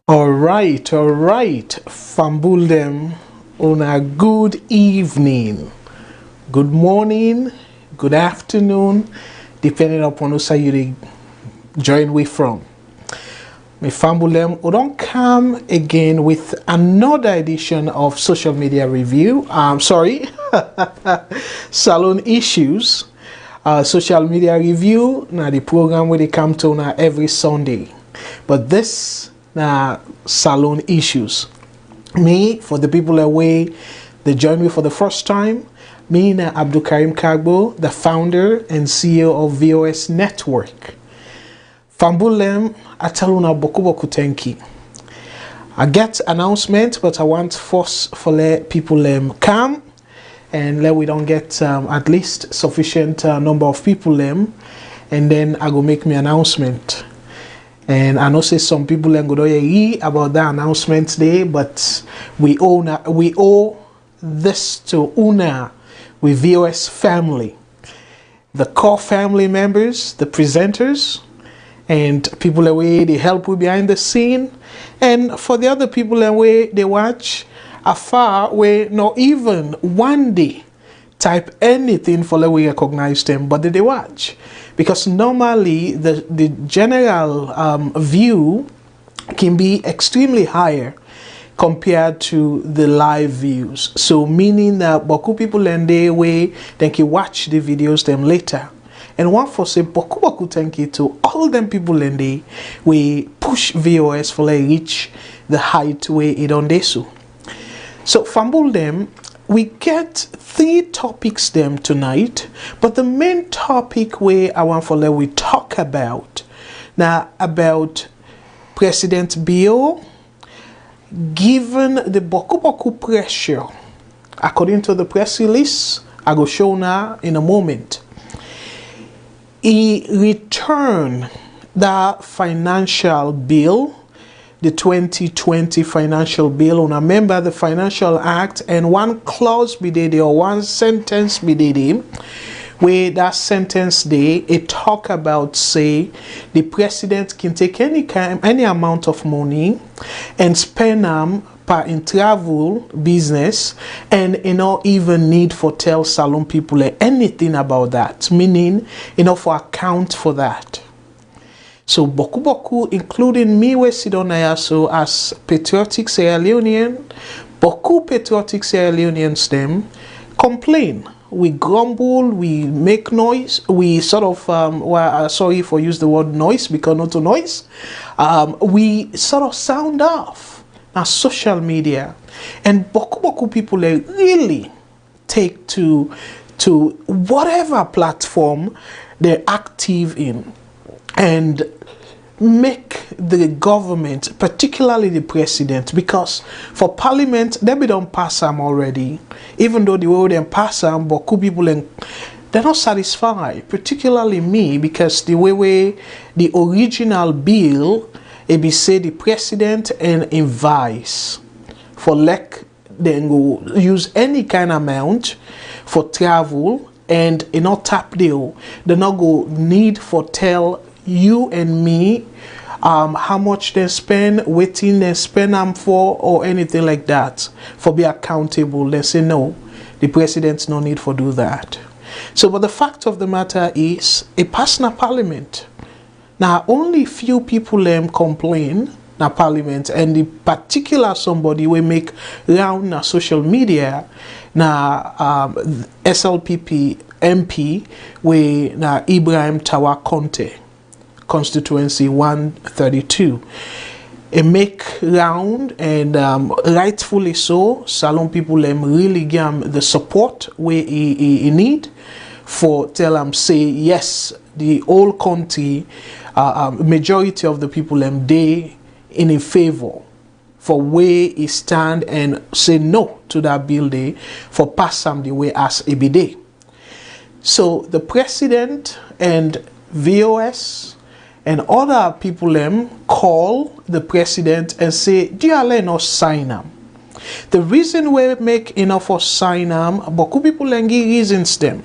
All right, Fambul them on a good evening, good morning, good afternoon, depending upon who say you join we from. Me Fambul them who don't come again with another edition of social media review. Sorry, Salone issues. Social media review. Now the program where they come to now every Sunday, but this. Now, Salone issues. Me, for the people away, they join me for the first time. Me, na Abdul Karim Kagbo, the founder and CEO of VOS Network. Fambulem, ataluna boku tenki. I get announcement, but I want first for let people come and let we don't get at least sufficient number of people and then I go make me announcement. And I know say some people ain't gonna hear about that announcement today, but we owe this to Una with VOS family, the core family members, the presenters, and people away they help we behind the scene, and for the other people away they watch afar where not even one day type anything for let we recognize them, but they watch. Because normally the general view can be extremely higher compared to the live views. So meaning that boku people and they can watch the videos them later. And one for say boku thank you to all them people and we push VOS for like reach the height where it on they so. So fumble them. We get 3 topics them tonight, but the main topic where I want for let we talk about now about President Bill given the boku pressure according to the press release I go show now in a moment. He returned the financial bill, the 2020 financial bill. And remember the Financial Act, and one clause be there or one sentence be there where that sentence there it talk about say the president can take any amount of money and spend them in travel business and even need for tell Salone people anything about that, meaning for account for that. So boku including me we sit on so as patriotic Sierra Leonean, boku patriotic Sierra Leoneans them complain. We grumble, we make noise, we sort of sorry for use the word noise because not a noise. We sort of sound off on social media, and boku people really take to whatever platform they're active in and make the government, particularly the president, because for parliament they don't pass them already, even though the way they pass them, but people they're not satisfied, particularly me, because the way the original bill it be say the president and in vice for then go use any kind of amount for travel and not tap deal, they not go need for tell you and me how much they spend, waiting they spend them for, or anything like that, for be accountable. They say no, the president's no need for do that. So but the fact of the matter is it passed na parliament. Now only few people complain na parliament, and the particular somebody we make round na social media na SLPP MP we na Ibrahim Tawa Conte constituency 132. It make round, and rightfully so. Salone people really give him the support where he need for tell him say yes, the whole country majority of the people they in favor for where he stand and say no to that bill day for pass them the way as it be day. So the president and VOS and other people call the president and say, do you let us sign them? The reason we make enough for sign them, but people give reasons them.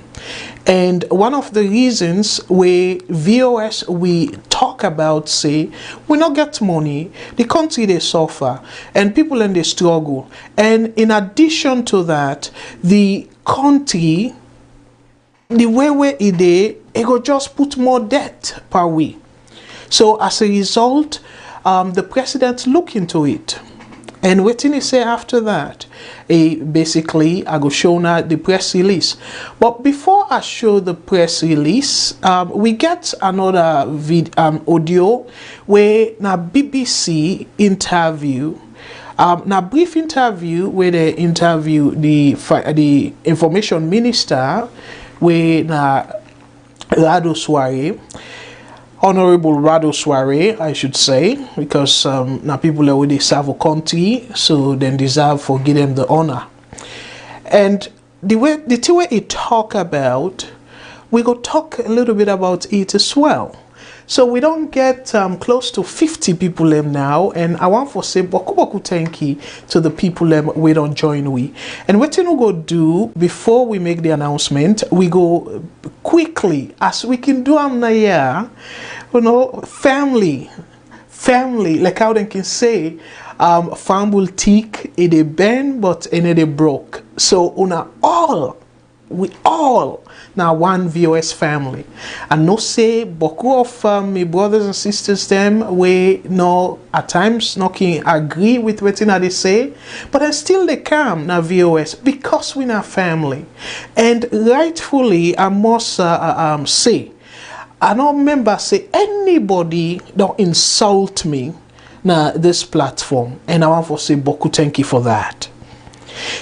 And one of the reasons we VOS we talk about, say, we not get money, the country they suffer, and people in they struggle. And in addition to that, the country, the way it go just put more debt per way. So as a result, the president look into it. And what did he say after that? Basically, I go show now the press release. But before I show the press release, we get another audio where na BBC interview. Now brief interview where they interview the information minister where na Rado Soare. Honorable Rado Soare, I should say, because now people already serve a country, so then deserve for give them the honor. And the way it talk about, we go talk a little bit about it as well. So we don't get close to 50 people now, and I want to say boku thank you to the people we don't join we. And what we go do before we make the announcement, we go quickly as we can do am na ya, you know, family, like how they can say, farm will tick it a bend but in it broke. So we all now one VOS family. And no say boku of my brothers and sisters them we no at times not can agree with what they say, but then still they come now VOS because we na family. And rightfully I must say, I don't remember say anybody don't insult me na this platform, and I want to say boku thank you for that.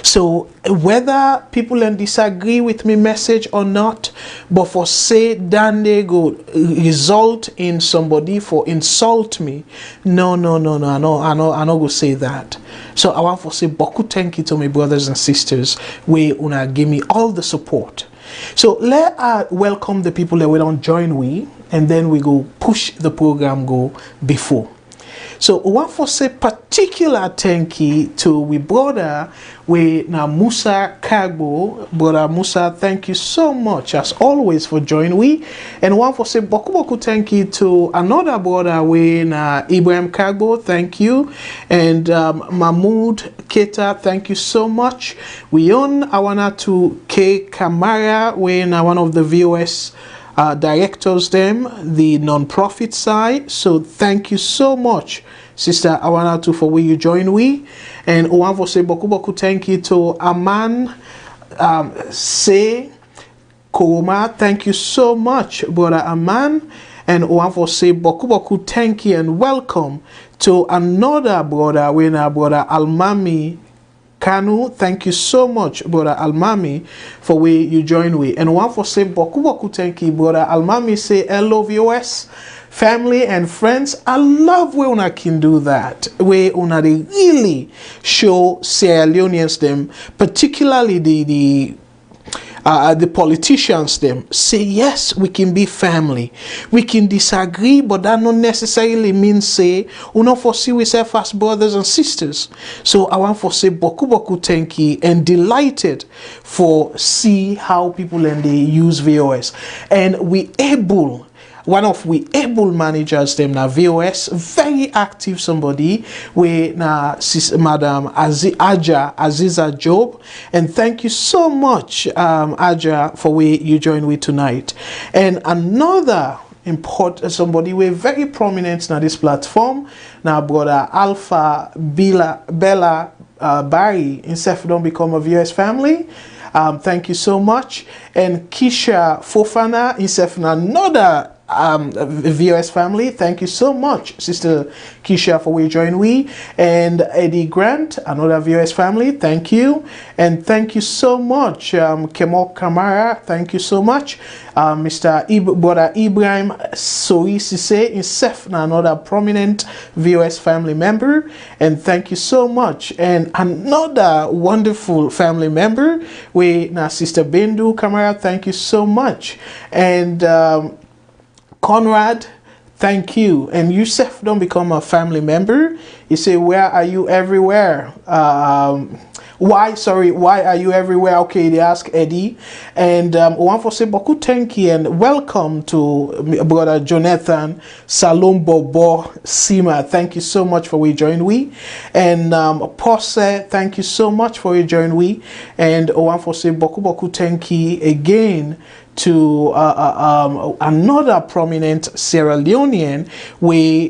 So whether people can disagree with me message or not, but for say then they go result in somebody for insult me, no, I no go say that. So I want to say boku thank you to my brothers and sisters we una give me all the support. So let us welcome the people that we don't join we, and then we go push the program go before. So I want to say particular thank you to we brother we na Musa Kagbo. Brother Musa, thank you so much as always for joining we. And I want to say boku thank you to another brother we na Ibrahim Kagbo, thank you. And Mahmoud Keta, thank you so much. We on I want to K Kamara we na one of the VOS directors them, the non-profit side. So thank you so much, Sister Awanatu, for where you join we. And I want to say boku thank you to Aman Say Koroma. Thank you so much, Brother Aman. And I want to say boku thank you and welcome to another brother, we na Brother Almami Kanu. Thank you so much, Brother Almami, for where you join we. And one for say boku thank you, Brother Almami. Say hello VOS family and friends. I love where una can do that, where una they really show Sierra Leoneans them, particularly the politicians them, say yes, we can be family, we can disagree, but that not necessarily means say we not foresee we self as brothers and sisters. So I want to say boku thank you and delighted for see how people and they use VOS, and we able. One of we able managers them na VOS, very active somebody we na Madam Aziza Job, and thank you so much Aja for where you join with tonight. And another important somebody we're very prominent na this platform now, Brother Alpha Bella Barry himself don't become a VOS family. Thank you so much. And Kisha Fofana himself another VOS family. Thank you so much, Sister Kisha, for we join we. And Eddie Grant, another VOS family. Thank you. And thank you so much, Kemal Kamara. Thank you so much. Brother Ibrahim Soyi Sise himself another prominent VOS family member. And thank you so much. And another wonderful family member, we na Sister Bendu Kamara. Thank you so much. And Conrad, thank you. And Yusuf don't become a family member. You say, where are you everywhere? why are you everywhere? Okay, they ask Eddie. And one for say Boku thank you and welcome to brother Jonathan Salone Bobo Sima. Thank you so much for joining we. And Pose, thank you so much for joining we. And one for say Boku thank you again to another prominent Sierra Leonean,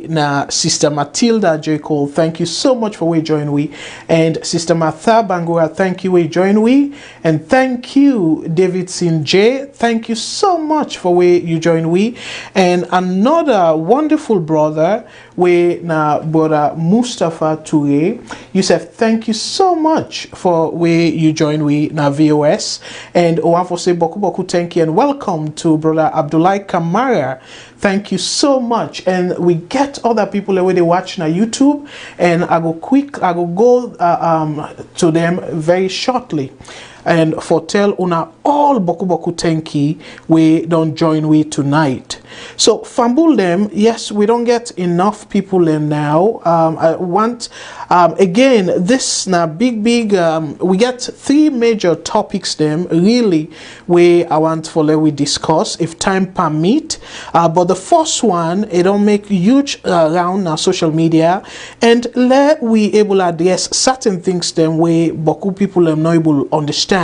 na Sister Matilda J. Cole. Thank you so much for joining we. And Sister Martha Bangura, thank you for joining we. And thank you, Davidson J. Thank you so much for you join we. And another wonderful brother, na brother Mustafa Toure. Yusuf, thank you so much for you join we na VOS. And one for say Boku thank you and welcome to brother Abdullah Kamara. Thank you so much. And we get other people where they watch na YouTube, and I go go to them very shortly. And for tell una all Boku Tenki we don't join we tonight. So fumble them, yes, we don't get enough people them now. I want again this na big we get 3 major topics them really where I want for let we discuss if time permit. But the first one, it don't make huge round on social media, and let we able address certain things them way Boku people them not able understand.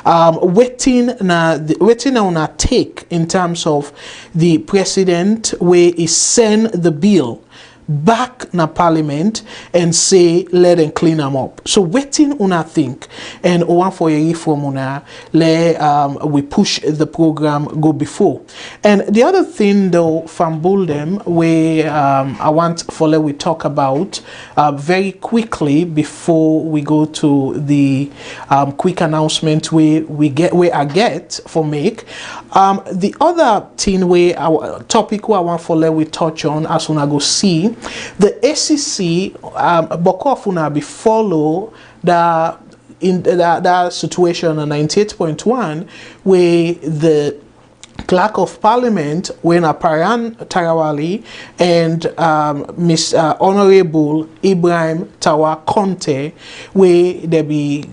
Waiting on a take in terms of the president where he send the bill back na parliament and say let them clean them up. So waiting una think and one for a reform una we push the program go before. And the other thing though from them where I want for we talk about very quickly before we go to the quick announcement where I get for make the other thing where our topic where I want for we touch on as soon as go see the ACC Bokofuna be follow the in that situation on 98.1 where the Clerk of Parliament when Paran Tarawali and Mr. Honorable Ibrahim Tawa Conte where they be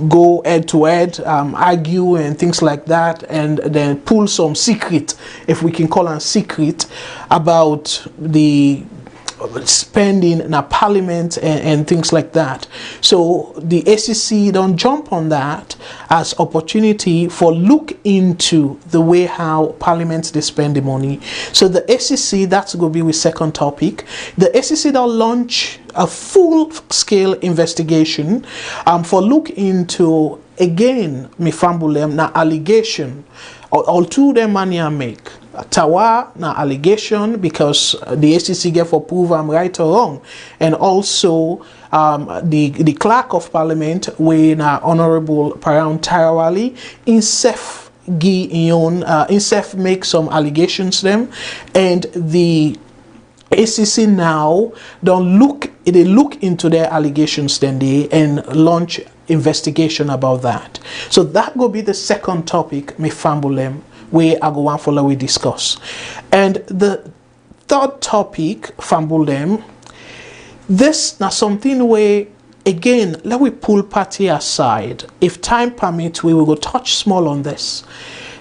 go head to head argue and things like that, and then pull some secret, if we can call it secret, about the spending in a parliament and things like that. So the ACC don't jump on that as opportunity for look into the way how parliaments they spend the money. So the ACC, that's going to be with second topic. The ACC don't launch a full-scale investigation for look into again me fambulem na allegation all two them money I make. Tawa na allegation because the ACC get for prove I'm right or wrong, and also the clerk of parliament when Honorable Paran Tarawali insef make some allegations them, and the ACC now don't look into their allegations then they and launch investigation about that. So that will be the second topic me fambulem where I go on follow we discuss. And the third topic fambulem, this now something where again let we pull party aside. If time permits we will go touch small on this.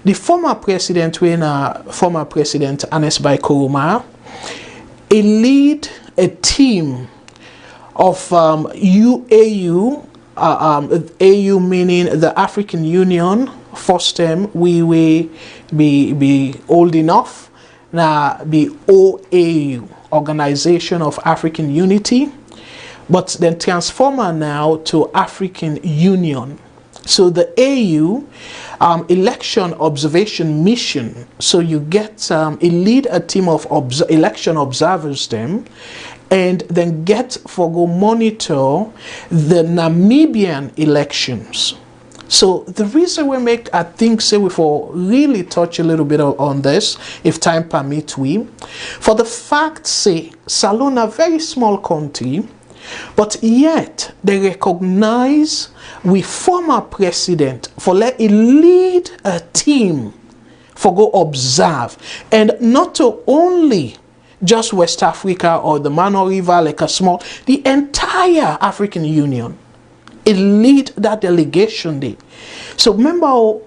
The former president former president Anes Bai Koroma he lead a team of UAU AU meaning the African Union. First time we will be old enough now be OAU, Organization of African Unity, but then transformer now to African Union. So the AU election observation mission, so you get lead a team of election observers them, and then get for go monitor the Namibian elections. So the reason we make, I think, say we for really touch a little bit on this, if time permits we, for the fact say Salone a very small country, but yet they recognize we former president for let it lead a team for go observe, and not to only just West Africa or the Mano River like a small, the entire African Union. It lead that delegation day. So remember,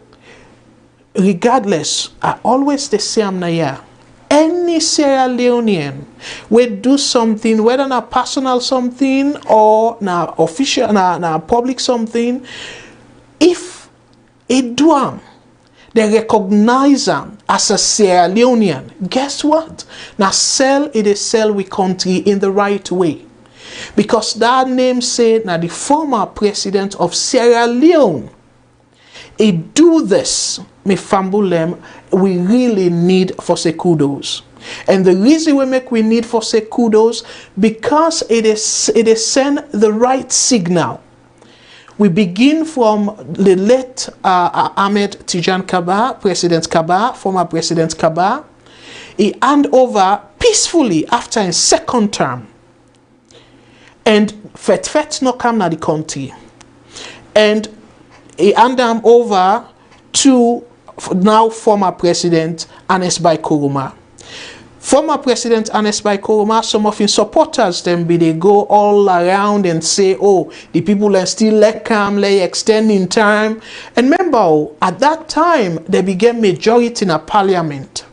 regardless, I always the same na any Sierra Leonean will do something, whether na personal something or na official, na public something, if it do am, they recognize them as a Sierra Leonean. Guess what? Now sell it is sell we country in the right way. Because that name said now the former president of Sierra Leone. He do this, me fambulem, we really need for say kudos. And the reason we need for say kudos, because it is send the right signal. We begin from the late Ahmed Tijan Kaba, President Kaba, former President Kaba. He hand over peacefully after his second term. And Fet no come na the country. And he hand them over to now former President Anesbai Koroma. Former President Anesbai Koroma, some of his supporters, they go all around and say, oh, the people are still let come, they extending time. And remember, at that time, they became majority in a parliament.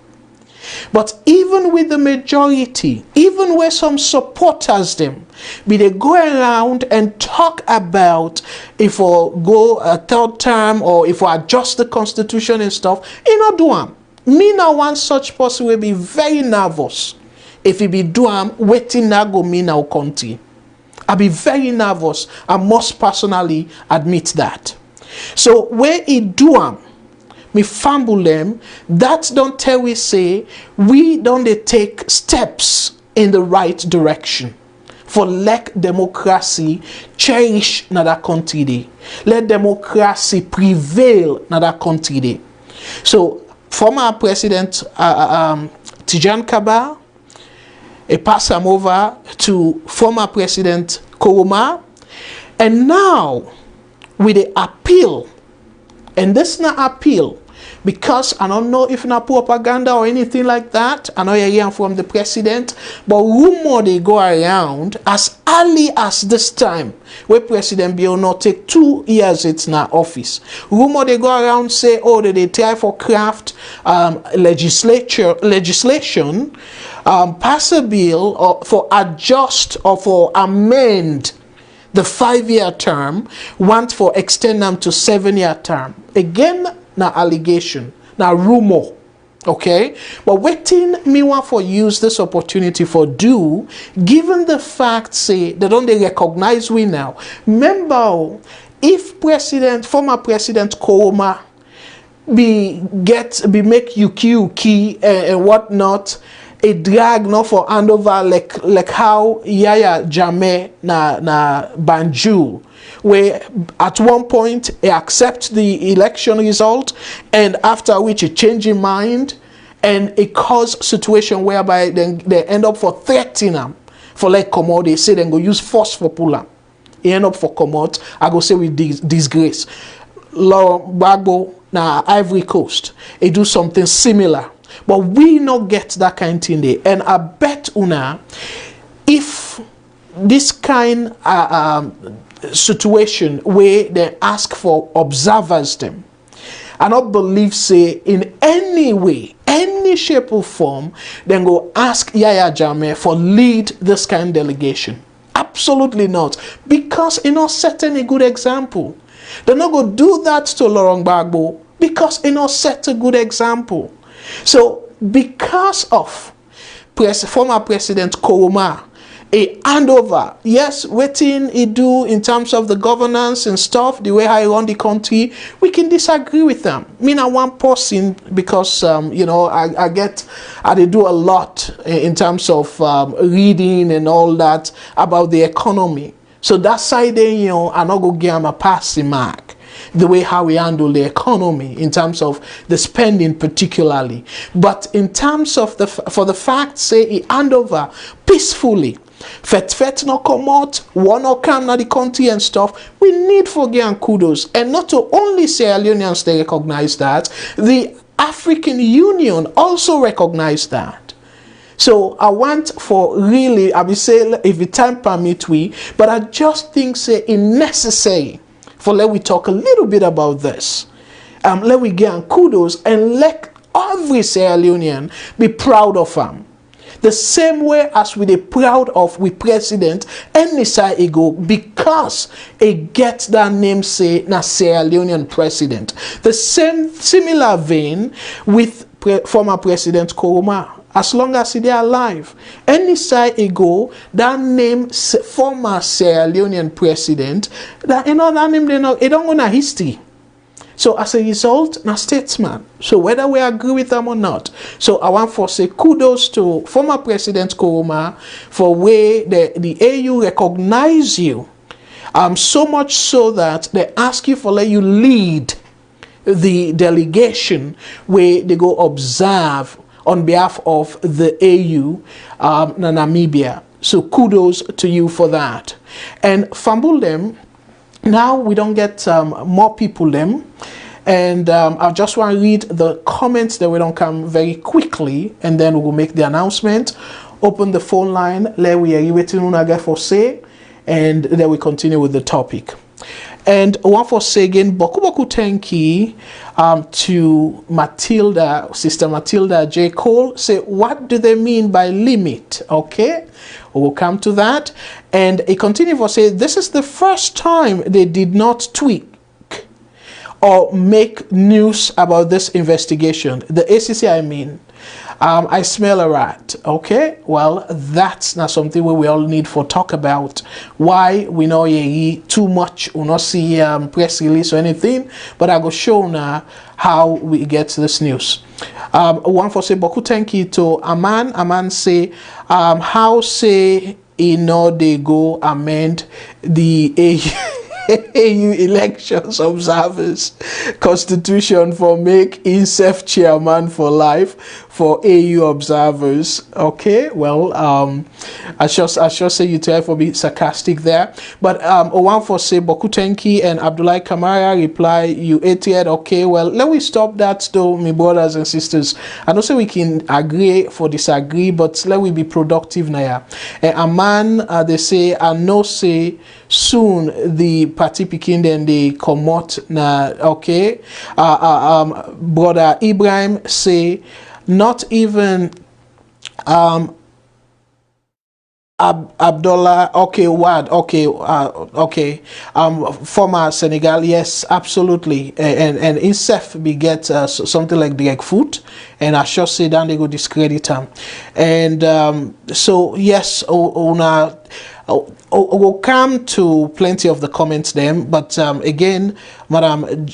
But even with the majority, even where some supporters them, they go around and talk about if we go a third term or if we adjust the constitution and stuff, you know, do them. Me now one such person will be very nervous if he be doing waiting now go me now country. I'll be very nervous. I must personally admit that. So where he do me fumble them, that don't tell we say we don't they take steps in the right direction. For let democracy cherish another country day. Let democracy prevail another country day. So former President Tijan Kaba, he passed him over to former President Koroma, and now with the appeal, and this is not appeal, because I don't know if not propaganda or anything like that, I know you're hearing from the president, but rumor they go around as early as this time, where President Bill not take 2 years it's in office. Rumor they go around say, oh, they try for craft legislation, pass a bill or for adjust or for amend the 5-year term, want for extend them to 7-year term. Again, now allegation, now rumor, okay? But waiting me want for use this opportunity for do, given the fact say they don't they recognize we now. Remember, if former President Koroma be make uki and whatnot, a drag not for handover like how Yaya Jammeh na Banjul, where at one point he accepts the election result and after which he change his mind and it cause situation whereby then they end up for threatening him for like commode. They say then go use force for pull him. He end up for commode. I go say with disgrace. Laurent Gbagbo na Ivory Coast, he do something similar. But we not get that kind of thing there. And I bet una, if this kind situation where they ask for observers them, I don't believe say in any way, any shape or form, then go ask Yaya Jammeh for lead this kind of delegation. Absolutely not. Because it not setting a good example. They're not going to do that to Laurent Gbagbo because it not set a good example. So, because of former President Koroma, a handover, yes, waiting he do in terms of the governance and stuff, the way I run the country, we can disagree with them. Me not one person because you know I do a lot in terms of reading and all that about the economy. So that side, you know, I not go give him a passing mark. The way how we handle the economy in terms of the spending particularly, but in terms of for the fact say he hand over peacefully, fet no come out, one no come na the country and stuff, we need for give kudos. And not to only Sierra Leoneans they recognize that, the African Union also recognize that. So I want for really, I will say, if the time permit we, but I just think say it necessary for let we talk a little bit about this. Let we give kudos and let every Sierra Leonean be proud of him. The same way as we are proud of we president any side ego because it gets that name say na Sierra Leonean president. The same similar vein with former President Koroma. As long as they are alive, any side ego that name former Sierra Leonean president, that that name they know it don't go na history. So as a result, na statesman. So whether we agree with them or not. So I want to say kudos to former President Koroma for way the AU recognize you. So much so that they ask you for let you lead the delegation where they go observe on behalf of the AU Namibia. So kudos to you for that. And fumble them. Now we don't get more people them, and I just want to read the comments that we don't come very quickly, and then we will make the announcement. Open the phone line, let we are waiting on for say, and then we continue with the topic. And one for say again, boku thank you to Matilda, Sister Matilda J. Cole. Say, what do they mean by limit? Okay, we'll come to that. And it continues for say, this is the first time they did not tweak or make news about this investigation. The ACC, I mean. I smell a rat. Okay, well, that's not something we all need for talk about. Why we know too much, we not see press release or anything, but I go show now how we get this news. One for say boku thank you to Aman. Aman say how say they go amend the AU elections observers constitution for make himself chairman for life for AU observers. Okay, well, I should say you try for be sarcastic there, but one for say boku tenki and Abdullah Kamara reply you etied. Okay, well, let we stop that though, my brothers and sisters. I don't say we can agree for disagree, but let we be productive now. A man they say I know say soon the party picking then they come out na. Okay, brother Ibrahim say not even Abdullah, okay, what? Okay, okay. Former Senegal, yes, absolutely. And INSEF beget something like direct food, and I sure say then they go discredit them. And so yes, we'll come to plenty of the comments then, but again, Madam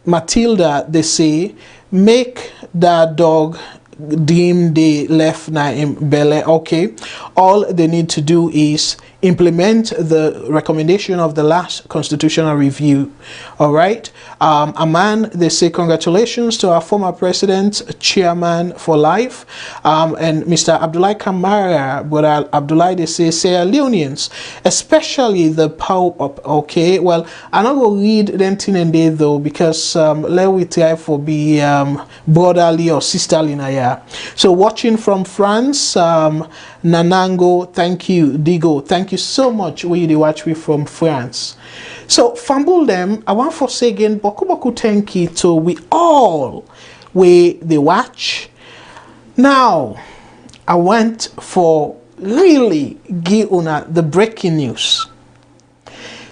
Matilda, they say make that dog deem they left na in belly. Okay, all they need to do is implement the recommendation of the last constitutional review. All right, Aman, they say congratulations to our former president, chairman for life, and Mr. Abdullah Kamara. But Abdullah, they say Sierra Leoneans, especially the power up. Okay, well, I'm not gonna read them thing and day though, because let we try for be brotherly or sisterly naya. So watching from France, Nanango, thank you. Digo, thank you so much. Where you watch me from France. So fumble them. I want for say again, boku thank you to we all where they watch. Now I went for really give una the breaking news.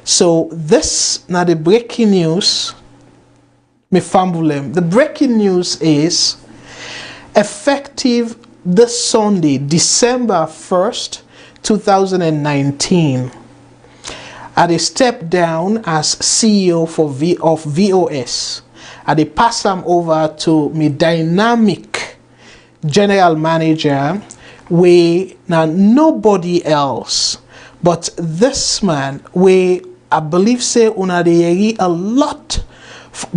So this now the breaking news. Me fumble them. The breaking news is effective this Sunday, December 1st, 2019. I step down as CEO of VOS. I pass them over to my dynamic general manager, where now nobody else but this man, where I believe say una dey a lot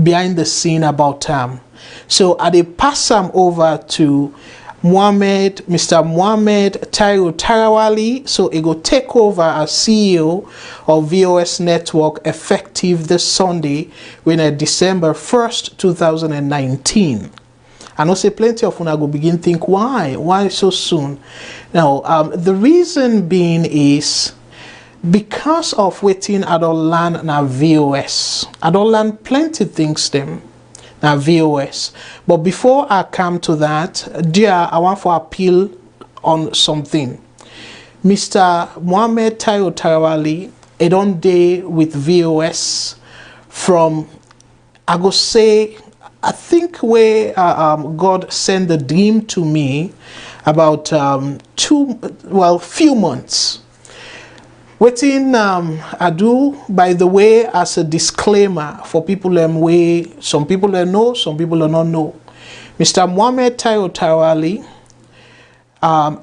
behind the scene about him. So I pass them over to Mr. Mohammed Tairo Tarawali. So he go take over as CEO of VOS Network effective this Sunday, when December 1st, 2019. I know say plenty of una go begin think why so soon. Now the reason being is because of waiting I don't learn na VOS. I don't learn plenty things them na VOS. But before I come to that, dear, I want to appeal on something. Mr. Mohammed Tayo Tarawali, it on day with VOS from, I go say, I think where God sent the dream to me about few months. Waiting, I do, by the way, as a disclaimer for people way, some people know, some people do not know. Mr. Mohammed Tayo Tarawali,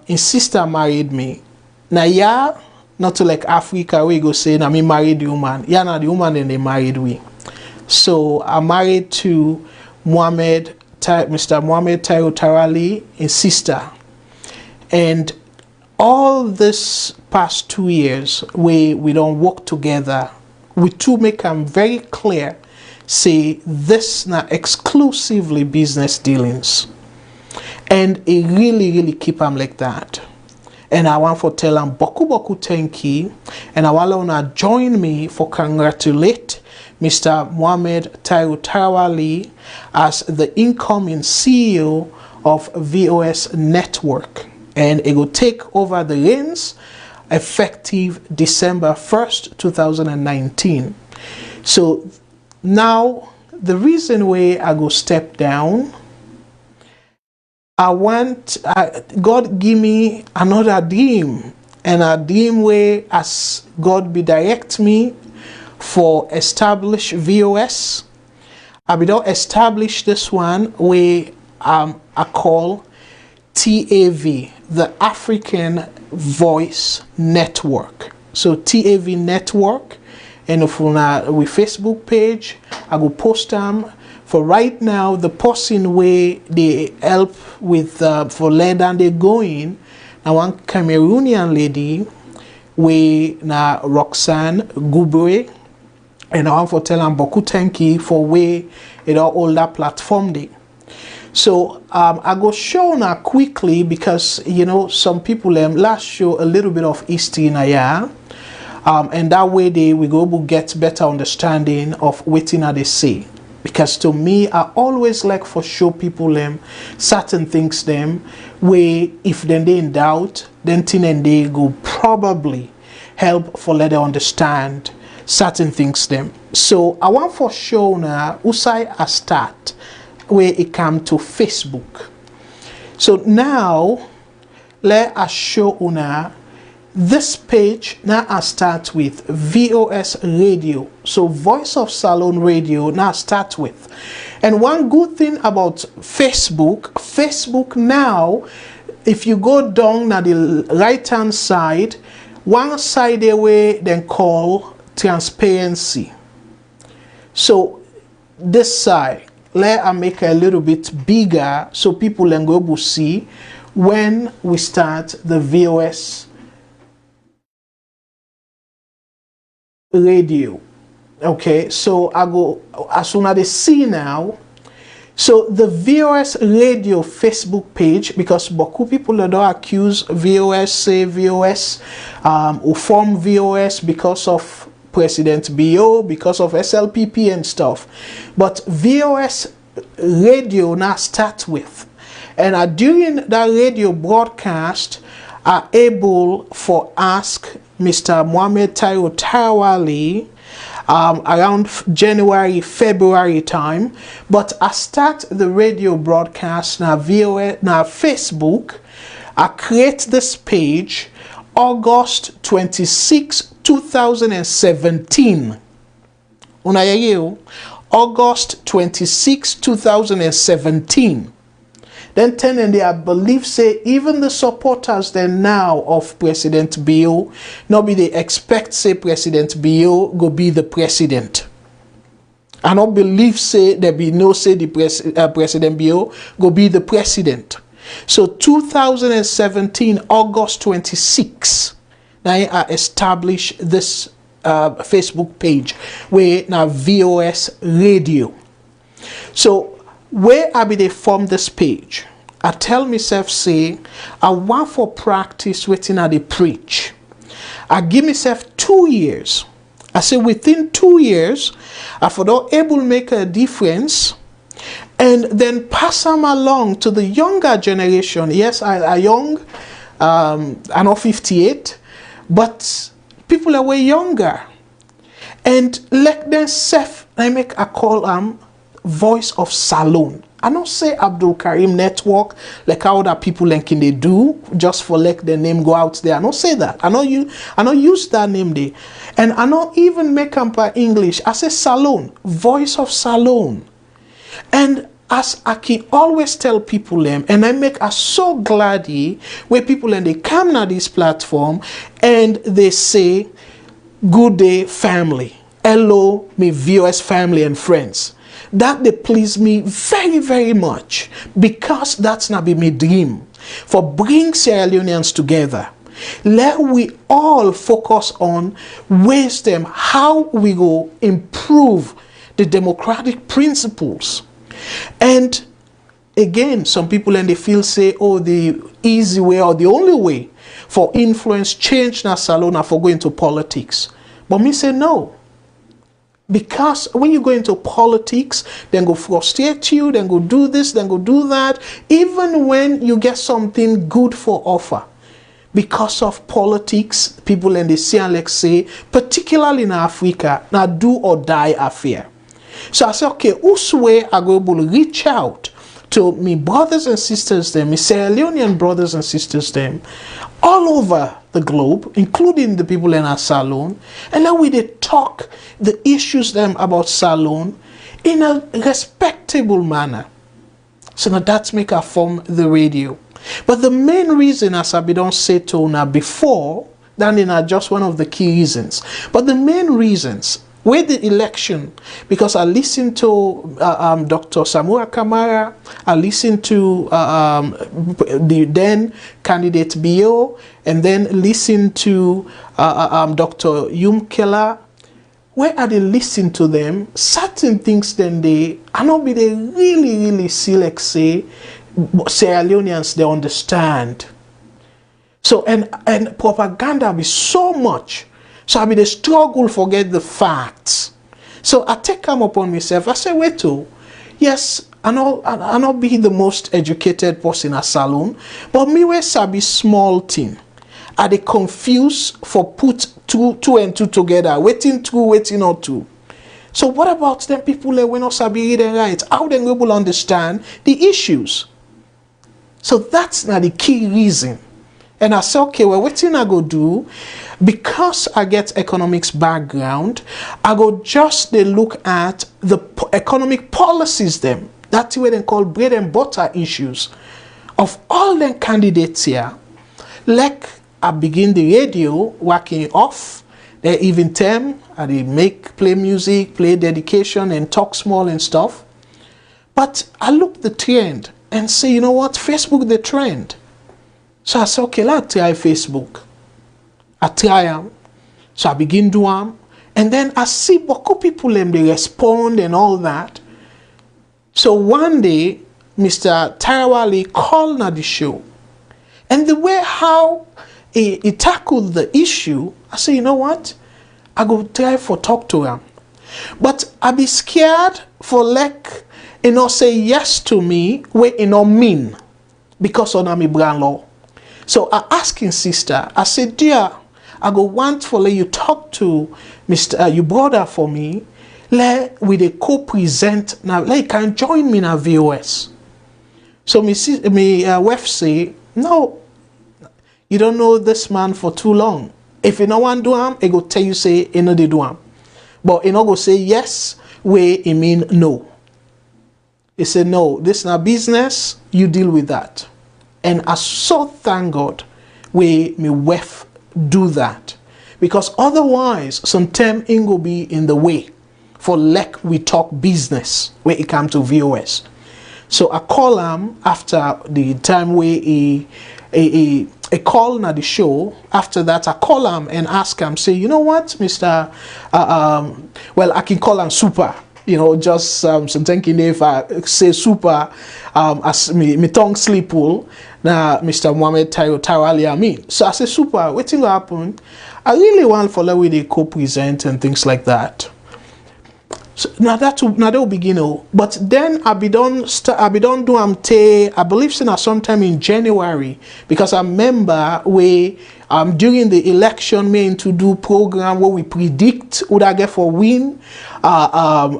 his sister married me. Now, yeah, not to like Africa, we go say, na me married the woman. Yeah, na the woman and they married we. So, I'm married to Mr. Mohammed Tayo Tarawali, his sister. And all this past 2 years we don't work together, we two make them very clear, say this not exclusively business dealings, and it really keep them like that. And I want to tell them boku thank you, and I want to join me for congratulate Mr. Mohammed Tayo Tarawali as the incoming CEO of VOS Network. And it will take over the reins effective December 1st, 2019. So now the reason why I go step down, I want God give me another dream, and a dream where as God be direct me for establish VOS. I be don't establish this one where I call TAV, the African Voice Network. So TAV Network, and if we Facebook page, I will post them. For right now, the person way they help with for leather and they going. Now one Cameroonian lady, we na Roxanne Gubre, and I want to tell them boku thank you for way it all that platform day. So I go show now quickly because you know some people last show a little bit of history in a year, and that way we go able get better understanding of what they say. Because to me, I always like for show people certain things where if then they in doubt, then thing and they go probably help for let them understand certain things So I want for show now usai a start where it come to Facebook. So now let us show una this page. Now I start with VOS Radio. So Voice of Salone Radio now start with. And one good thing about Facebook now, if you go down na the right hand side, one side away then call transparency. So this side let I make a little bit bigger so people can go to see when we start the VOS radio. Okay, so I go as soon as they see now. So the VOS radio Facebook page, because beaucoup people don't accuse VOS, say VOS, who form VOS because of President BO, because of SLPP and stuff. But VOS radio now start with. And during that radio broadcast, are able for ask Mr. Mohammed Tayo Tarawali around January, February time. But I start the radio broadcast now VOS, now Facebook. I create this page August 26, 2017. August 26, 2017. Then and they I believe say even the supporters then now of President BO, not they expect say President BO go be the president. I don't believe say there be no say the President BO go be the president. So 2017 August 26, now I establish this Facebook page where now VOS Radio. So where I be they form this page, I tell myself, say, I want for practice waiting at the preach. I give myself 2 years. I say within 2 years, I for not able to make a difference and then pass them along to the younger generation. Yes, I young, I'm not 58, but people are way younger. And let them self, I make a call voice of Salone. I don't say Abdul Karim network like how other people like they do just for let the name go out there. I don't say that. I don't use that name there. And I don't even make them by English. I say Salone, voice of Salone. And as I can always tell people them, and I make us so glad where people and they come to this platform and they say, good day family. Hello, me viewers, family and friends. That they please me very, very much because that's not be my dream. For bring Sierra Leoneans together. Let we all focus on ways them how we go improve the democratic principles. And again, some people and they feel say, oh, the easy way or the only way for influence change na Salone for going to politics. But me say no. Because when you go into politics, then go frustrate you, then go do this, then go do that, even when you get something good for offer. Because of politics, people and they say and like say, particularly in Africa, now do or die affair. So I say, okay, whose way I go able to reach out to me brothers and sisters them, me Sierra Leonean brothers and sisters them, all over the globe, including the people in our Salone, and now we they talk the issues them about Salone in a respectable manner. So now that's make us form the radio. But the main reason, as I don't say to now before, that is just one of the key reasons. But the main reasons with the election, because I listened to Dr. Samura Kamara, I listened to the then candidate Bio, and then listened to Dr. Yumkela. Where I they listen to them, certain things then they, I know be they really see like say, Sierra Leoneans they understand. So and propaganda be so much. So I be the struggle forget the facts. So I take them upon myself. I say, wait to, yes, I not be the most educated person at Salone, but me we sabi small thing. Are they confused for put two and two together, waiting two, waiting or two. So what about them people that we not sabi read and write? How they able to understand the issues? So that's not the key reason. And I say, okay, well, what thing I go do? Because I get economics background, I go just they look at the economic policies them. That's what they call bread and butter issues. Of all them candidates here, like I begin the radio working off, they even them, and they play music, play dedication and talk small and stuff. But I look the trend and say, you know what, Facebook the trend. So I say, okay, let's try Facebook. I try them. So I begin do them. And then I see beaucoup people them, they respond and all that. So one day, Mr. Tarawali called na the show. And the way how he tackled the issue, I say, you know what? I go try for talk to him. But I be scared for like, say yes to me, where mean. Because of my brand law. So I ask him, sister, I said, dear, I go want for let you talk to Mr. Your brother for me. Let we they co-present now. Let you can join me in a VOS. So me wife say, no, you don't know this man for too long. If you no want do him, I go tell you say you know they do him. But you know go say yes, where it mean no. He said no, this not business, you deal with that. And I so thank God where me wife do that. Because otherwise, sometimes it will be in the way for like we talk business when it comes to VOS. So I call him after the time where he call at the show. After that, I call him and ask him, say, you know what, Mr. Well, I can call him Super. you know, just some thinking if I say super, as me tongue sleep will, na Mr. Mohammed Tawali Amin. So I say super, what will happen? I really want for let we they co-present and things like that. So now that will begin, but then I be done do I believe so sometime in January, because I remember we during the election mean to do program where we predict would I get for win,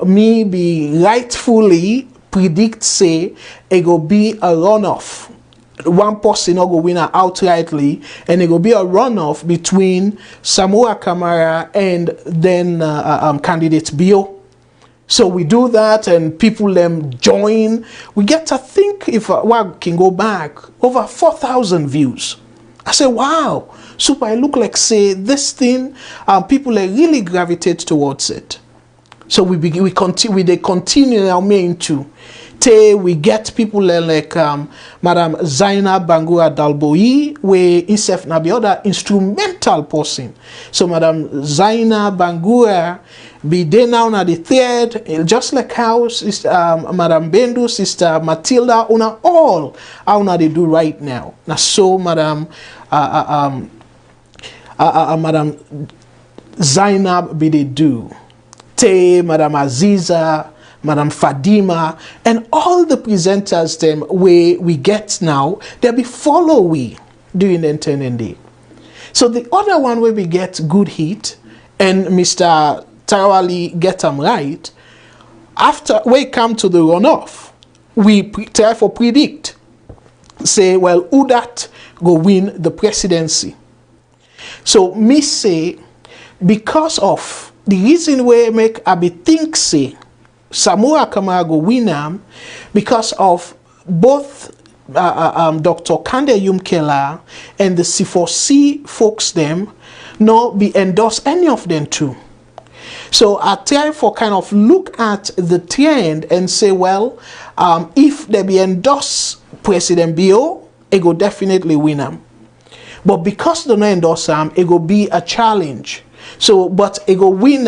me be rightfully predict say it go be a runoff. One person not go win outrightly, and it will be a runoff between Samoa Kamara and then candidate Bio. So we do that, and people join. We get to think, if one can go back, over 4,000 views. I say, wow, super! I look like say this thing. People really gravitate towards it. So we continue our main too. We get people like Madam Zaina Bangura Dalboi, where himself na be other instrumental person. So Madam Zaina Bangura be there now na the third, just like how Madam Bendu, Sister Matilda, una all how na they do right now. Na so Madam Madam Zainab be they do. Madam Aziza, Madam Fadima, and all the presenters them where we get now, they'll be follow we during the intended day. So the other one where we get good hit, and Mr. Tarawali get them right, after we come to the runoff, we try for predict, say, well, who that go win the presidency. So me say, because of the reason we make I be think say Samoa Kamara go win because of both Dr. Kande Yumkela and the C4C folks them not be endorse any of them too. So I try for kind of look at the trend and say, well, if they be endorse President Bio, it go definitely win them. But because they not endorse him, it go be a challenge. So, but it go win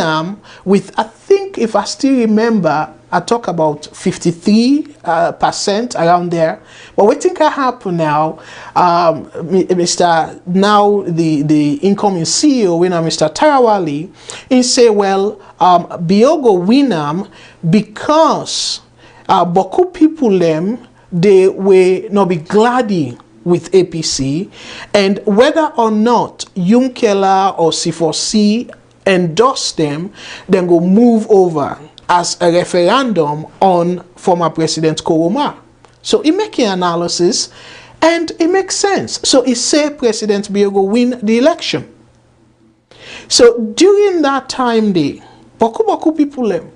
with, I think, if I still remember, I talk about 53% around there. But what think I happen now, Mr. Now the incoming CEO, when Mr. Tarawali, he say, well, Biogo win because Boku people them they will not be glady with APC, and whether or not Yumkela or C4C endorse them, then go move over as a referendum on former President Koroma. So it make an analysis and it makes sense. So it say President Biogo win the election. So during that time day, Boku people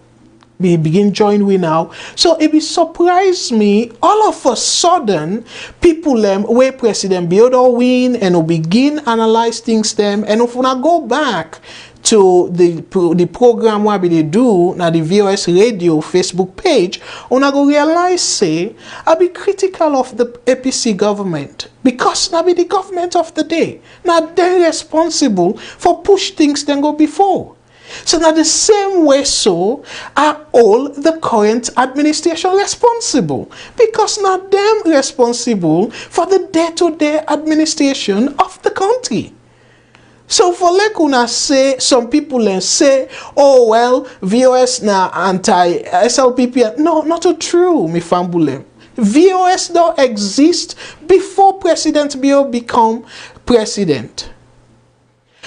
we begin join we now. So it be surprise me all of a sudden people where President Biodo win and will begin analyze things them, and if we go back to the program where they do now the VOS radio Facebook page, una go realize say I be critical of the APC government because now be the government of the day. Now they're responsible for push things then go before. So now the same way so are all the current administration responsible, because now them responsible for the day-to-day administration of the country. So for like una say, some people say, oh well, VOS na anti-SLPP. No, not true, mi fambule. VOS don't exist before President Bio become president.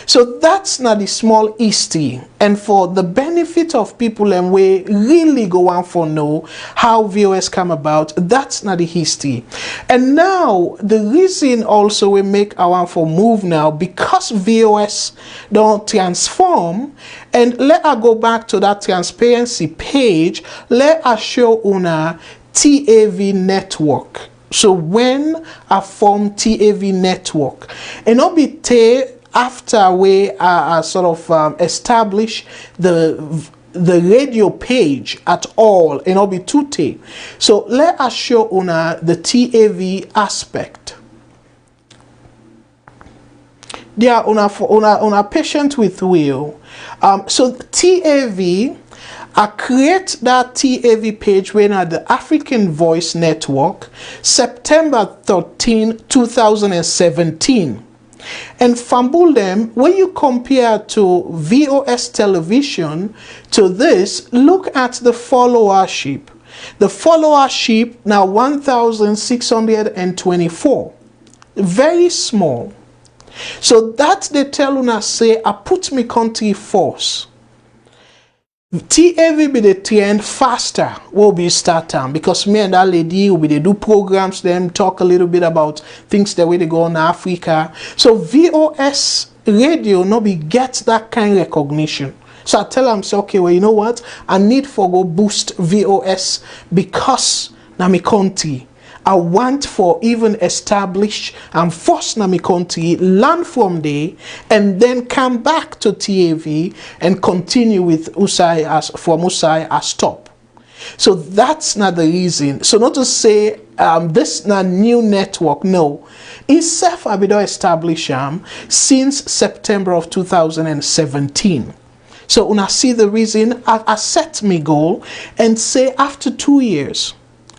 So that's not the small history, and for the benefit of people and we really go on for know how VOS come about, that's not the history. And now the reason also we make our for move now, because VOS don't transform, and let us go back to that transparency page, let us show una TAV network. So when I form TAV network, and not be after we sort of establish the radio page at all, and it'll be two-tay. So let us show una the TAV aspect. They are una patient with will. So TAV I create that TAV page when at the African Voice Network, September 13, 2017. And fumble them, when you compare to VOS television to this, look at the followership. The followership now 1,624. Very small. So that they tell una say, I put me country first. TAV be the trend faster will be start time, because me and that lady will be they do programs, them talk a little bit about things the way they go on Africa. So VOS radio no be get that kind of recognition. So I tell them, say, okay, well, you know what? I need for go boost VOS because na me country. I want for even establish and force na me country, learn from there, and then come back to TAV and continue with Usai as from Usai as top. So that's not the reason. So not to say this na new network, no. Itself I be established since September of 2017. So when I see the reason, I set me goal and say after 2 years,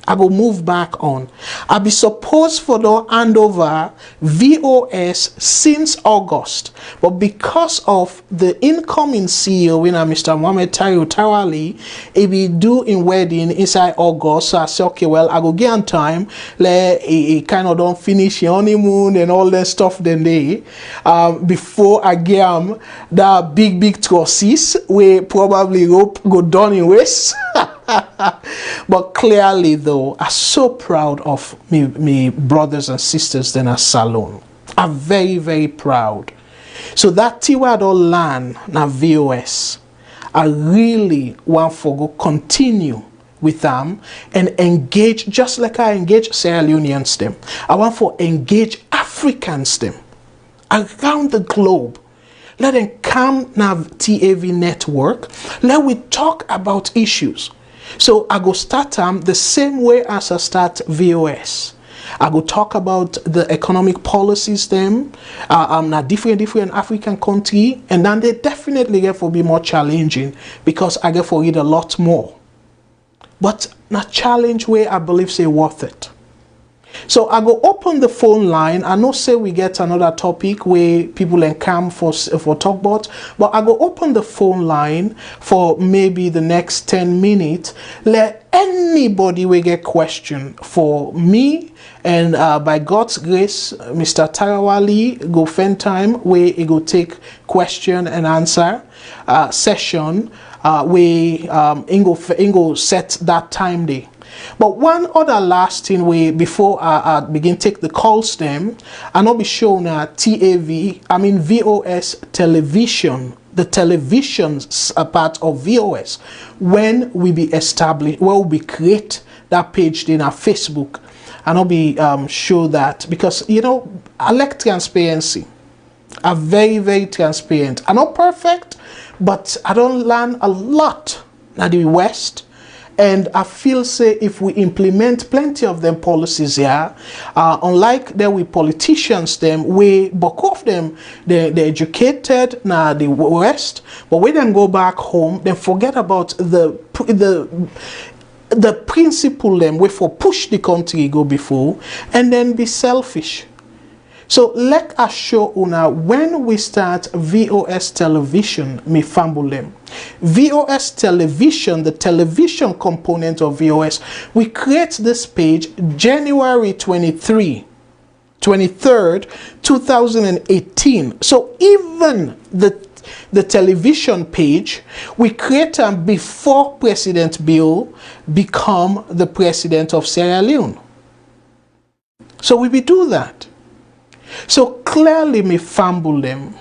I will move back on. I be supposed for the handover VOS since August, but because of the incoming CEO, Mr. Mohamed Tawali, he be do in wedding inside August. So I say, okay, well, I go get on time. He kind of don't finish your honeymoon and all that stuff. Then they before I get that big trusses, we probably rope go down in waste. But clearly though, I'm so proud of me brothers and sisters then at Salone. I'm very proud. So that Tiwa don't learn na VOS, I really want for go continue with them and engage just like I engage Sierra Leoneans them. I want for engage Africans them around the globe. Let them come na TAV network. Let we talk about issues. So I go start the same way as I start VOS. I go talk about the economic policies them na different African country, and then they definitely get for be more challenging because I get for read a lot more. But na challenge way I believe say worth it. So I go open the phone line. I know say we get another topic where people can come for talk about, but I go open the phone line for maybe the next 10 minutes. Let anybody we get question for me, and by God's grace, Mr. Tarawali go spend time where he go take question and answer session where Ingo set that time day. But one other last thing way before I begin take the calls them, and I'll be showing VOS television, the television's a part of VOS. When we be established, well, we create that page in our Facebook, and I'll be show that, because you know I like transparency. I'm very transparent. I'm not perfect, but I don't learn a lot at the West. And I feel say if we implement plenty of them policies here, unlike that we politicians them, we bulk of them, they're educated now the West, but when them go back home, then forget about the principle them way for push the country go before, and then be selfish. So let us show una when we start VOS television, me fumble them. VOS television, the television component of VOS, we create this page January 23rd, 2018. So even the television page, we create them before President Bill become the president of Sierra Leone. So we do that. So clearly me fumble them.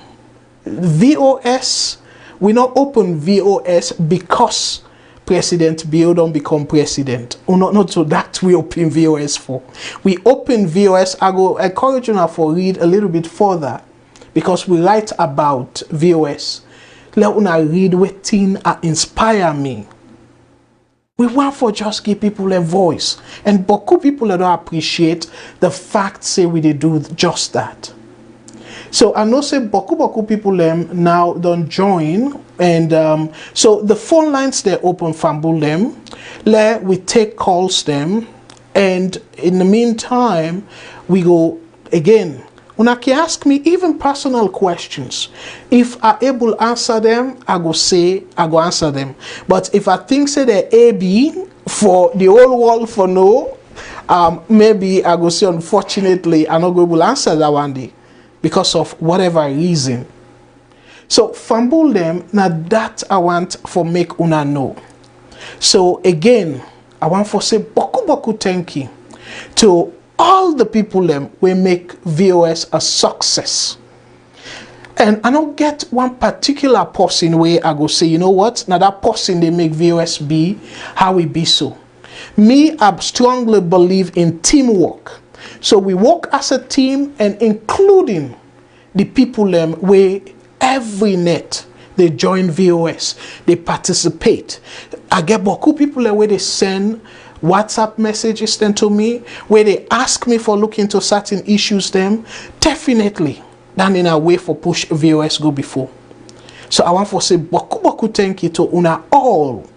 VOS, we not open VOS because President Bill don't become president. Or not so that we open VOS for. We open VOS, I go encourage you now for read a little bit further, because we write about VOS. Let una read what thing inspire me. We want for just give people a voice, and beaucoup people don't appreciate the fact say we do just that. So I know say boku people them now don't join, and so the phone lines they open fambul them. Let we take calls them, and in the meantime we go again. Una can ask me even personal questions. If I able answer them, I go answer them. But if I think say they're AB for the whole world for no, maybe I go say unfortunately I not go able answer that one day because of whatever reason. So fumble them now that I want for make una know. So again, I want for say boku thank you to all the people them will make VOS a success. And I don't get one particular person where I go say, you know what, now that person they make VOS be how it be so. Me, I strongly believe in teamwork. So we work as a team, and including the people them where every net they join VOS, they participate. I get boku people where they send WhatsApp messages then to me, where they ask me for look into certain issues them. Definitely than in a way for push VOS go before. So I want to say boku thank you to una all,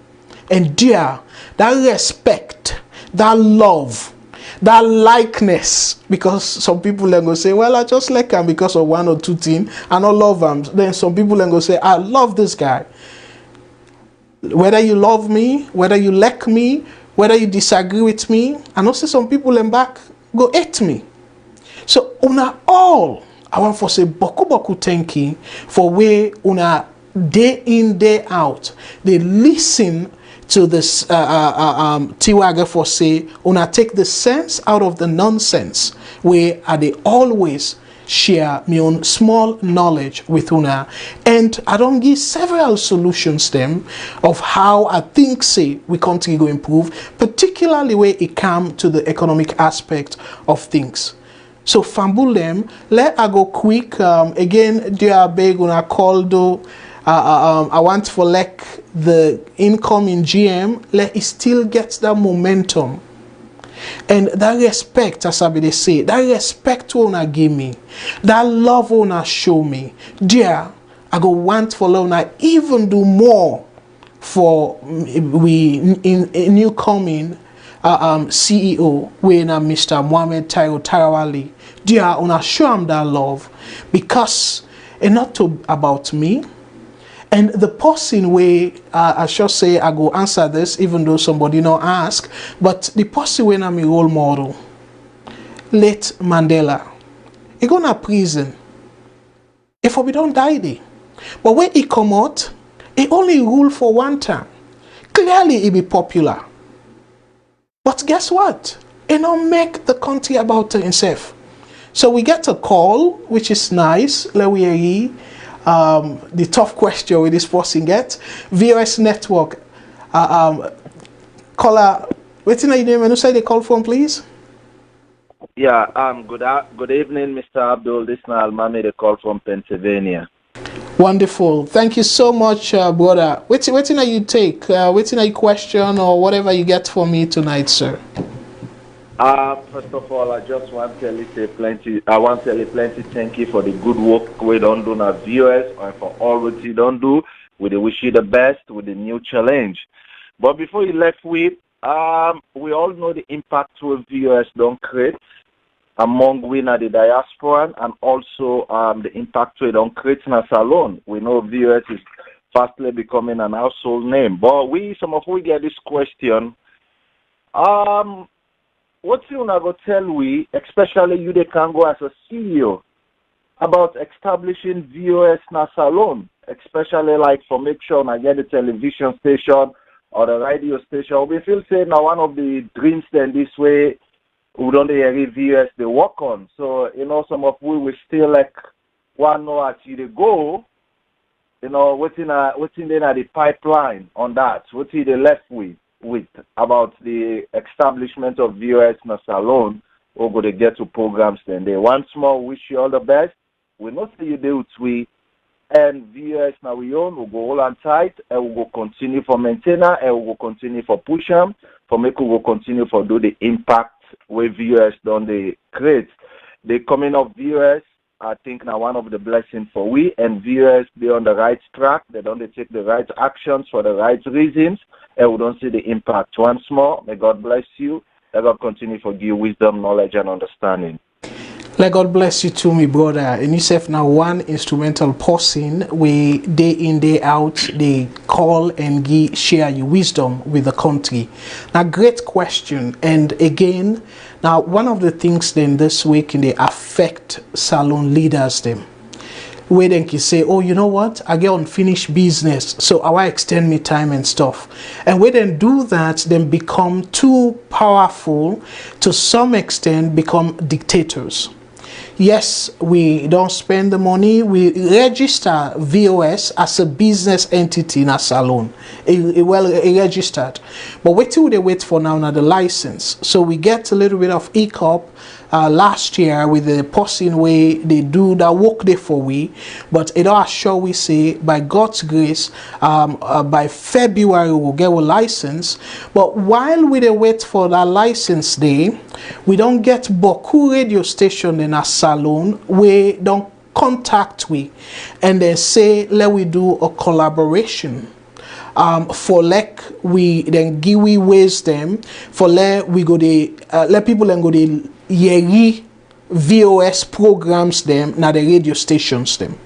and dear that respect, that love, that likeness, because some people are going to say, well, I just like him because of one or two things, I don't love him. Then some people are going to say, I love this guy. Whether you love me, whether you like me, whether you disagree with me, and also some people in back go hate me. So una all, I want to say boku thank you for where una day in, day out, they listen to this Tiwaga for say, una take the sense out of the nonsense, where are they always share my own small knowledge with una, and I don't give several solutions them of how I think say we continue to improve, particularly where it come to the economic aspect of things. So fambul them, let I go quick again. Dear beg una call though. I want for like the incoming GM, let it still get that momentum. And that respect, as I be say, that respect una give me, that love una show me, dear, I go want for una even do more for we in new coming CEO when Mr. Mohammed Tarawali. Dear, una show him that love, because it's not about me. And the person way I should say I go answer this, even though somebody not ask, but the person when I'm a role model, late Mandela, he go to prison. If we don't die there, but when he come out, he only rule for one term. Clearly, he be popular. But guess what? He don't make the country about himself. So we get a call, which is nice. Let we hear the tough question with this person get. VOS network. Caller, what's your name and who say they call from, please? Yeah, good evening, Mr. Abdul. This is Almami, they call from Pennsylvania. Wonderful. Thank you so much, brother. What's you take? What's your question or whatever you get for me tonight, sir? First of all, I just want to say plenty. I want to tell you plenty. Thank you for the good work we don't do now, viewers, and for all what you don't do. We wish you the best with the new challenge. But before you left with, we all know the impact with viewers don't create among we in the diaspora, and also the impact we don't create in Salone. We know viewers is fastly becoming an household name. But some of we get this question. What you wanna go tell we, especially you they can go as a CEO, about establishing VOS na Salone, especially like for make sure I get the television station or the radio station. We feel say now one of the dreams then this way we don't hear VOS they work on. So, some of we still like one know at you they go, what's in the pipeline on that, what they left with about the establishment of VOS in Salone, we're going to get to programs then. Once more, wish you all the best. We not see you there with we, and VOS now we own, we'll go all on tight, and we'll go continue for maintainer, and we'll go continue for push them, for make we will continue for do the impact where VOS done the create. The coming of VOS I think now one of the blessings for we and viewers, they on the right track. They don't take the right actions for the right reasons, and we don't see the impact. Once more, may God bless you. Let God continue to give you wisdom, knowledge, and understanding. Let God bless you too, my brother. And yourself now one instrumental person we day in, day out, they call and share your wisdom with the country. Now, great question. And again, now one of the things then this week they affect Salone leaders them. Where then can say, oh, you know what, I get unfinished business, so I will extend me time and stuff. And we then do that, then become too powerful, to some extent become dictators. Yes, we don't spend the money. We register VOS as a business entity in a Salone, well registered. But wait till they wait for now the license. So we get a little bit of hiccup last year with the person way they do that work there for we, but it all sure we say by God's grace by February we'll get a license. But while we they wait for that license day, we don't get Boku radio station in a Salone. We don't contact we and then say let we do a collaboration. For like we then give we ways them for let we go the let people then go the yeri VOS programs them now the radio stations them.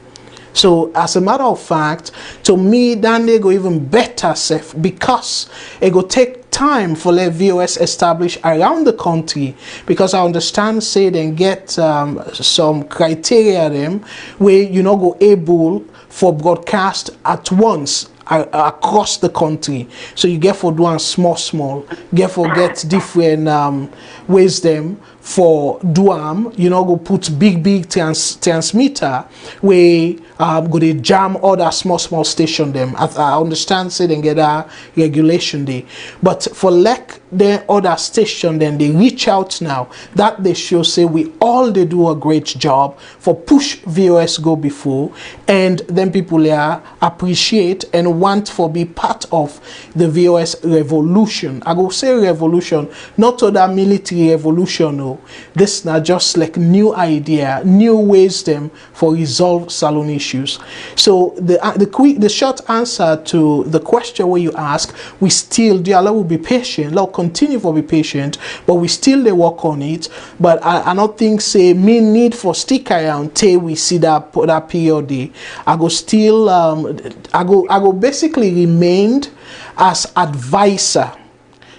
So as a matter of fact, to me then they go even better safe because it go take time for let VOS establish around the country, because I understand say then get some criteria them where you know go able for broadcast at once across the country. So you get for doing small, get for get different ways them for Duam, you know, go put big transmitter where go they jam other small station them. I understand say they get a regulation day, but for like the other station then they reach out now that they show say we all they do a great job for push VOS go before, and then people there appreciate and want for be part of the VOS revolution. I go say revolution, not to that military revolution. No, this not just like new idea, new ways them for resolve Salone issues. So the short answer to the question where you ask, we still do will be patient, let continue for be patient, but we still they work on it. But I don't think say me need for stick around till we see that period day. I go still I go basically remained as advisor.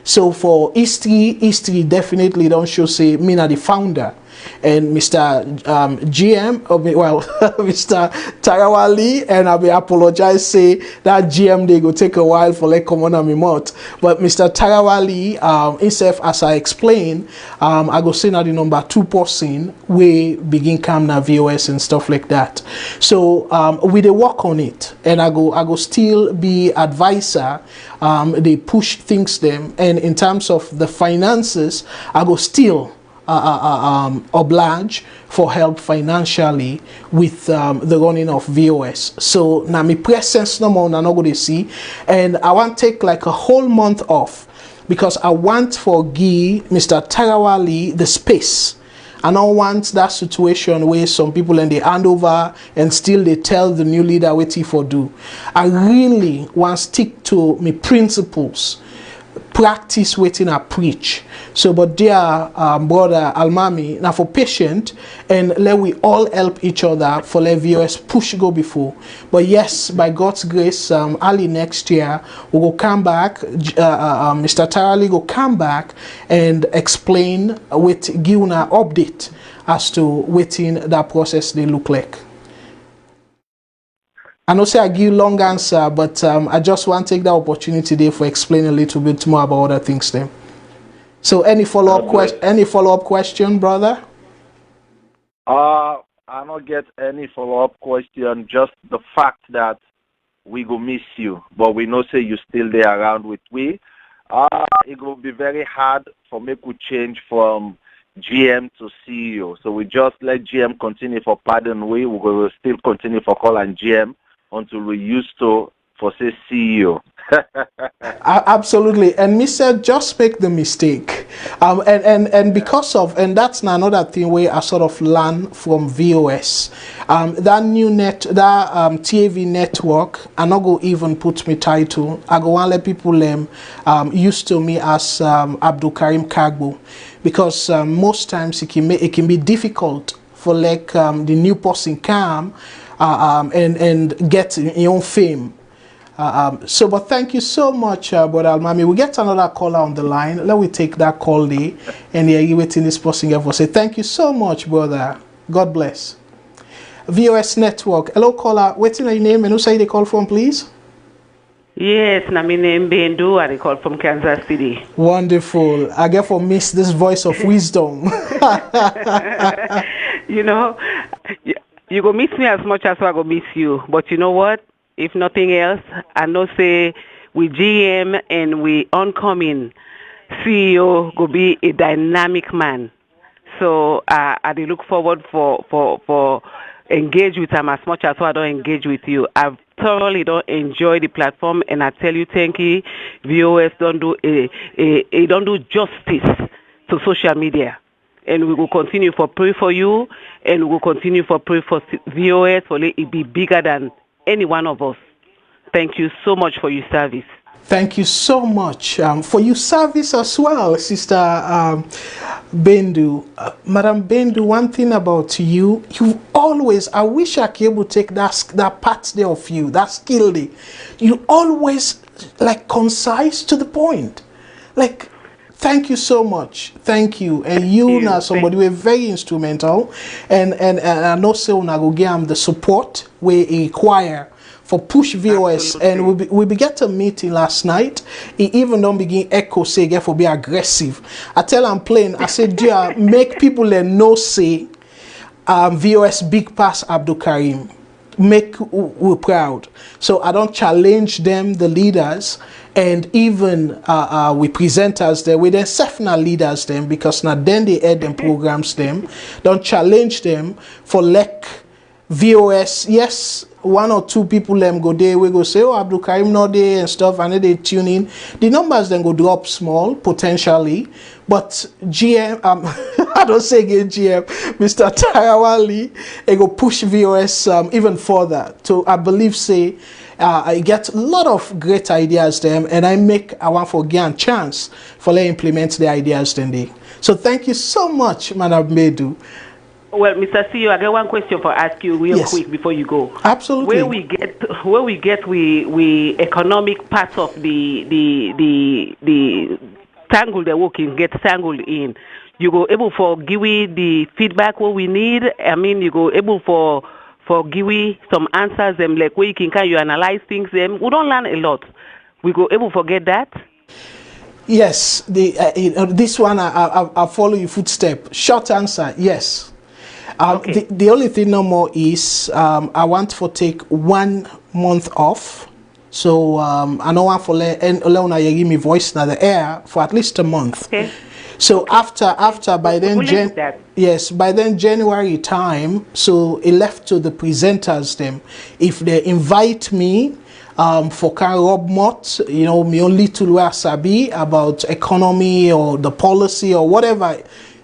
So for history definitely don't show say me na the founder, and Mr. GM, well, Mr. Tarawali, and I will apologize say that GM they go take a while for like come on a mouth. But Mr. Tarawali himself, as I explained, I go say now the number 2 person we begin come na VOS and stuff like that. So we they work on it, and I go still be advisor. They push things them, and in terms of the finances, I go still oblige for help financially with the running of VOS. So now my presence no more na no go to see, and I want to take like a whole month off because I want for give Mr. Tarawali the space. I don't want that situation where some people and they hand over and still they tell the new leader what he for do. I really want to stick to my principles, practice waiting I preach. So but dear brother Almami, now for patient, and let we all help each other for let VOS push go before. But yes, by God's grace, early next year we will come back. Mr. Tarali will come back and explain with give an update as to waiting that process they look like. I know say I give long answer, but I just want to take that opportunity there for explain a little bit more about other things then. So any follow-up question, brother? I don't get any follow-up question, just the fact that we go miss you, but we know say you still there around with we. It will be very hard for me to change from GM to CEO. So we just let GM continue for pardon we will still continue for call and GM until we used to for say CEO. Absolutely, and me said just make the mistake, and because of, and that's another thing where I sort of learn from VOS, that new TAV network. I not go even put me title. I go want let people used to me as Abdul Karim Kagbo, because most times it can be difficult for like the new person come and get your own fame. But thank you so much, Brother Almami. We get another caller on the line. Let me take that call there. And you waiting this person here for say thank you so much, brother. God bless. VOS Network. Hello, caller. Waiting your name and who say they call from, please? Yes, my name Bendu. I call from Kansas City. Wonderful. I get for miss this voice of wisdom. You know, you go miss me as much as I go miss you. But you know what? If nothing else, I know say we GM and we oncoming CEO go be a dynamic man. So I do look forward for engage with him as much as I don't engage with you. I've thoroughly don't enjoy the platform, and I tell you, thank you. VOS don't do don't do justice to social media, and we will continue for pray for you, and we will continue for pray for VOS for it be bigger than any one of us. Thank you so much for your service. Thank you so much for your service as well, Sister Bendu. Madam Bendu, one thing about you, you always, I wish I could able to take that part there of you, that skill there. You always like concise to the point. Like, thank you so much. Thank you. And you now somebody were very instrumental. And I know say una go give the support we require for push VOS. Absolutely. And we began a meeting last night. He even don't begin echo say get for be aggressive. I tell I'm playing, I said, dear, make people know say VOS big pass Abdul Karim. Make we proud. So I don't challenge them, the leaders, and even we presenters there with the Sefna leaders them, because now then they add them programs them. Don't challenge them for like VOS. Yes, one or two people them go there, we go say, oh, Abdul Karim not there and stuff, and then they tune in. The numbers then go drop small potentially, but GM, I don't say again GM, Mr. Tarawali, it go push VOS even further. To I believe say I get a lot of great ideas them, and I want for give chance for they implement the ideas then they. So thank you so much, Madam Medu. Well, Mr. CEO, I got one question for ask you real quick before you go. Absolutely. Where we get we economic part of the tangle the working get tangled in. You go able for give we the feedback what we need. I mean, you go able for give we some answers them like where you can you analyze things them. We don't learn a lot. We go able forget that. Yes, this one I follow your footstep. Short answer, yes. Okay. The only thing no more is I want to take 1 month off. So I don't want for let give me voice now the air for at least a month. Okay. So after by then by then January time, so it left to the presenters them. If they invite me for Rob Mott, me only to where sabi about economy or the policy or whatever,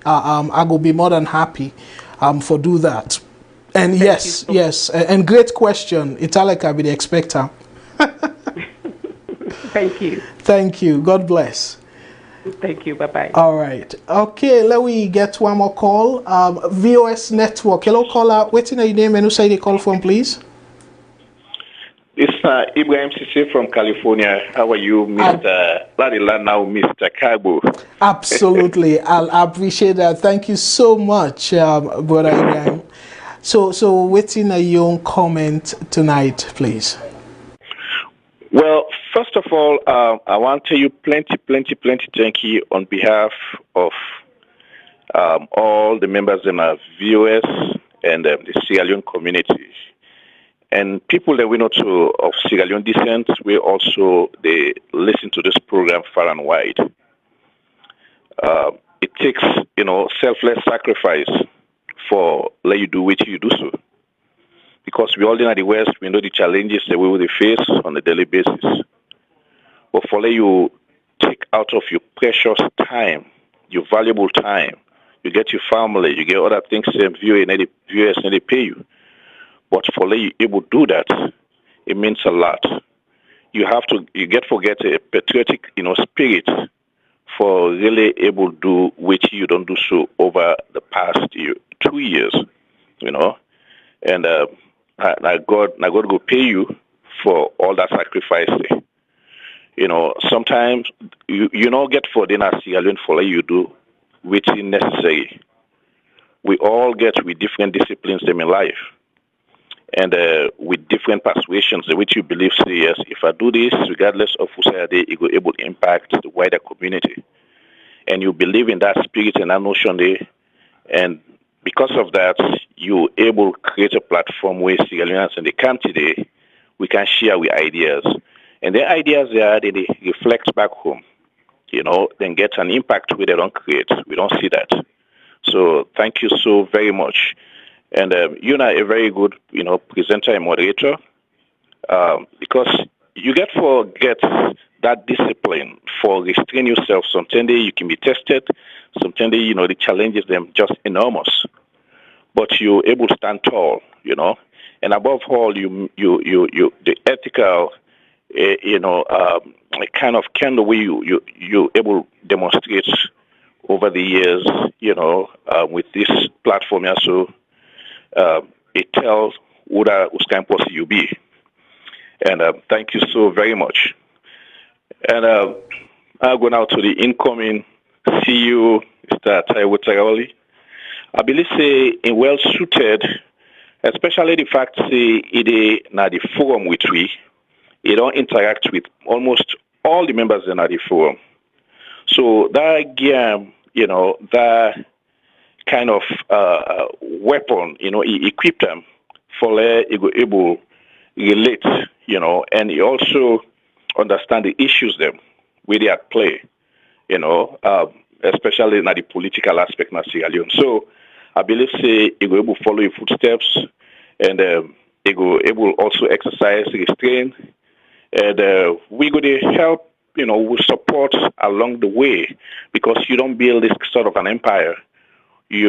I will be more than happy for do that. And yes, and great question. Italica be the expecter. Thank you. Thank you. God bless. Thank you. Bye-bye. All right. Okay, let me get one more call. VOS Network. Hello, caller. Waiting your name and who say they call from, please? It's Ibrahim Sisse from California. How are you, Mr. Ladila, now Mr. Kagbo? Absolutely. I appreciate that. Thank you so much, Brother Ibrahim. So waiting a young comment tonight, please. Well, first of all, I want to tell you plenty thank you on behalf of all the members in our VOS and the Sierra Leone community. And people that we know of Sierra Leone descent, they listen to this program far and wide. It takes, selfless sacrifice for let you do what you do so. because we all in the West, we know the challenges that we will face on a daily basis. But for you take out of your precious time, your valuable time, you get your family, you get other things, viewers need to pay you. But for you able to do that, it means a lot. You forget a patriotic, spirit for really able to do which you don't do so over the past 2 years, and God go pay you for all that sacrifice. Sometimes you don't get for dinner for you do which is necessary. We all get with different disciplines in life, and with different persuasions, which you believe, say, yes, if I do this, regardless of who say it will able to impact the wider community. And you believe in that spirit and that notion there, and because of that, you're able to create a platform where Sierra Leoneans and they come today, we can share with ideas. And the ideas there, they reflect back home, then get an impact where they don't create. We don't see that. So thank you so very much. And you're a very good, presenter and moderator, because you get that discipline for restraining yourself. Sometimes you can be tested. Sometimes, the challenges them just enormous. But you're able to stand tall, And above all, the ethical, kind of way you able to demonstrate over the years, with this platform also. It tells what kind of person you be. And thank you so very much. And I'll go now to the incoming CEO, Mr. Taiwo Tagawali. I believe say in well suited, especially the fact say it is now the forum with we, it don't interact with almost all the members in the forum. So that game, that kind of weapon, he equipped them for able relate, and he also understand the issues them where they at play, especially in the political aspect of Sierra Leone. So I believe say he will able follow your footsteps, and he will able also exercise restraint, and we going to help, with support along the way, because you don't build this sort of an empire. We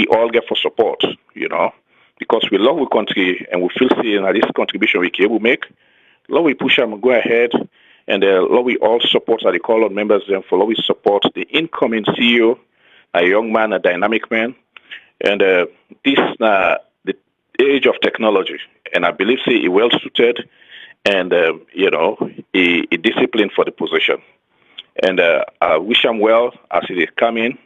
all get for support, because we love our country and we feel seeing this contribution we can able make. Love we push them, go ahead, and love we all support the call on members and for love we support the incoming CEO, a young man, a dynamic man, and this the age of technology, and I believe he well suited, and he disciplined for the position, and I wish him well as he come in.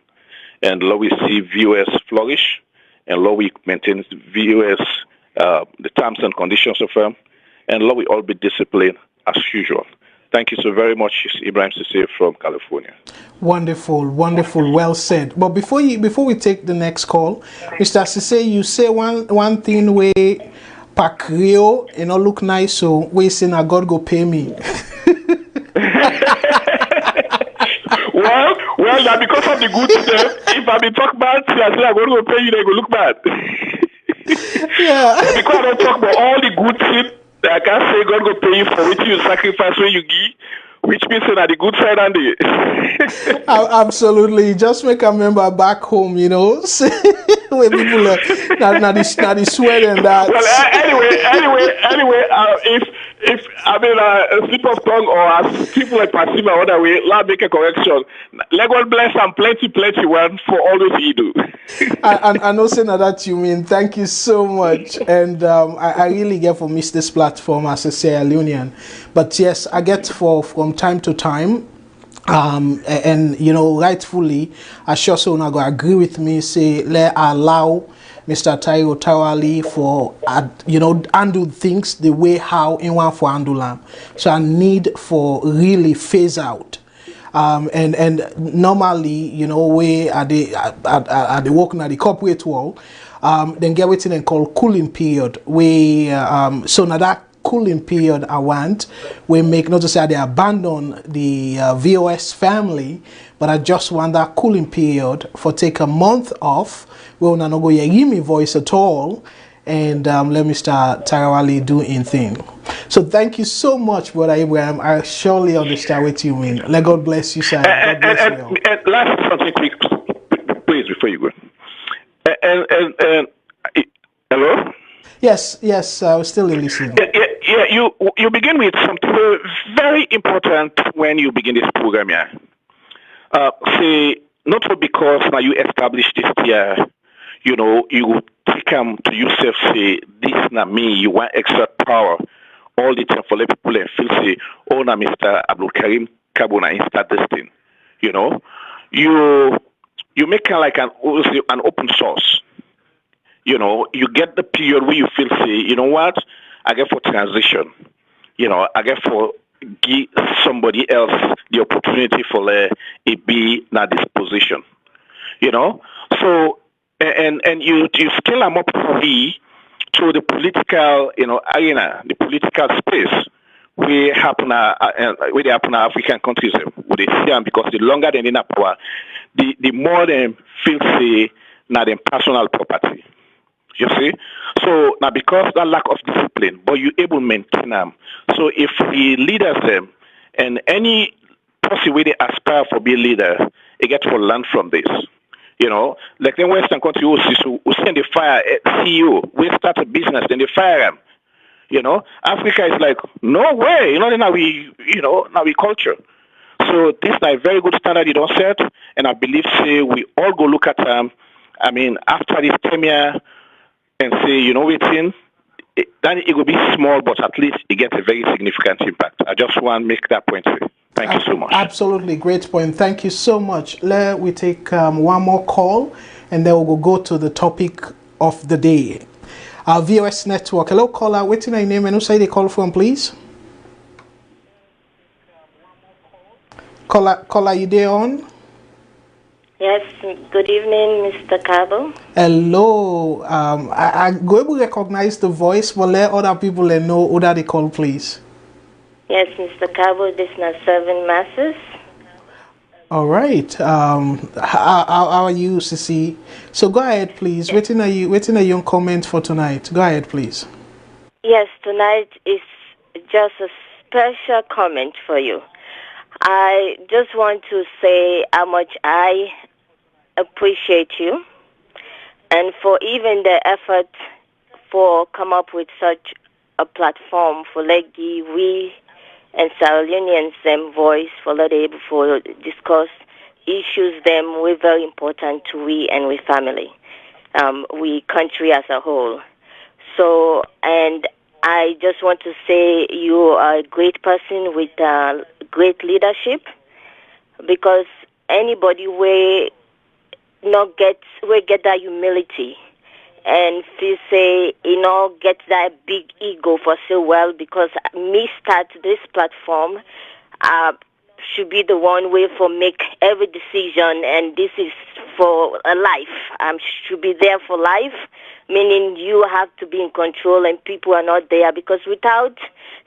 And Lord, we see viewers flourish, and Lord, we maintain viewers the terms and conditions of them, and Lord, we all be disciplined as usual. Thank you so very much, Ibrahim Sisse from California. Wonderful, wonderful, well said. But before we take the next call, Mr. Sisse, you say one thing where Pacrio, look nice, so we say now God go pay me. Well, now because of the good stuff, if I be talk bad, I say I'm going to pay you, they go look bad. Yeah. But because I don't talk about all the good things, I can't say God go pay you for which you sacrifice when you give, which means that the good side and the... Absolutely. Just make a member back home, where people now the sweat and that. Well, if I mean a slip of tongue or as people like perceive or other way, let make a correction. Let God bless and plenty one for all those he do. I know saying that you mean. Thank you so much, and I really get for miss this platform as a Sierra Leonean, but yes, I get from time to time. And rightfully, I sure so not going to agree with me. Say let allow Mr. Taiwo Tagawali for handle things the way how in one for handle them. So I need for really phase out. And normally, we are the working at the corporate world. Then get waiting and call cooling period. So now that cooling period I want, we make not to say they abandon the VOS family, but I just want that cooling period for take a month off. We will not go hear me voice at all, and let Mr. Tarawali do in thing. So thank you so much, Brother Abraham. I surely understand what you mean. Let God bless you, sir. God bless you all. And last something quick, please, before you go. Hello? Yes, I was still listening. Yeah. You begin with something very important when you begin this program. Yeah. Say not for because now you establish this year, you take to yourself say this not me. You want extra power all the time for let people and feel say oh now Mr. Abdul Karim Kabuna start this thing. You make kind of like an open source. You get the period where you feel say, you know what, I get for transition. I get for give somebody else the opportunity for a be in this position. So and you scale them up free to the political arena, the political space where where they happen in African countries where they see them because the longer they in power, the more them feel say now them personal property. You see? So now because that lack of discipline, but you able to maintain them. So if we leaders them and any person where they aspire for be a leader, they get to learn from this. Like the Western country who send the fire CEO, we start a business, then they fire him. Africa is like, no way, then now we culture. So this is a very good standard you don't set, and I believe say we all go look at after this 10 year and say, waiting, then it will be small, but at least it gets a very significant impact. I just want to make that point. Thank you so much. Absolutely, great point. Thank you so much. Let we take one more call, and then we'll go to the topic of the day. Our VOS network. Hello, caller. What's your name and who say they call from, please? Caller, you there on? Yes, good evening, Mr. Cabo. Hello. I go able to recognize the voice, but let other people know who that they call, please. Yes, Mr. Cabo, this is not 7 masses. All right. How are you, Sissy? So go ahead, please. Waiting a young comment for tonight. Go ahead, please. Yes, tonight is just a special comment for you. I just want to say how much I appreciate you and for even the effort for come up with such a platform for Leggy, we and Salonians them voice for let able for discuss issues them we very important to we and we family, we country as a whole. So and I just want to say you are a great person with great leadership because anybody will get that humility and feel say get that big ego for so well because me start this platform should be the one way for make every decision and this is for a life. Should be there for life, meaning you have to be in control and people are not there because without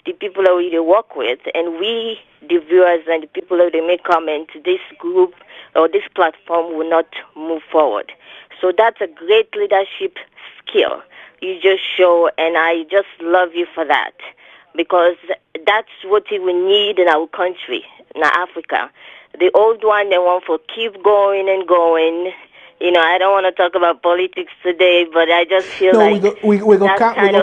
the people that we work with and we, the viewers and the people that they make comment, this group or this platform will not move forward. So that's a great leadership skill you just show and I just love you for that because that's what we need in our country, in Africa. The old one, they want to keep going and going. I don't want to talk about politics today, but I just feel like we go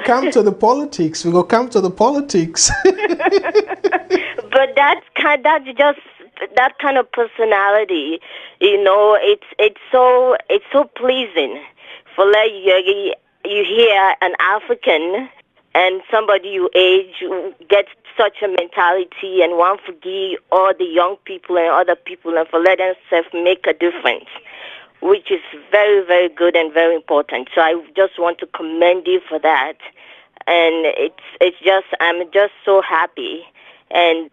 come to the politics. We go come to the politics. But that's just that kind of personality. It's so pleasing for like you hear an African and somebody your age gets such a mentality and want to give all the young people and other people and for let themselves make a difference, which is very, very good and very important. So I just want to commend you for that. And I'm just so happy. And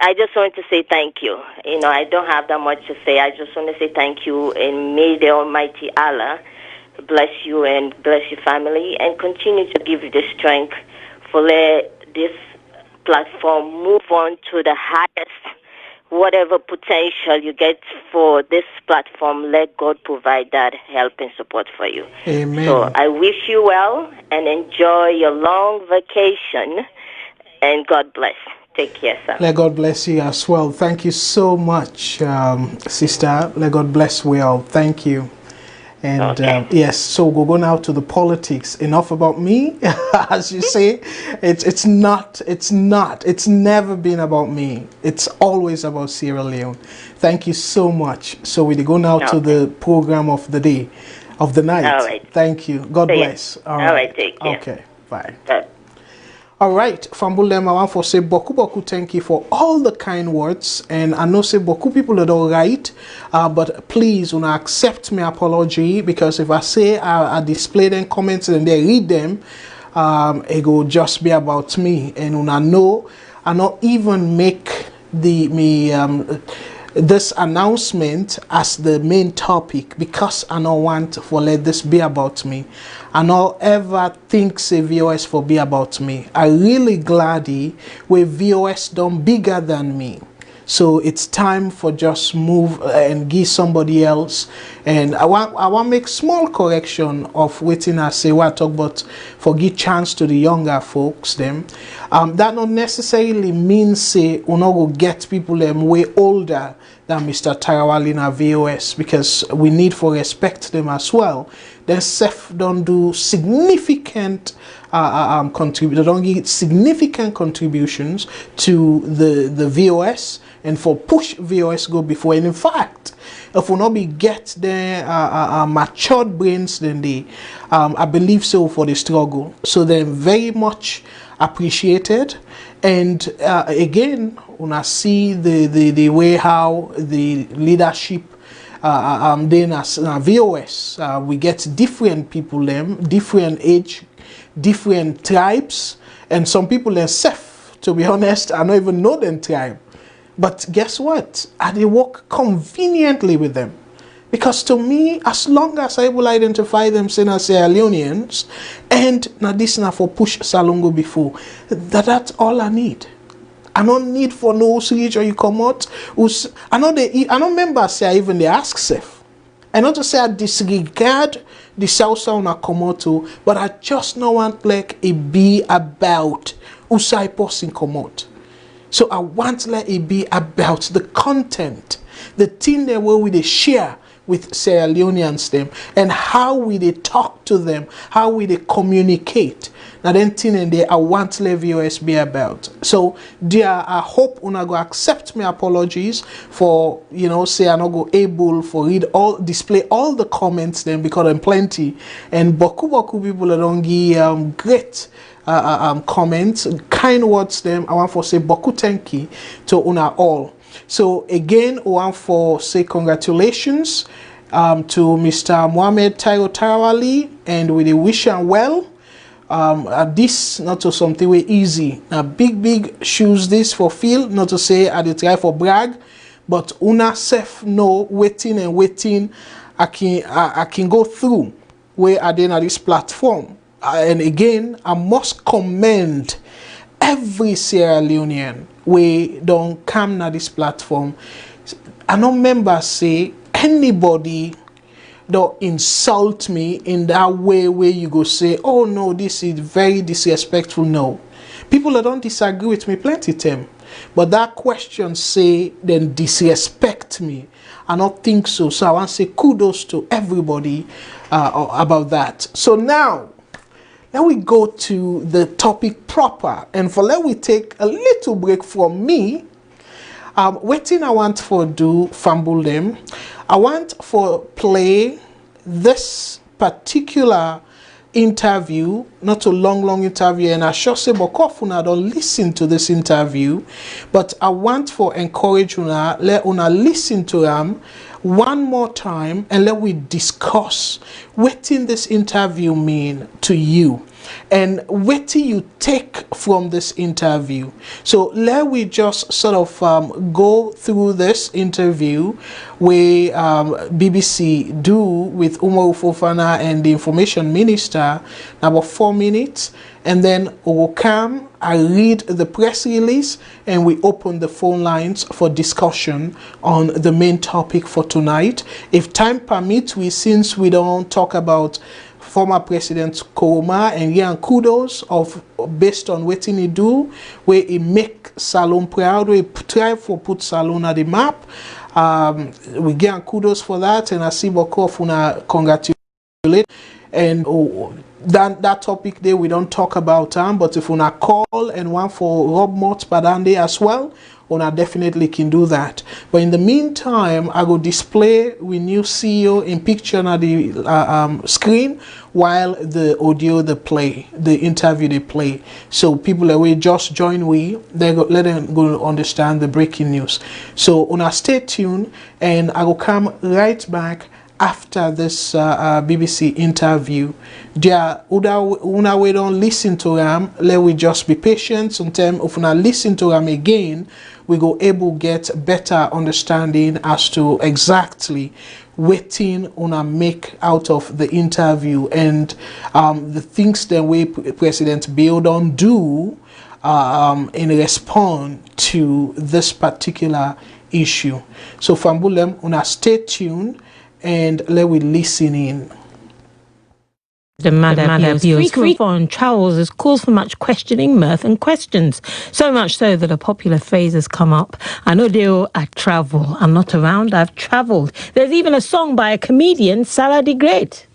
I just want to say thank you. I don't have that much to say. I just want to say thank you. And may the Almighty Allah bless you and bless your family and continue to give you the strength for let this platform move on to the highest whatever potential you get for this platform, let God provide that help and support for you. Amen. So I wish you well and enjoy your long vacation, and God bless. Take care, sir. Let God bless you as well. Thank you so much, sister. Let God bless well. Thank you. And Okay. yes, so we'll go now to the politics. Enough about me, as you say. It's never been about me. It's always about Sierra Leone. Thank you so much. So we go now to the program of the day, of the night. All right. Thank you. God bless. All right. Take care. Okay. Bye. Bye. All right, Fambulem, I want to say boku thank you for all the kind words, and I know say boku people that all right, but please una accept my apology, because if I say I display them comments and they read them, it will just be about me, and una know I not even make this announcement as the main topic, because I don't want for let this be about me. I don't ever think say VOS for be about me. I really glad where VOS done bigger than me. So it's time for just move and give somebody else. And I want make small correction of waiting I say what I talk about for give chance to the younger folks them. That not necessarily means say we not go get people them way older than Mr. Tarawali na VOS, because we need for respect them as well. Then SEF don't do significant don't give significant contributions to the VOS, and for push VOS go before. And in fact, if we not be get the matured brains, then they I believe so for the struggle. So they're very much appreciated. And again, when I see the way how the leadership then as VOS, we get different people them, different age, different tribes, and some people themselves, to be honest, I don't even know them tribe. But guess what? I work conveniently with them. Because to me, as long as I will identify them saying as Sierra Leoneans, and now this now for push Salongo before, that's all I need. I don't need for no reach or you come out. I don't remember say I even they ask self. I not to say I disregard the South I come out to, but I just not want like it be about Usai person come out. So I want let it be about the content, the thing that where they share with Sierra Leoneans them, and how we they talk to them, how we they communicate. Now then thing and they I want let VOS be about. So dear, I hope una go accept my apologies for say I not go able for display all the comments then, because I'm plenty, and boku people that don't give great comments, kind words them. I want for say boku thank you to una all. So again, I want for say congratulations to Mr. Mohamed Tarawali, and we wish him well. This not to something way easy. Now big shoes this for feel, not to say I try for brag, but una self know waiting I can go through where I did at this platform. And again, I must commend every Sierra Leonean we don't come na this platform. I don't remember say anybody don't insult me in that way where you go say, oh no, this is very disrespectful. No, people that don't disagree with me plenty time, but that question say then disrespect me. I don't think so. So I want to say kudos to everybody about that. So now we go to the topic proper, and for let we take a little break from me. Waiting I want for do fumble them. I want for play this particular interview, not a long interview, and I sure say Bokofuna don't listen to this interview, but I want for encourage una, let una listen to them one more time, and let we discuss what in this interview mean to you. and what do you take from this interview. So let we just sort of go through this interview where BBC do with Umaru Fofana and the Information Minister, about 4 minutes, and then we will come, I read the press release, and we open the phone lines for discussion on the main topic for tonight. If time permits, since we don't talk about former President Koroma and Yan kudos of based on what he do, where he make Salone proud, we try to put Salone at the map. We get kudos for that, and I see Bokov una congratulate. And that topic there we don't talk about, but if una call and one for Rob Mott Padande as well, una definitely can do that. But in the meantime, I will display with new CEO in picture on the screen while the audio they play, the interview they play. So people that will just join let them go understand the breaking news. So una stay tuned, and I will come right back after this BBC interview. There, una we don't listen to them, let we just be patient. Sometimes if una listen to them again, we go able get better understanding as to exactly waiting una make out of the interview and the things that way President Bill don't do in response to this particular issue. So Fambulem, una stay tuned and let we listen in. The matter appeals for foreign travels has caused for much questioning, mirth and questions. So much so that a popular phrase has come up. I know I travel. I'm not around, I've travelled. There's even a song by a comedian, Salah the Great.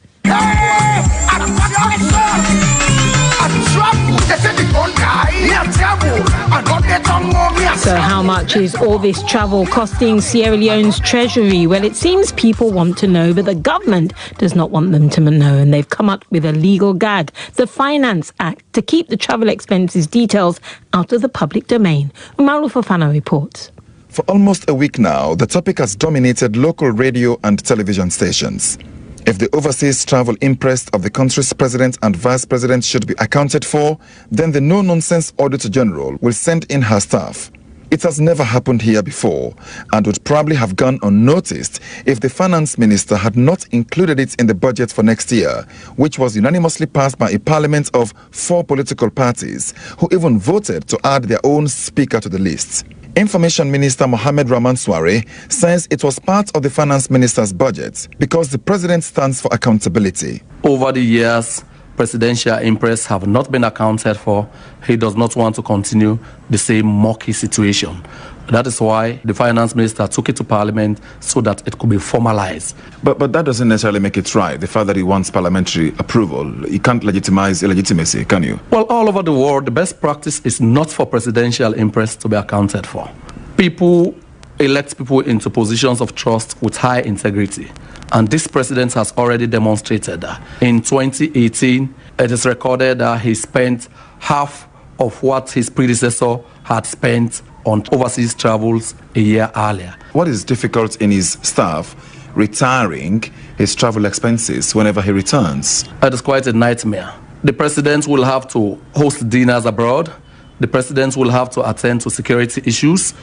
So how much is all this travel costing Sierra Leone's treasury? Well, it seems people want to know, but the government does not want them to know, and they've come up with a legal gag, the Finance Act, to keep the travel expenses details out of the public domain. Umaru Fofana reports. For almost a week now, the topic has dominated local radio and television stations. If the overseas travel interest of the country's president and vice president should be accounted for, then the no-nonsense Auditor General will send in her staff. It has never happened here before and would probably have gone unnoticed if the finance minister had not included it in the budget for next year, which was unanimously passed by a parliament of 4 political parties, who even voted to add their own speaker to the list. Information Minister Mohammed Rahman Sware says it was part of the finance minister's budget because the president stands for accountability. Over the years, presidential interests have not been accounted for. He does not want to continue the same murky situation. That is why the finance minister took it to parliament so that it could be formalized. But that doesn't necessarily make it right. The fact that he wants parliamentary approval, he can't legitimize illegitimacy, can you? Well, all over the world, the best practice is not for presidential interests to be accounted for. People elect people into positions of trust with high integrity. And this president has already demonstrated that. In 2018, it is recorded that he spent half of what his predecessor had spent on overseas travels a year earlier. What is difficult in his staff retiring his travel expenses whenever he returns? It is quite a nightmare. The president will have to host dinners abroad. The president will have to attend to security issues,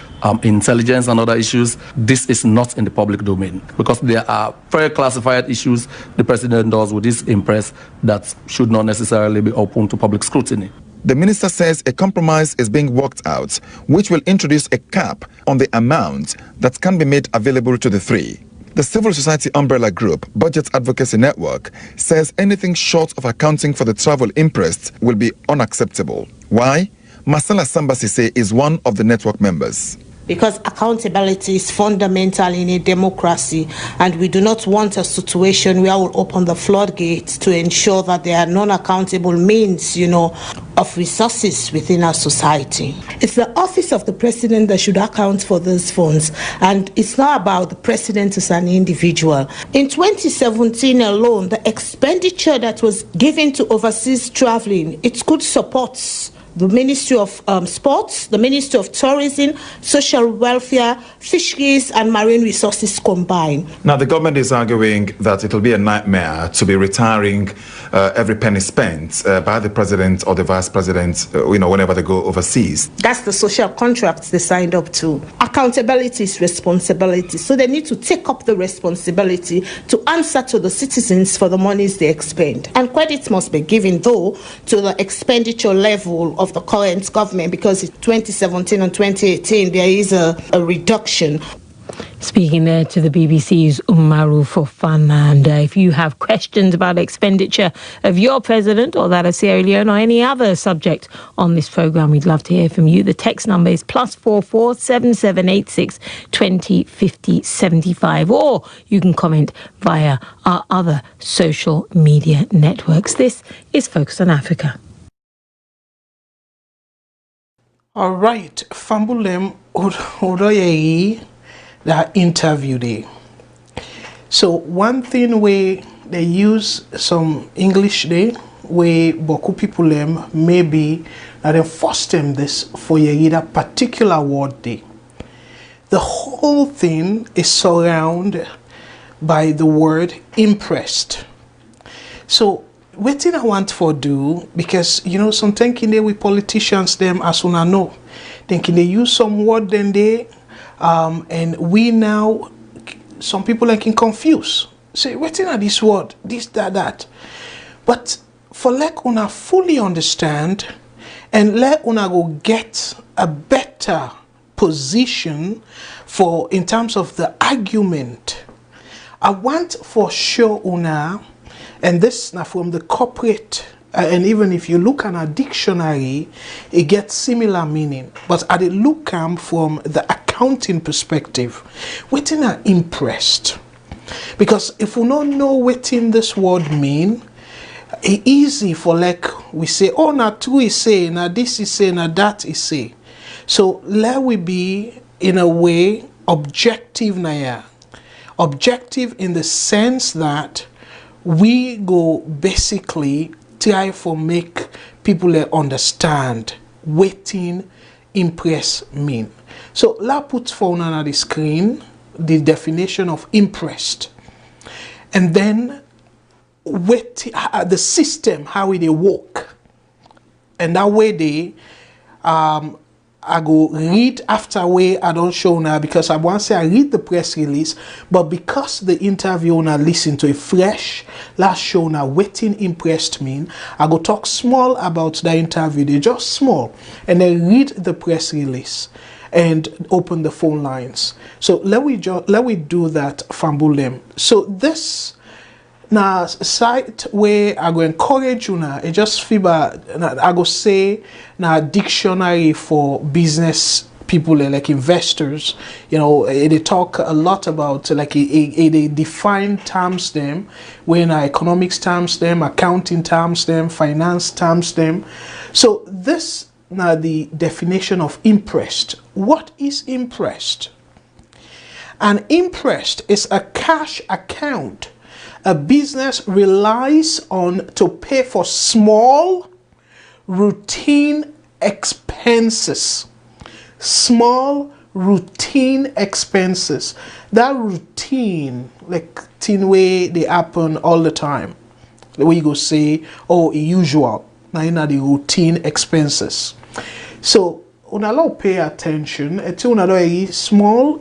intelligence and other issues. This is not in the public domain because there are very classified issues the president does with his impress that should not necessarily be open to public scrutiny. The minister says a compromise is being worked out, which will introduce a cap on the amount that can be made available to the 3. The civil society umbrella group, Budget Advocacy Network, says anything short of accounting for the travel interest will be unacceptable. Why? Masala Sambasise is one of the network members. Because accountability is fundamental in a democracy, and we do not want a situation where we'll open the floodgates to ensure that there are non-accountable means, of resources within our society. It's the office of the president that should account for those funds, and it's not about the president as an individual. In 2017 alone, the expenditure that was given to overseas traveling, it could support the Ministry of Sports, the Ministry of Tourism, Social Welfare, Fisheries and Marine Resources combined. Now, the government is arguing that it will be a nightmare to be retiring every penny spent by the president or the vice president, whenever they go overseas. That's the social contracts they signed up to. Accountability is responsibility. So they need to take up the responsibility to answer to the citizens for the monies they expend. And credit must be given, though, to the expenditure level of the current government, because in 2017 and 2018 there is a reduction. Speaking there to the BBC's Umaru Fofana. And if you have questions about expenditure of your president or that of Sierra Leone or any other subject on this programme, we'd love to hear from you. The text number is +44 7786 20 50 75, or you can comment via our other social media networks. This is Focus on Africa. All right, Fambulem Odoyei, that interview there. So one thing where they use some English there, where Boku people maybe that they force them this for a particular word there. The whole thing is surrounded by the word impressed. So what thing I want for do, because some thinking they with politicians them as soon as know, thinking they use some word then they and we now, some people can confuse. Say, what's in this word? This, that. But for let una fully understand and let una go get a better position for in terms of the argument, I want for sure una, and this now from the corporate, and even if you look at a dictionary, it gets similar meaning. But I did look from the accounting perspective, wetin are impressed. Because if we don't know wetin this word mean, it easy for we say, oh, na two is say, na this is say, na that is say. So let we be in a way objective na. Objective in the sense that we go basically try for make people understand wetin impress mean. So let's put for on the screen the definition of impressed, and then the system how they work, and that way they I go read after way I don't show now, because I want to say I read the press release, but because the interview now listen to it fresh, last show now waiting impressed mean, I go talk small about the interview, they just small, and then read the press release and open the phone lines. So let we do that, Fambulem. So this now site where I go encourage you now, it just fiber I go say now dictionary for business people like investors, they talk a lot about they define terms them, when economics terms them, accounting terms them, finance terms them. So this now the definition of impressed. What is impressed? An impressed is a cash account a business relies on to pay for small routine expenses. Small routine expenses. That routine, like thing way they happen all the time. The way you go say, oh, usual. Now you know the routine expenses. So una lot pay attention. It's una small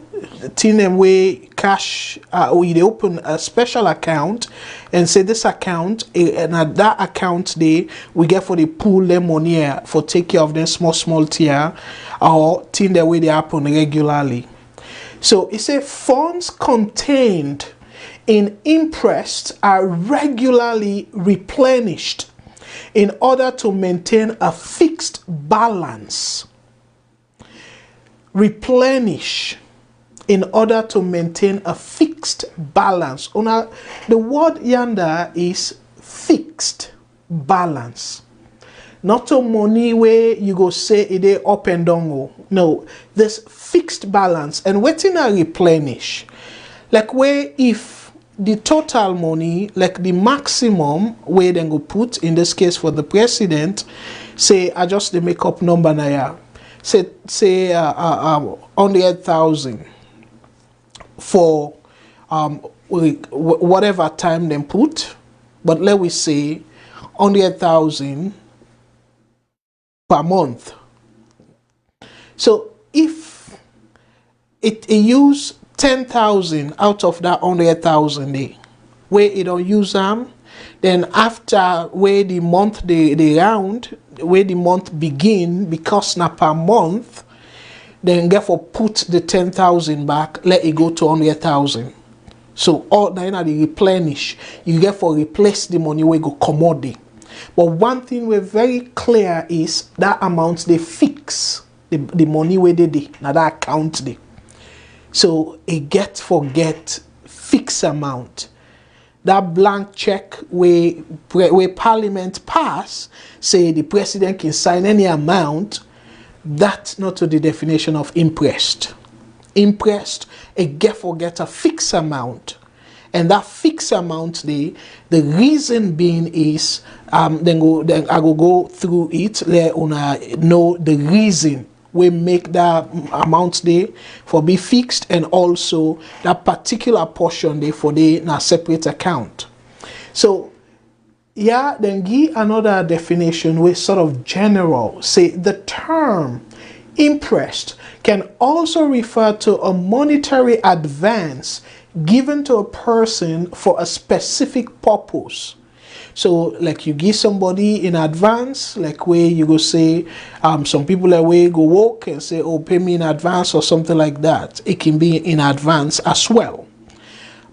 thing way cash. We they open a special account and say this account and at that account we get for the pool them money for take care of them small tier or thing the way they happen regularly. So it say funds contained in imprest are regularly replenished in order to maintain a fixed balance. Replenish in order to maintain a fixed balance. The word yonder is fixed balance. Not a money where you go say it up and down. No, this fixed balance. And waiting a replenish. Like where if the total money, like the maximum where they go put, in this case for the president, say I just the make up number now, yeah. Say 100,000 for whatever time they put, but let we say 100,000 per month. So if it use 10,000 out of that 100,000 day, where it don't use them, then after where the month they round, where the month begin, because now per month, then therefore put the 10,000 back, let it go to 100,000. So all then they replenish. You therefore replace the money where go commodity. But one thing we're very clear is that amount they fix the money where they did, now that account they. So a get forget fixed amount. That blank check where Parliament pass, say the president can sign any amount, that's not to the definition of interest. Interest, a get forget a fixed amount. And that fixed amount, the reason being is, then I will go through it, let una know the reason we make that amount there for be fixed, and also that particular portion there for the in a separate account. So yeah, then give another definition with sort of general. Say the term interest can also refer to a monetary advance given to a person for a specific purpose. So like you give somebody in advance, like where you go say, some people away go work and say, oh, pay me in advance or something like that. It can be in advance as well.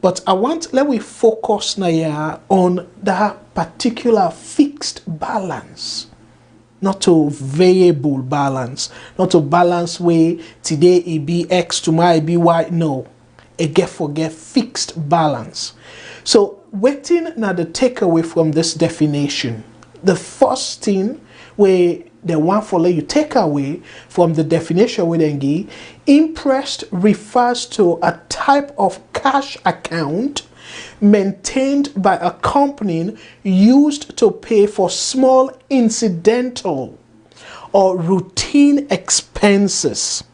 But let me focus now on that particular fixed balance, not a variable balance, not a balance where today it be X, tomorrow it be Y. No, a get fixed balance. So waiting now the takeaway from this definition. The first thing where the one for let you take away from the definition we then give, interest refers to a type of cash account maintained by a company used to pay for small incidental or routine expenses.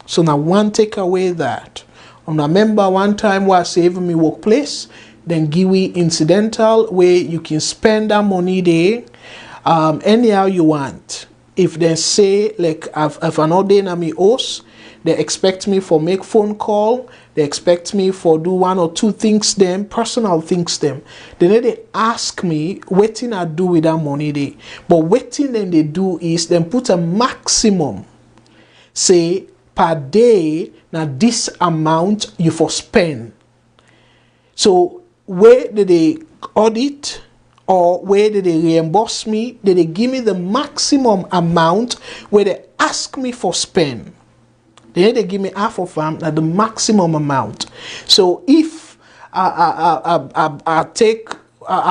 So now one take away that. I remember one time while saving me workplace, then give we incidental where you can spend that money there anyhow you want. If they say like if an order na me host, they expect me for make phone call, they expect me for do one or two things them, personal things them. Then they ask me waiting I do with that money there. But waiting then they do is then put a maximum, say per day, now this amount you for spend. So where did they audit or where did they reimburse me? Did they give me the maximum amount where they ask me for spend? Then they give me half of them at the maximum amount. So if I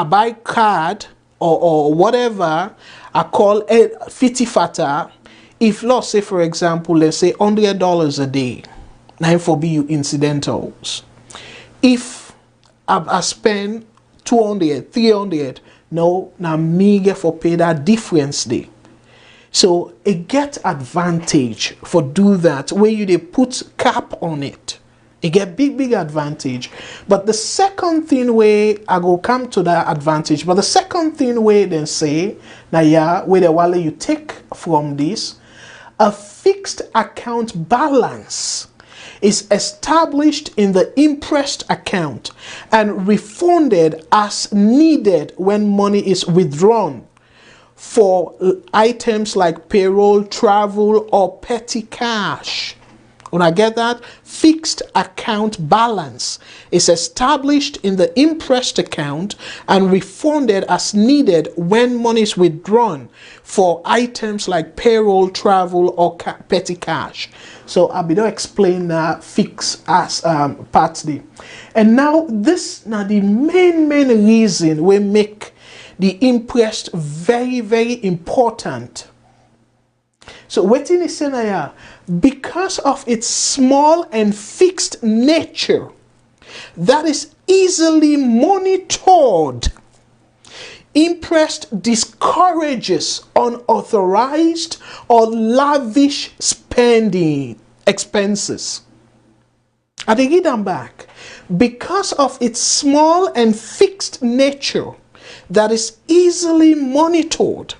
buy card or whatever, I call it 50 fata. If let's say for example, let's say $100 a day, now for be you incidentals. If I spend 200, 300, no, now me get for pay that difference day. So it get advantage for do that where you they put cap on it. It get big advantage. But the second thing where I go come to that advantage, but the second thing where then say, now yeah, where the wallet you take from this, a fixed account balance is established in the interest account and refunded as needed when money is withdrawn for items like payroll, travel, or petty cash. When I get that, fixed account balance is established in the interest account and refunded as needed when money is withdrawn for items like payroll, travel, or petty cash. So I'll be to explain that fix as part D. And now this now the main reason we make the interest very important. So waiting is saying here, because of its small and fixed nature that is easily monitored, Interest discourages unauthorized or lavish spending expenses. I take them back. Because of its small and fixed nature that is easily monitored,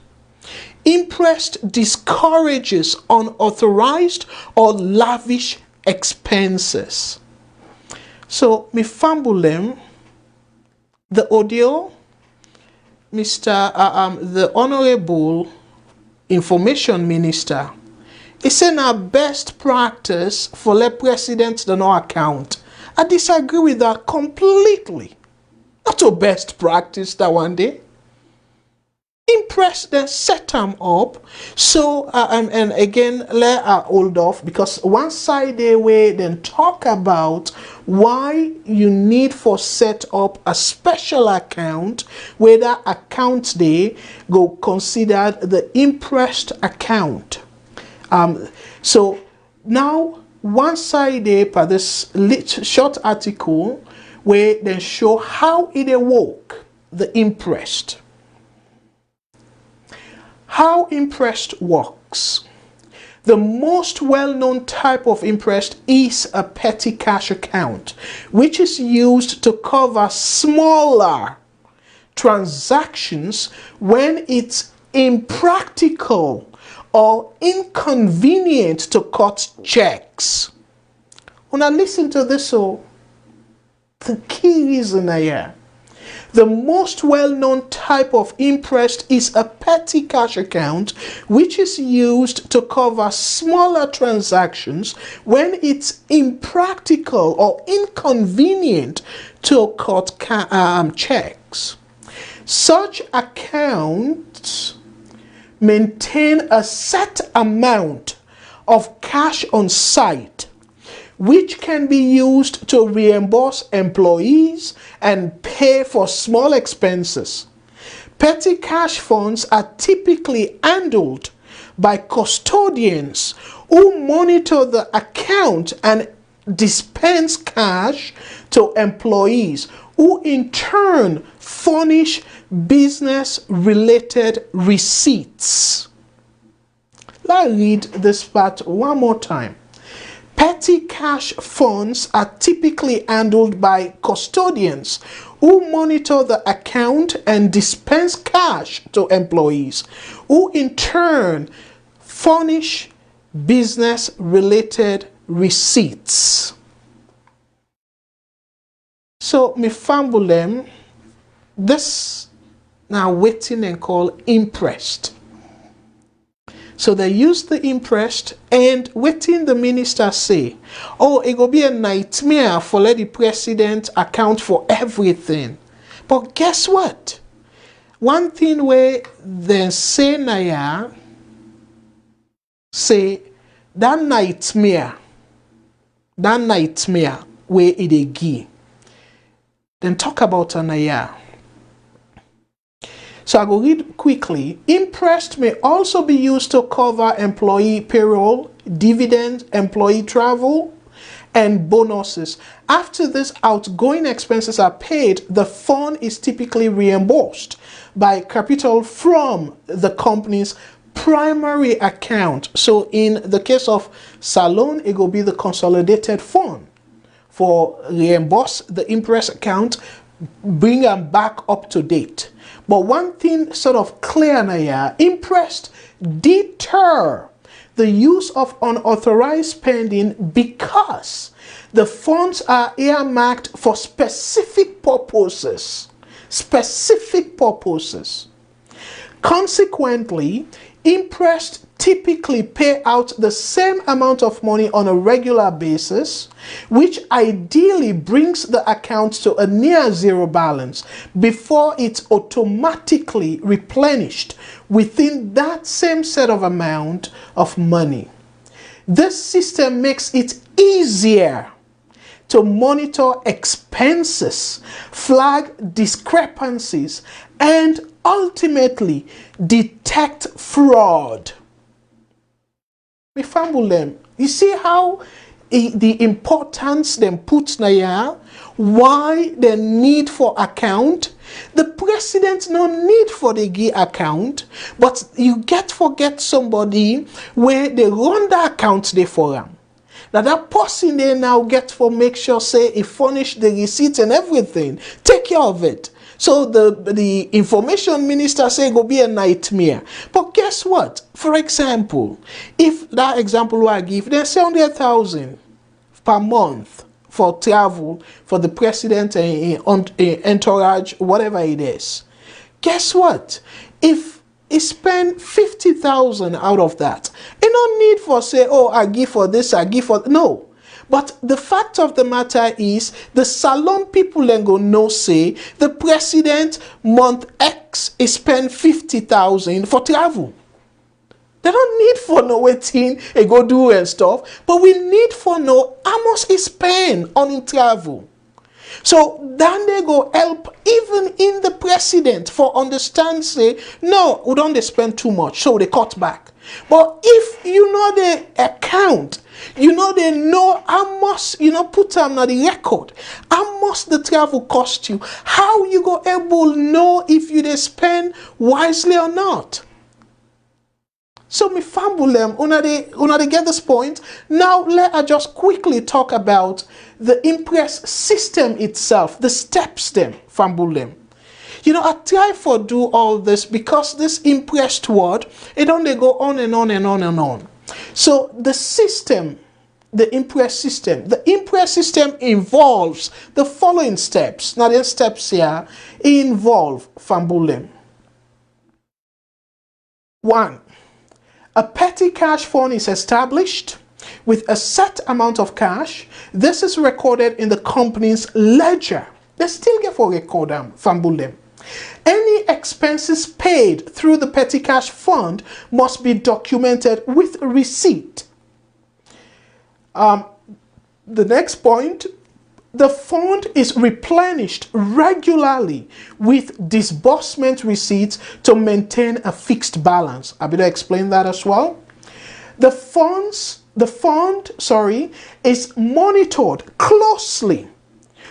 interest discourages unauthorized or lavish expenses. So, me fumble them, the audio, the Honorable Information Minister, it's in our best practice for the president to no account. I disagree with that completely. Not a best practice that one day. Impress them, set them up. So, and again, let her hold off, because one side they way then talk about why you need for set up a special account, where that account they go considered the impressed account. So now one side they per this short article where they show how it work, the impressed. How impressed works. The most well-known type of interest is a petty cash account, which is used to cover smaller transactions when it's impractical or inconvenient to cut checks. When I listen to this, so the key reason here. The most well-known type of interest is a petty cash account, which is used to cover smaller transactions when it's impractical or inconvenient to cut checks. Such accounts maintain a set amount of cash on site, which can be used to reimburse employees and pay for small expenses. Petty cash funds are typically handled by custodians who monitor the account and dispense cash to employees, who in turn furnish business-related receipts. Let's read this part one more time. Petty cash funds are typically handled by custodians who monitor the account and dispense cash to employees, who in turn furnish business-related receipts. So, me fumble them, this now waiting and call impressed. So they use the impressed, and waiting the minister say, oh, it will be a nightmare for let the president account for everything. But guess what? One thing where they say Naya, say that nightmare where it a give. Then talk about Naya. So I go read quickly. Interest may also be used to cover employee payroll, dividends, employee travel, and bonuses. After these outgoing expenses are paid, the fund is typically reimbursed by capital from the company's primary account. So in the case of Salone, it will be the consolidated fund for reimburse the interest account, bring them back up to date. But one thing sort of clear now, interest deter the use of unauthorized spending because the funds are earmarked for specific purposes. Consequently, interest typically pay out the same amount of money on a regular basis, which ideally brings the account to a near zero balance before it's automatically replenished within that same set of amount of money. This system makes it easier to monitor expenses, flag discrepancies, and ultimately detect fraud. We fumble them. You see how the importance them put here why the need for account. The president no need for the give account, but you forget somebody where they run the account there for them. Now that person they now get for make sure say he furnish the receipts and everything, take care of it. So the information minister say go be a nightmare. But guess what? For example, if that example I give, there's 700,000 per month for travel for the president and entourage, whatever it is. Guess what? If he spend 50,000 out of that, you no need for say, oh, I give for this, I give for no. But the fact of the matter is, the Salone people then go no say the president month X is spend 50,000 for travel. They don't need for know waiting and go do and stuff, but we need for know how much he spend on in travel. So then they go help even in the president for understand say, no, we don't spend too much, so they cut back. But if you know the account, you know they know how much, put them on the record, how much the travel cost you, how you go able know if you they spend wisely or not. So me fumble them, una they get this point. Now let us just quickly talk about the impress system itself, the steps them, fumble them. I try for do all this because this impressed word, it only go on and on and on and on. So the system, the impress system involves the following steps. Now the steps here involve fumble them. 1. A petty cash fund is established with a set amount of cash. This is recorded in the company's ledger. They still get for record them, fumble them. Any expenses paid through the petty cash fund must be documented with receipt. The next point, the fund is replenished regularly with disbursement receipts to maintain a fixed balance. I better explain that as well. The fund is monitored closely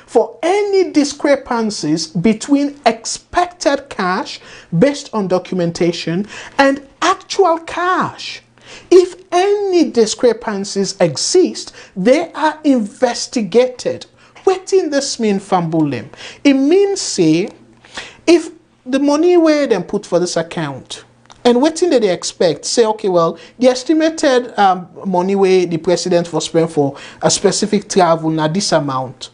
for any discrepancies between expected cash based on documentation and actual cash. If any discrepancies exist, they are investigated. What in this mean, fumble them? It means say, if the money where they put for this account, and what thing that they expect, say, okay, well, the estimated money where the president will spend for a specific travel, now this amount.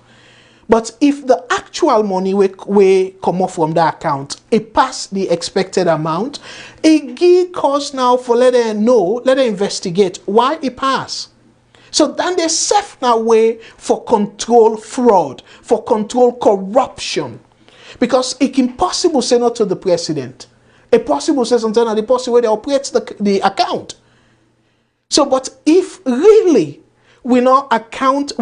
But if the actual money we come off from the account, it pass the expected amount, it give cause now for let them know, let them investigate why it pass. So then they safe now way for control fraud, for control corruption. Because it's impossible say no to the president. It's possible say something and the possible way they operate the account. So but if really we not account,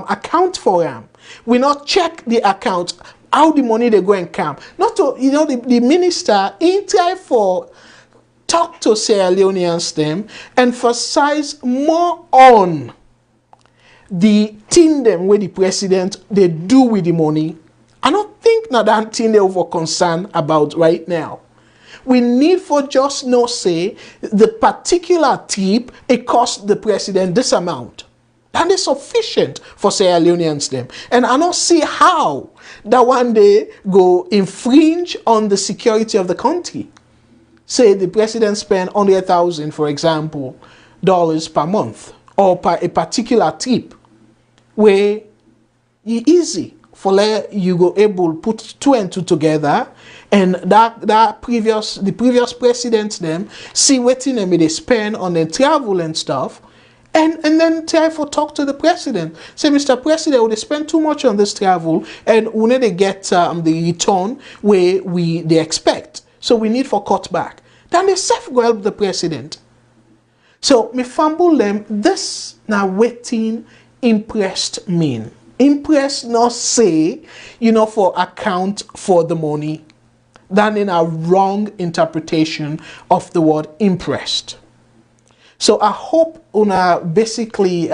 account for them. We not check the account, how the money they go and come. Not to, the minister in try for talk to Sierra Leoneans them, emphasize more on the thing them where the president they do with the money. I don't think now that thing they over concerned about right now. We need for just no say the particular trip it cost the president this amount. That is sufficient for Sierra Leoneans them. And I don't see how that one day go infringe on the security of the country. Say the president spend 100,000, for example, dollars per month or per a particular trip where it's easy for you go able put 2 and 2 together, and the previous presidents them see what they spend on their travel and stuff, and then try for talk to the president. Say, Mr. President, they spend too much on this travel, and we need to get the return where they expect. So we need for cut back. Then they self go help the president. So me fumble them. This now waiting impressed mean. Impressed not say, for account for the money. Than in a wrong interpretation of the word impressed. So I hope una basically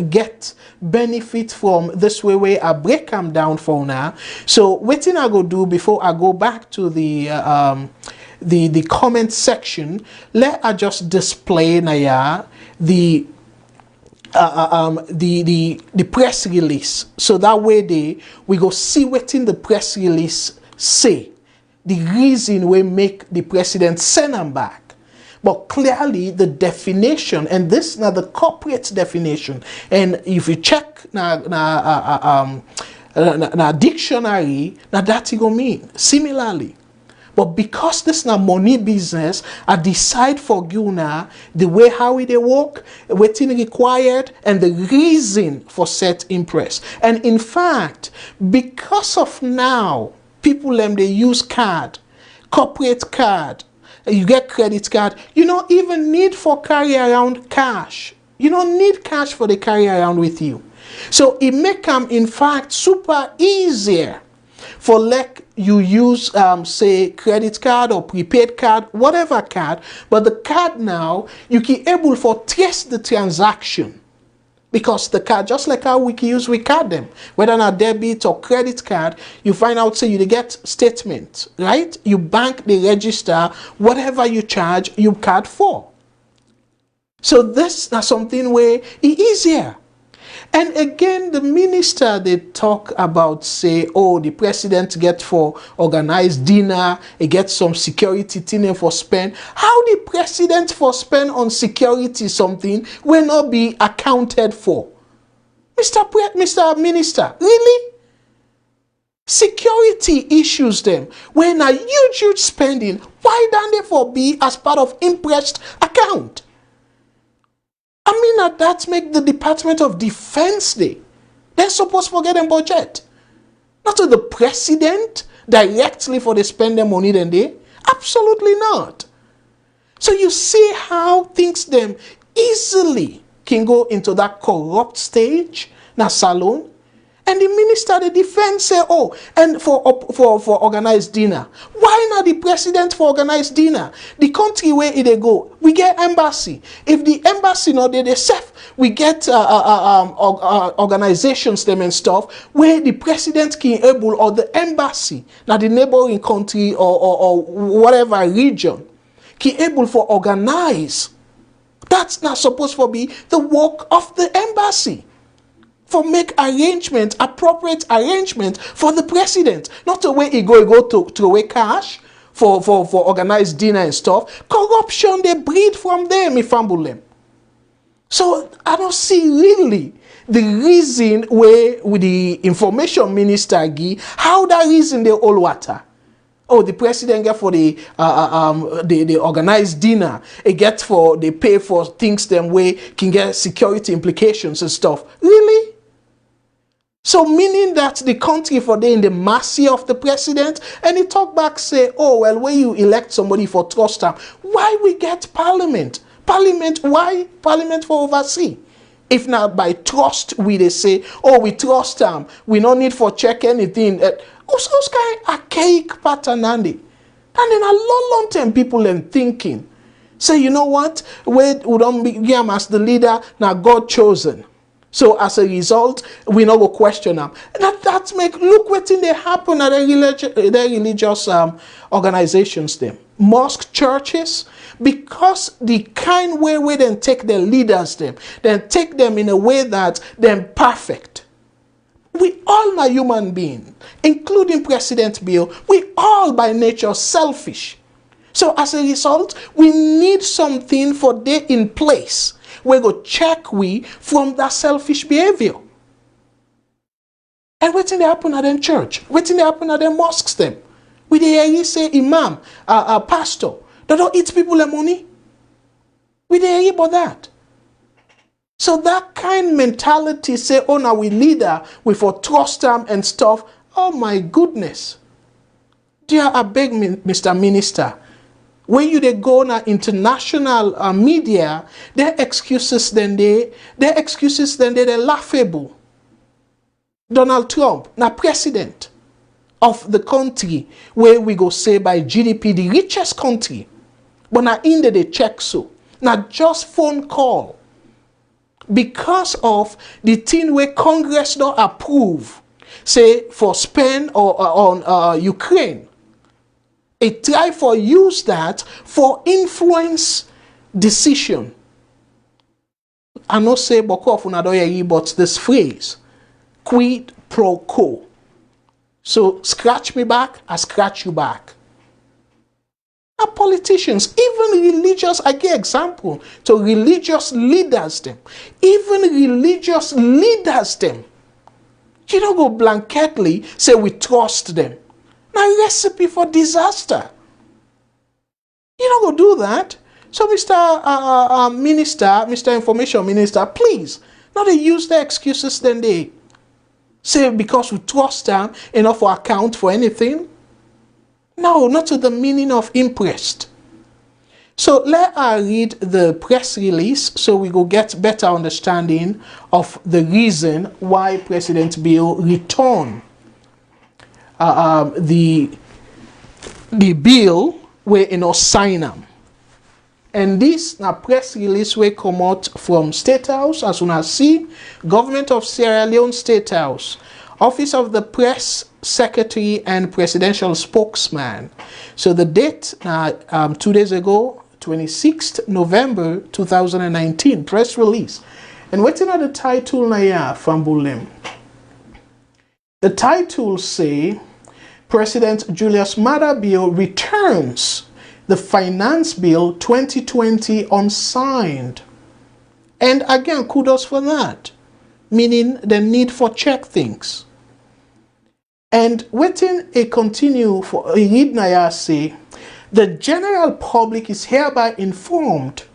get benefit from this way I break them down for una. So what thing I go do before I go back to the comment section, let I just display now the press release, so that way we go see what in the press release say, the reason we make the president send them back. But clearly the definition, and this now the corporate definition, and if you check na dictionary, now that it go mean similarly. But because this na money business, I decide for you now the way how they work, what's required, and the reason for set impress. And in fact, because of now, people they use card, corporate card, you get credit card, you don't even need for carry around cash. You don't need cash for the carry around with you. So it make them in fact super easier for like you use say credit card or prepaid card, whatever card, but the card now you can able for trace the transaction. Because the card, just like how we card them, whether not debit or credit card, you find out, say, you get statement, right? You bank, they register, whatever you charge, you card for. So this is something where it's easier. And again, the minister, they talk about, say, oh, the president get for organized dinner, he get some security thing for spend. How the president for spend on security something will not be accounted for? Mr. Minister, really? Security issues them. When a huge spending, why don't they for be as part of impressed account? I mean, that make the Department of Defense day. They're supposed to get a budget. Not to the president directly for they spend their money then they. Absolutely not. So you see how things them easily can go into that corrupt stage, na Salone. And the minister of the defense say, oh, and for organized dinner. Why not the president for organized dinner? The country where they go, we get embassy. If the embassy not they self, we get organizations them and stuff where the president can able, or the embassy, now the neighboring country or whatever region, can able for organize. That's not supposed to be the work of the embassy. For make arrangement, appropriate arrangement for the president. Not the way he go to away cash for organized dinner and stuff. Corruption, they breed from them, if fumble them. So I don't see really the reason where with the information minister give, how that reason they all water. Oh, the president get for the organized dinner. It get for they pay for things them way can get security implications and stuff. Really? So meaning that the country for they in the mercy of the president, and he talk back say, oh well, when you elect somebody for trust time, why we get parliament? Parliament, why parliament for oversee? If not by trust, we they say, oh we trust them, we no need for check anything. Those kind archaic pattern and then a long time people and thinking, say you know what, we don't be him as the leader, now God chosen. So as a result, we not go question them. That make look what thing they happen at their religious organizations them. Mosque churches, because the kind way we then take their leaders them, then take them in a way that they're perfect. We all are human beings, including President Bill, we all by nature selfish. So as a result, we need something for they in place. We go check we from that selfish behavior. And what thing they happen at them church? What thing they happen at them mosques them? We they hear say imam, pastor, they don't eat people their money. We they hear about that. So that kind mentality say, oh now we leader, we for trust them and stuff. Oh my goodness. Dear, I beg Mr. Minister, when you they go na international media, their excuses then they're laughable. Donald Trump, na president of the country where we go say by GDP the richest country, but na in they check so. not just phone call. Because of the thing where Congress don't approve, say for Spain or on Ukraine, it try for use that for influence decision. I not say boko of unadoyeri, but this phrase, quid pro quo. So scratch me back, I scratch you back. Now politicians, even religious, I give example to religious leaders them. Even religious leaders them. You don't go blanketly say we trust them. Now recipe for disaster. You don't go do that. So Mr. Minister, Mr. Information Minister, please, not they use the excuses then they say because we trust them enough for account for anything. No, not to the meaning of impressed. So let us read the press release so we go get better understanding of the reason why President Bill returned the bill where sign them. And this na press release will come out from State House, as soon as see, Government of Sierra Leone State House, Office of the Press Secretary and Presidential Spokesman. So the date, 2 days ago, 26th November 2019, press release. And waiting at the title na from Bulem. The title say, President Julius Maada Bio returns the Finance Bill 2020 unsigned. And again, kudos for that, meaning the need for check things. And waiting a continue for a read Naya say, the general public is hereby informed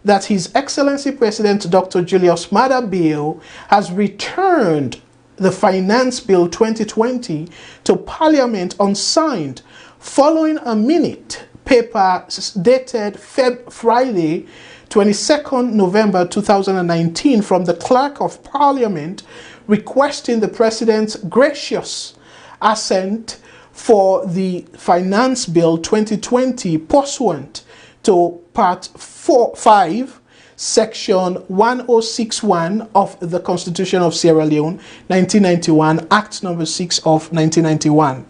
that His Excellency President Dr. Julius Maada Bio has returned the Finance Bill 2020 to Parliament unsigned following a minute paper dated Friday 22nd November 2019 from the Clerk of Parliament requesting the President's gracious assent for the Finance Bill 2020 pursuant to Part 5, Section 1061 of the Constitution of Sierra Leone, 1991, Act Number 6 of 1991.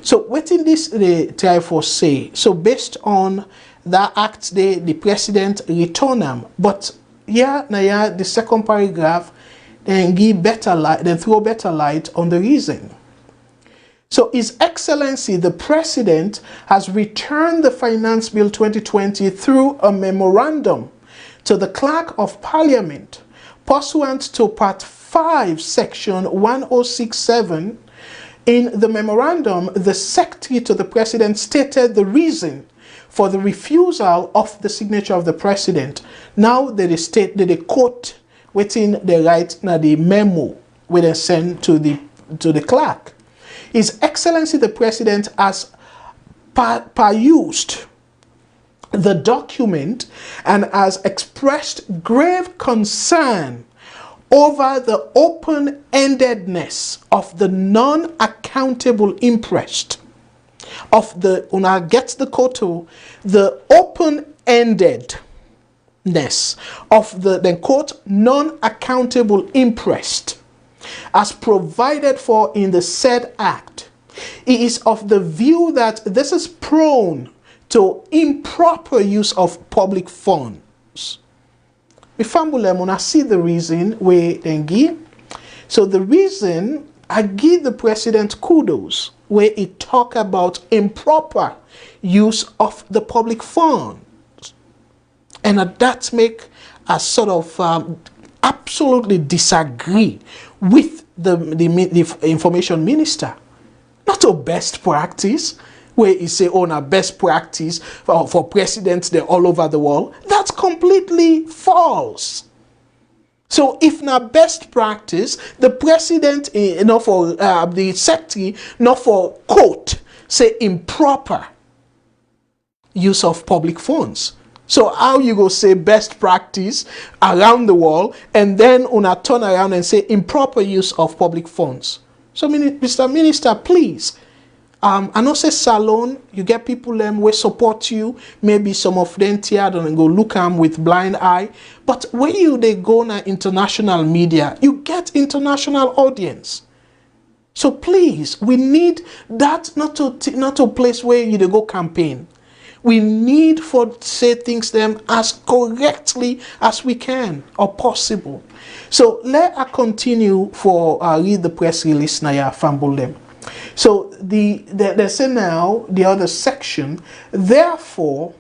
So what in this they try for say? So based on that act, the President return them. But the second paragraph then give better light, then throw better light on the reason. So His Excellency the President has returned the Finance Bill 2020 through a memorandum to the Clerk of Parliament pursuant to Part 5, Section 1067. In the memorandum, the Secretary to the President stated the reason for the refusal of the signature of the President. Now they state that they quote within the right now the memo where they send to the clerk. His Excellency the President has perused the document and has expressed grave concern over the open-endedness of the non-accountable interest of the, una gets the koto, the open-endedness of the, then quote, non-accountable interest as provided for in the said act. It is of the view that this is prone to improper use of public funds. I see the reason where then give. So the reason I give the President kudos where he talk about improper use of the public funds. And that make a sort of absolutely disagree with the Information Minister. Not a best practice where he say, oh, now best practice for presidents they're all over the world. That's completely false. So if not best practice, the president, not for the secretary, not for quote, say improper use of public funds. So how you go say best practice around the world and then una turn around and say improper use of public funds? So Mr. Minister, please, I know say Salone, you get people them will support you. Maybe some of them tear and go look them with blind eye. But when they go na international media, you get international audience. So please, we need that not to place where you go campaign. We need for say things them as correctly as we can or possible. So let us continue for read the press release now ya fumble them. So they say now the other section, therefore,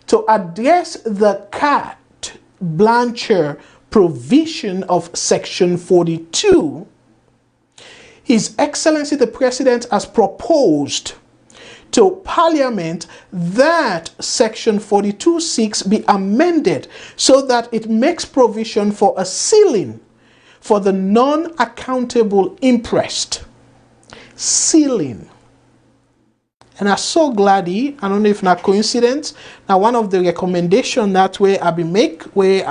to address the carte blanche provision of section 42, His Excellency the President has proposed to Parliament that section 42(6) be amended so that it makes provision for a ceiling for the non-accountable interest. Ceiling. And I'm so glad I don't know if not coincidence. Now one of the recommendation that way I be make where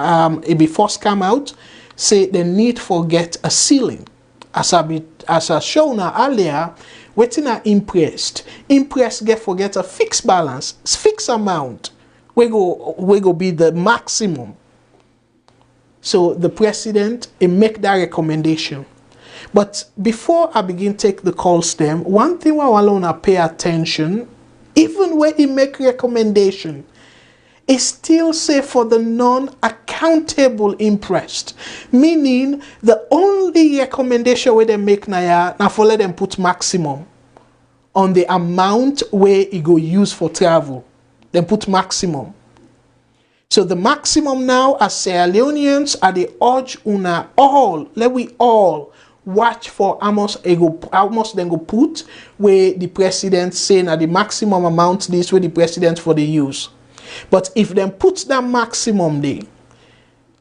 it be first come out say the need for get a ceiling. As I shown earlier, waiting are impressed. Impressed get a fixed balance, fixed amount. We go be the maximum. So the president make that recommendation. But before I begin take the calls them, one thing I want to pay attention, even when he make recommendation, it still say for the non-accountable interest. Meaning the only recommendation where they make now for let them put maximum on the amount where it go use for travel. Then put maximum. So the maximum now as Sierra Leoneans are the urge una all, let we all watch for how much then go put where the president saying at the maximum amount this where the president for the use. But if them put that maximum there,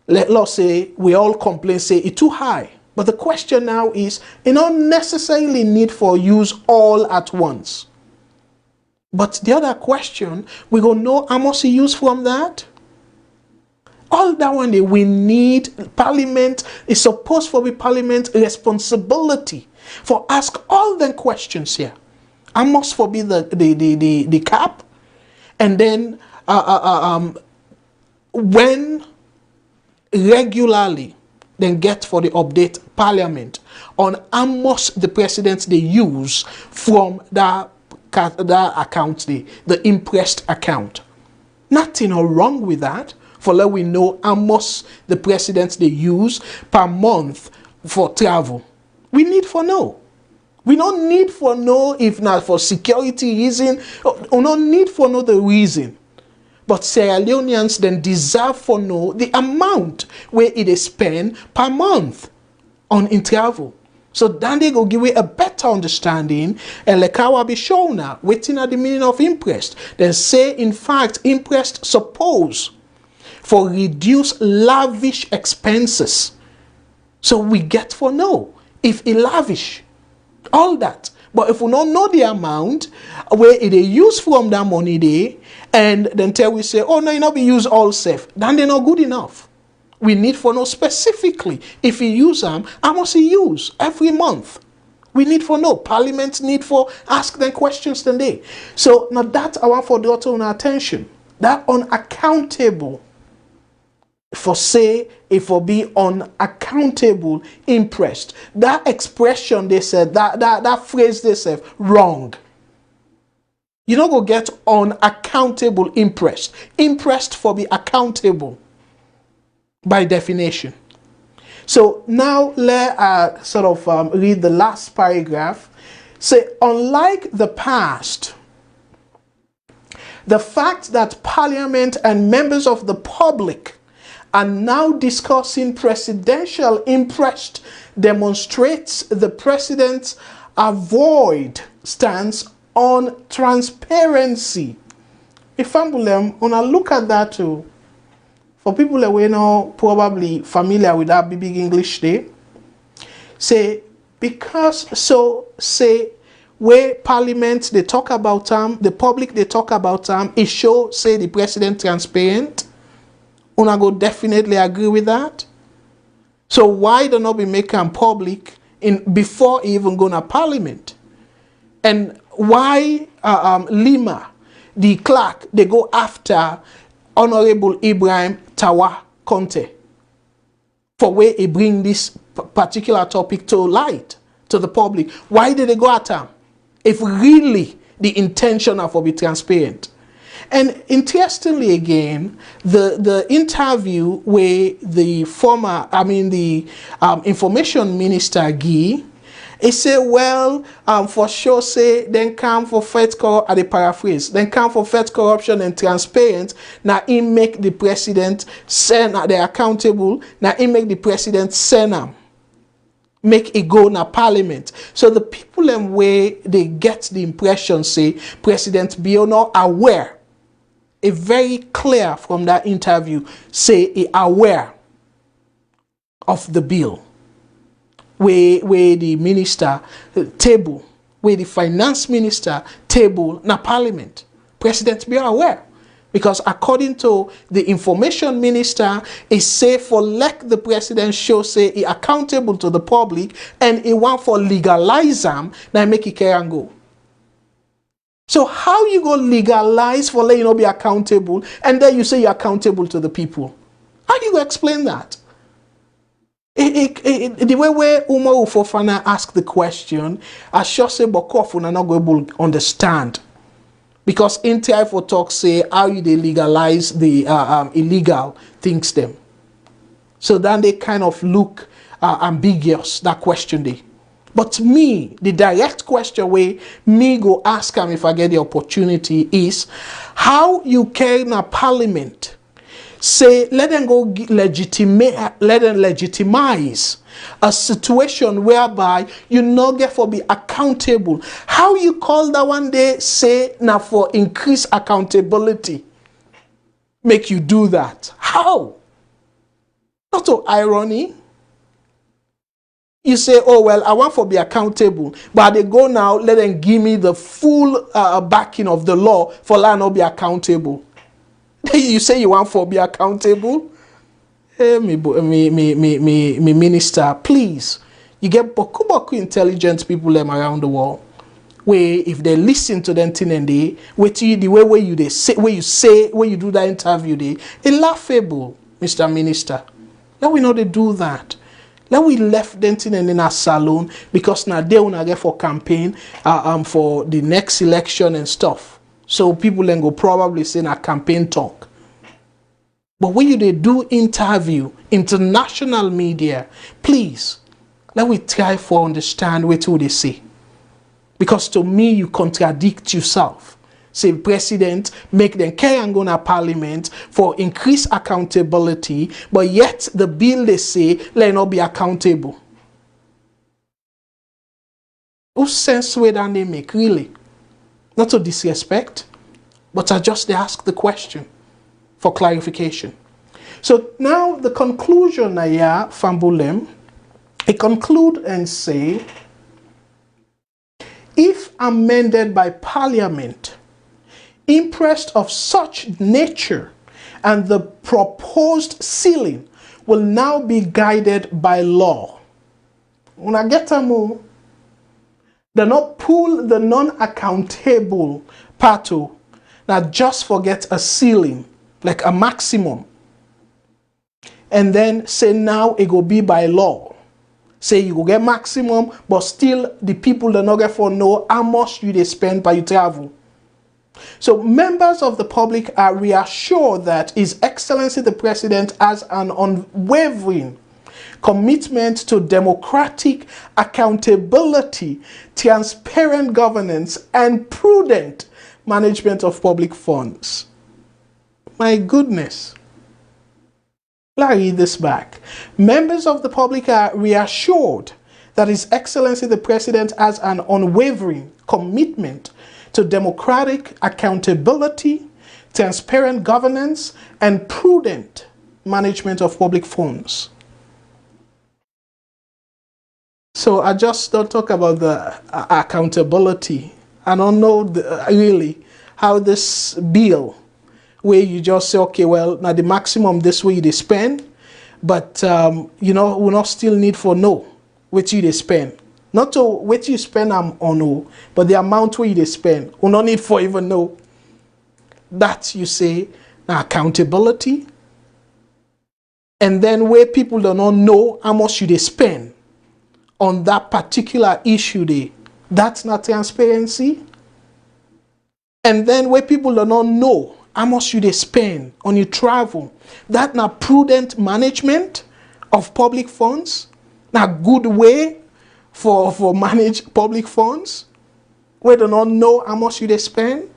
let's say we all complain say it's too high. But the question now is, you don't necessarily need for use all at once. But the other question, we gonna know how much you use from that. All that one day we need Parliament is supposed to be Parliament responsibility for ask all them questions here. How much for be the cap, and then when regularly then get for the update Parliament on how much the president they use from that account, the impressed account. Nothing wrong with that. For let we know how much the president they use per month for travel. We need for know. We don't need for know if not for security reason. We don't need for know the reason. But Sierra Leoneans then deserve for know the amount where it is spent per month on in travel. So then they go give you a better understanding and like how I be shown now, waiting at the meaning of interest. Then say in fact interest suppose for reduce lavish expenses. So we get for know if it lavish all that. But if we don't know the amount where it is used from that money there, and then tell we say, oh no, you not be used all safe, then they're not good enough. We need for know specifically if you use them, how much you use every month. We need for know. Parliament need for ask them questions today. So now that I want for the auto attention. That unaccountable for say if for be unaccountable interest. That expression they said, that phrase they said wrong. You don't go get unaccountable interest. Interest for be accountable by definition. So now let sort of read the last paragraph. Say, unlike the past, the fact that Parliament and members of the public are now discussing presidential interest demonstrates the president's avoid stance on transparency. If I'm gonna look at that too, for people that we know probably familiar with that big English day, say because so say where Parliament they talk about the public they talk about it show say the president transparent. Una go definitely agree with that. So why do not be making public in before even going to Parliament? And why Lima, the clerk, they go after Honorable Ibrahim Tawa Conte for where he bring this particular topic to light to the public. Why did they go at him? If really the intention are for be transparent. And interestingly again, the interview where the information minister Guy, he said, well, for sure say, then come for fight corruption, the paraphrase, then come for fight corruption and transparent, now he make the president send they accountable, now he make the president send them. Make it go na parliament. So the people and way they get the impression say President Biono aware. A very clear from that interview say he aware of the bill. Where the minister table, where the finance minister table na parliament. President Biono aware. Because according to the information minister, he say for let the president show say he accountable to the public and he want for legalize them, now make it care and go. So how you go legalize for let you not be accountable and then you say you're accountable to the people? How do you explain that? The way where Umar Ufofana asked the question, I sure say Bokofu are not going to understand. Because NTI for talk say how you they legalize the illegal things them. So then they kind of look ambiguous, that question they. But me, the direct question way me go ask him if I get the opportunity is how you can a parliament say let them go legitimize a situation whereby you no get for be accountable. How you call that one day say now for increased accountability make you do that? How? Not to irony. You say, oh well, I want for be accountable, but they go now let them give me the full backing of the law for let not be accountable. You say you want for be accountable? Hey, me minister, please. You get boku intelligent people them around the world. Where if they listen to them thing and they wait you the way where you they say where you do that interview they laughable, Mr. Minister. Let we know they do that. Let we left them thing and in a Salone because now they wanna get for campaign for the next election and stuff. So people then go probably say a campaign talk. But when you they do interview, international media, please, let we try for understand what they say. Because to me, you contradict yourself. Say, President, make them carry and go to Parliament for increased accountability, but yet the bill they say, let not be accountable. What sense way that they make, really? Not to disrespect, but I just ask the question for clarification. So now the conclusion here, Fambulem, I conclude and say, if amended by Parliament, impressed of such nature, and the proposed ceiling will now be guided by law. When I get a move, they not pull the non-accountable part of, now just forget a ceiling, like a maximum. And then say now it will be by law. Say you go get maximum, but still the people that not get for know how much you they spend by your travel. So members of the public are reassured that His Excellency the President has an unwavering commitment to democratic accountability, transparent governance, and prudent management of public funds. My goodness. Let me read this back. Members of the public are reassured that His Excellency the President has an unwavering commitment to democratic accountability, transparent governance, and prudent management of public funds. So I just don't talk about the accountability. I don't know really how this bill, where you just say, okay, well, now the maximum this way they spend, but you know, we not still need for know what you they spend. Not to what you spend on, but the amount where you spend. We no need for even know. That you say now accountability. And then where people do not know how much you they spend on that particular issue there. That's not transparency. And then where people do not know how much you they spend on your travel. That's not prudent management of public funds. Not good way for manage public funds. We do not know how much you they spend.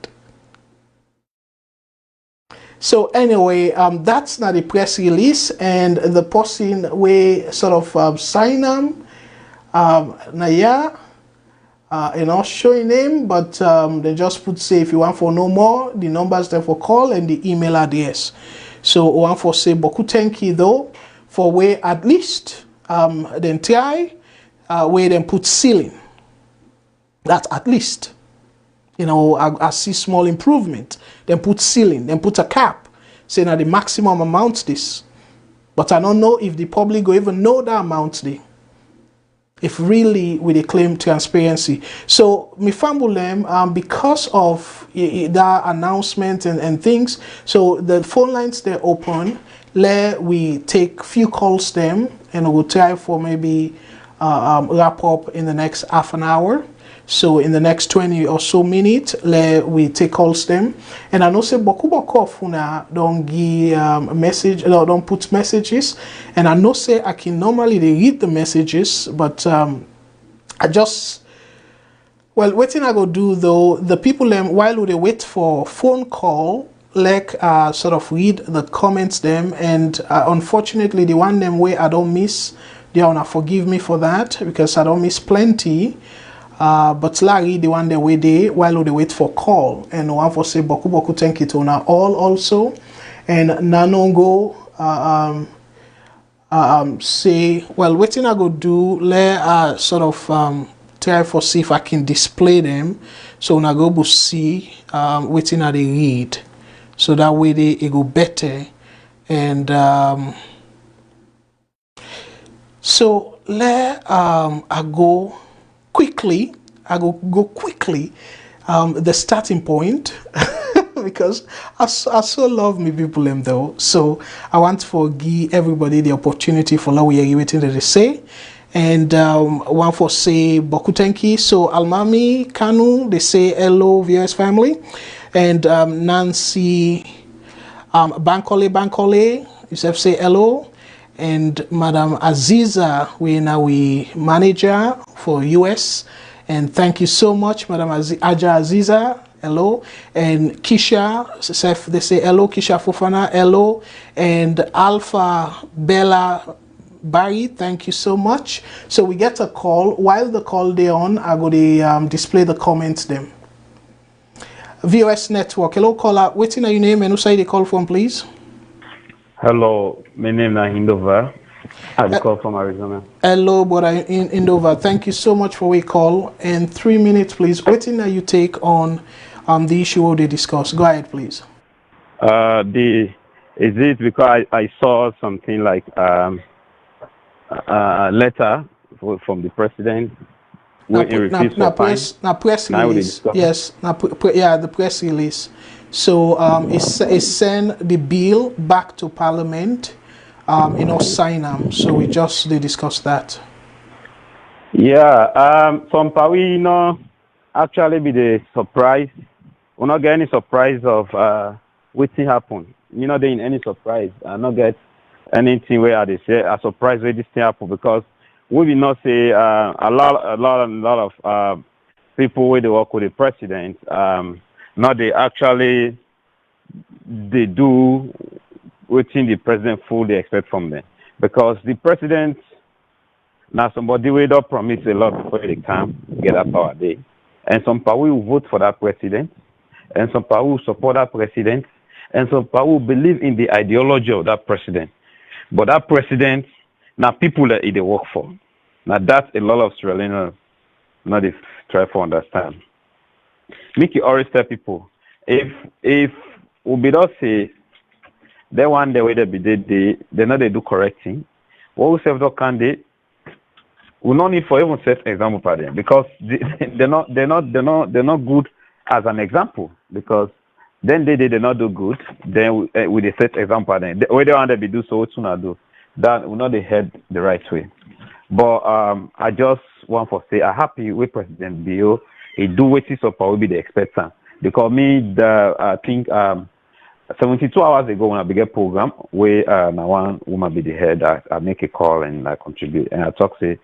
So anyway, that's not a press release, and the person we sort of sign them, Naya, and not showing name, but they just put say if you want for no more, the numbers there for call and the email address. So I want for say boku thank you though for where at least then try where then put ceiling. That at least. You know, I see small improvement. Then put ceiling, then put a cap, saying that the maximum amount this. But I don't know if the public will even know that amount there. If really we claim transparency. So, me fambulem, because of that announcement and things, so the phone lines they're open. Let we take few calls them, and we'll try for maybe wrap up in the next half an hour. So in the next 20 or so minutes, we take calls them. And I know say boku funa don't give a message, don't put messages. And I know say I can normally they read the messages, but I just what thing I go do though, the people them while they wait for phone call, sort of read the comments them, and unfortunately the one them way I don't miss, they wanna forgive me for that because I don't miss plenty. But Larry, the one that we there while they wait for call, and one for say boku thank you to all also, and Nanongo say well waiting I go do let sort of try for see if I can display them, so I go see waiting at the read, so that way it go better, and so let I go quickly. I go quickly the starting point because I so love me people them though. So I want to give everybody the opportunity for now we are waiting that they say. And one for say boku tenki. So Almami Kanu they say hello viewers family, and Nancy Bankole yourself say hello. And Madam Aziza, we manager for US, and thank you so much, Madam Aja Aziza. Hello, and Kisha, they say hello, Kisha Fofana, hello, and Alpha Bella Barry, thank you so much. So we get a call. While the call they on, I go to display the comments them. VOS Network, hello caller, waiting at your name and who say they call from, please. Hello, my name is Indova. I call from Arizona. Hello, brother Indova. Thank you so much for your call. And 3 minutes, please. What thing you take on the issue they discuss? Go ahead, please. Is it because I saw something like a letter from the president? Press release. Yes, the press release. So it send the bill back to Parliament, sign them. So we just discuss that. Yeah, some we actually be the surprise. We're not getting any surprise of what's happened. There ain't any surprise. I not get anything where they say a surprise where this thing happen, because we will not say a lot of people where they work with the president. Now they do what the president fully expect from them, because the president now somebody will not promise a lot before they can get that power day, and some people will vote for that president, and some people will support that president, and some people will believe in the ideology of that president. But that president now people that they work for. Now that's a lot of Australians not if try to understand. Make you always tell people, if we be not say they want the way they know they do correcting, what we say can they we no need for even set example for them because they're not good as an example because then they not do good. Then we they set example for them. The way they want to be do so, what soon do that we not they head the right way. But I just want to say I'm happy with President Bill. He do what he so will be the expectant because I think 72 hours ago when I began program where now one woman be the head, I make a call and I contribute and I talk say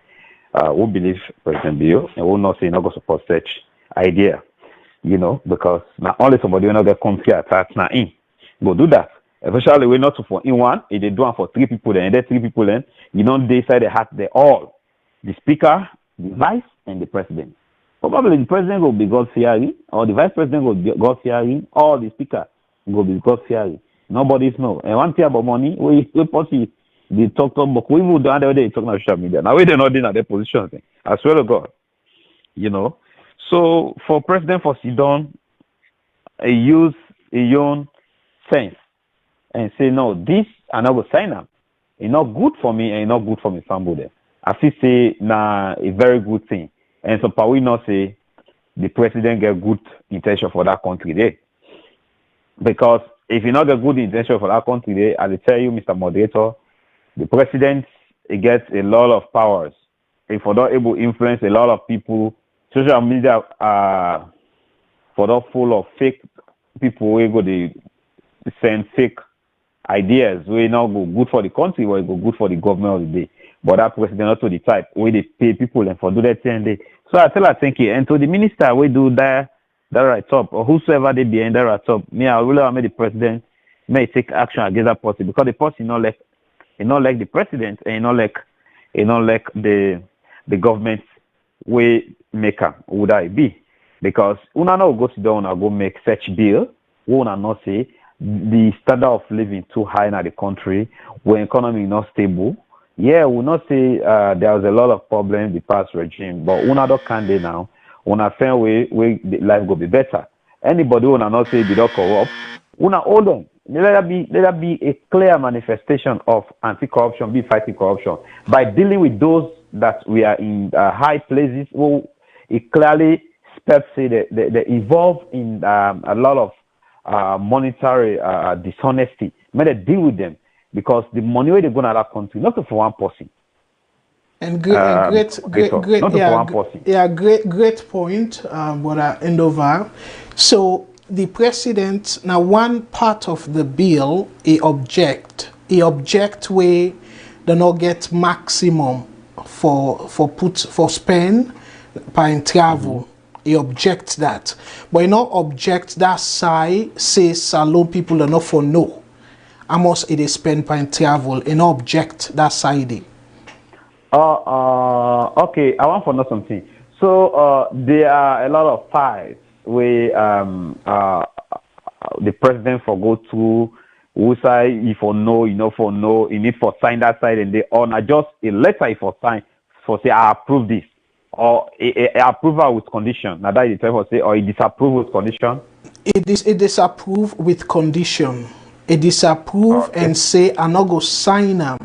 we believe President Bill and we not say not go support such idea, you know, because not only somebody will not get country attack now in go do that. Especially we not for in one, if they do one for 3 people then and then 3 people then you don't decide they have the all the speaker, the vice and the president. Probably the president will be God fearing or the vice president will be God fearing or the speaker will be God fearing. Nobody's know. And one thing about money, we possibly the talk but we would the other day talk on social media. Now we they're not in their position. I swear to God. You know. So for President for Sidon, use a own sense and say no, this and I will sign up. It's not good for me and it's not good for my family. I feel say nah a very good thing. And so we not say the president get good intention for that country there. Because if you not get good intention for that country there, I tell you, Mr. Moderator, the president gets a lot of powers. If we're not able to influence a lot of people, social media for that full of fake people we go to send fake ideas we not go good for the country or go good for the government of the day. But that president not to the type where they pay people and for do that thing. So I tell her thank you. And to the minister we do that right up or whosoever they behind that right up. Me, I really want the president may take action against that person because the person not like the president and not like the government way maker would I be. Because una not go sit down and go make such bill, una not say the standard of living too high in the country, when economy not stable. Yeah, we not say there was a lot of problems in the past regime, but una don't can dey now. Una find way life go be better. Anybody una not say be not corrupt, una hold on. Let there be a clear manifestation of anti-corruption, be fighting corruption by dealing with those that we are in high places. Well, it clearly spells say they involve in a lot of monetary dishonesty. May they deal with them. Because the money where they go to that country, not for one person. And great, not yeah, for one person. Yeah, great point. But I end over. So the president now one part of the bill he object where they not get maximum for spend by travel. He object that, but he not object that side. Say Salone people are not for no. Amos it is spend by travel and object that side. Okay, I want to know something. So there are a lot of fights where the president for go to who say if for no, you know for no, you need for sign that side and they on just a letter if for sign for say I approve this or a approval with condition. Now that is the time for say or a disapprove with condition. It disapprove with condition. It disapprove and say I not go sign them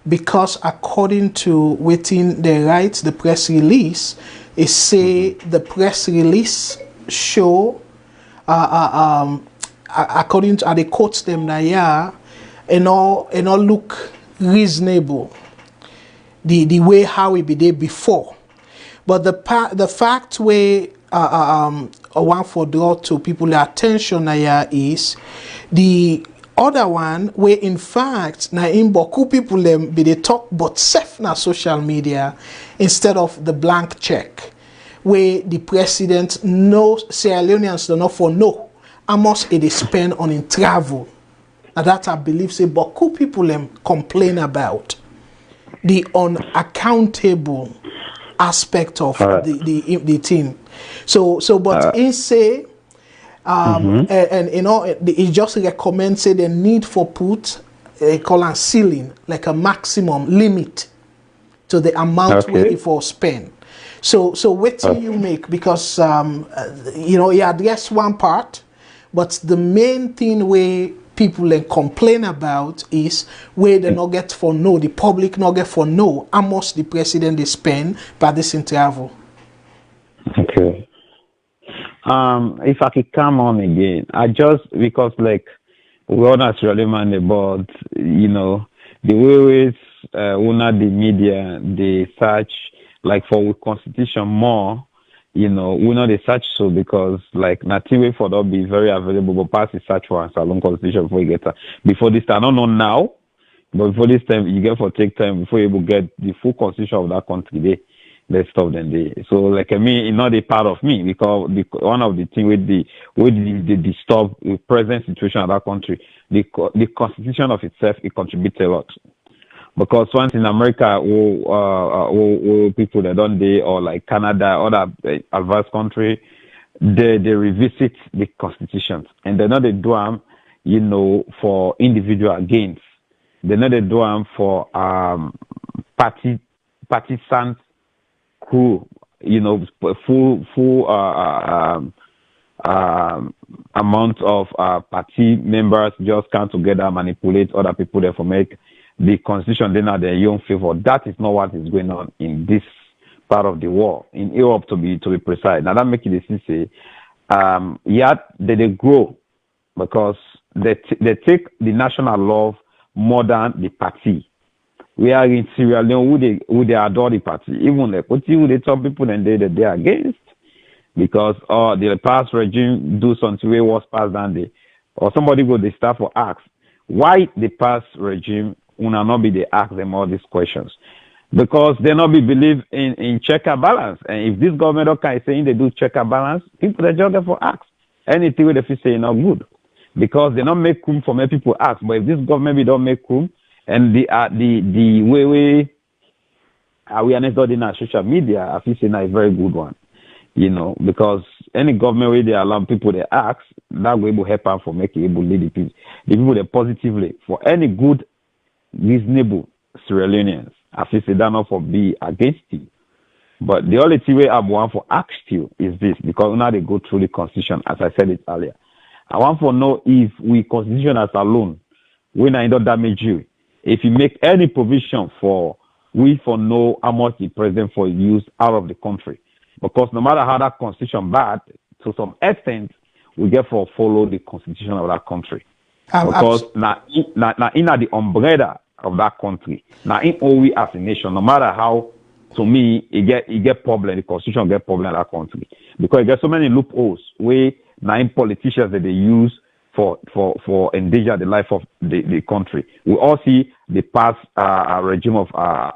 because according to within the rights the press release it say the press release show according to they quotes them that yeah and all look reasonable the way how it be there before, but the fact where I want for draw to people attention here is the other one where in fact na in boku people them be they talk but self na social media instead of the blank check where the president knows Sierra Leoneans do not for no how much it is spend on in travel. Now that I believe say boku people them complain about the unaccountable aspect of the thing. So but in say and you know it just recommends say the need for put a call ceiling like a maximum limit to the amount where it for spend. So what do you make because you know you address one part, but the main thing where people then complain about is where they not get for no, the public not get for no, how much the president they spend by this in travel. Okay. If I could come on again, because like we all naturally man about, the way the media, they search like for constitution more, we know they search so because like nothing way for that be very available, but pass the search for a Salone constitution before you get that. Before this time, I don't know now, but before this time you get for take time before you get the full constitution of that country. Let's stop them there. So like me, it's not a part of me because one of the things with the disturb the present situation of that country, the constitution of itself, it contributes a lot. Because once in America, people that don't they or like Canada, other advanced country, they revisit the constitutions and they know they do them, for individual gains. They know they do them for partisan who full amount of party members just come together, manipulate other people there for make the constitution then are their own favor. That is not what is going on in this part of the world, in Europe to be precise. Now that makes it say, they grow because they take the national love more than the party. We are in Sierra Leone who they adore the party. Even like what you they tell people and they are against because the past regime do something way was passed than they or somebody go they start for ask why the past regime will not be they ask them all these questions. Because they not be believe in check and balance. And if this government okay saying they do check and balance, people they just get for ask. Anything they feel say not good. Because they not make room for many people ask. But if this government don't make room and the way awareness done in our social media, I feel say now is a very good one. Because any government way they allow people they ask, that will help them for making able to lead the people they positively for any good, reasonable Sierra Leoneans. I feel say that not for be against you. But the only way I want for ask you is this, because now they go through the constitution, as I said it earlier. I want to know if we constitution as alone, when I don't damage you, if you make any provision for we for know how much the president for use out of the country. Because no matter how that constitution bad, to some extent, we get for follow the constitution of that country. Because now in the umbrella of that country, now in all we as a nation, no matter how, to me, it get problem, the constitution get problem in that country. Because it get so many loopholes where now in politicians that they use for endanger the life of the country. We all see the past regime of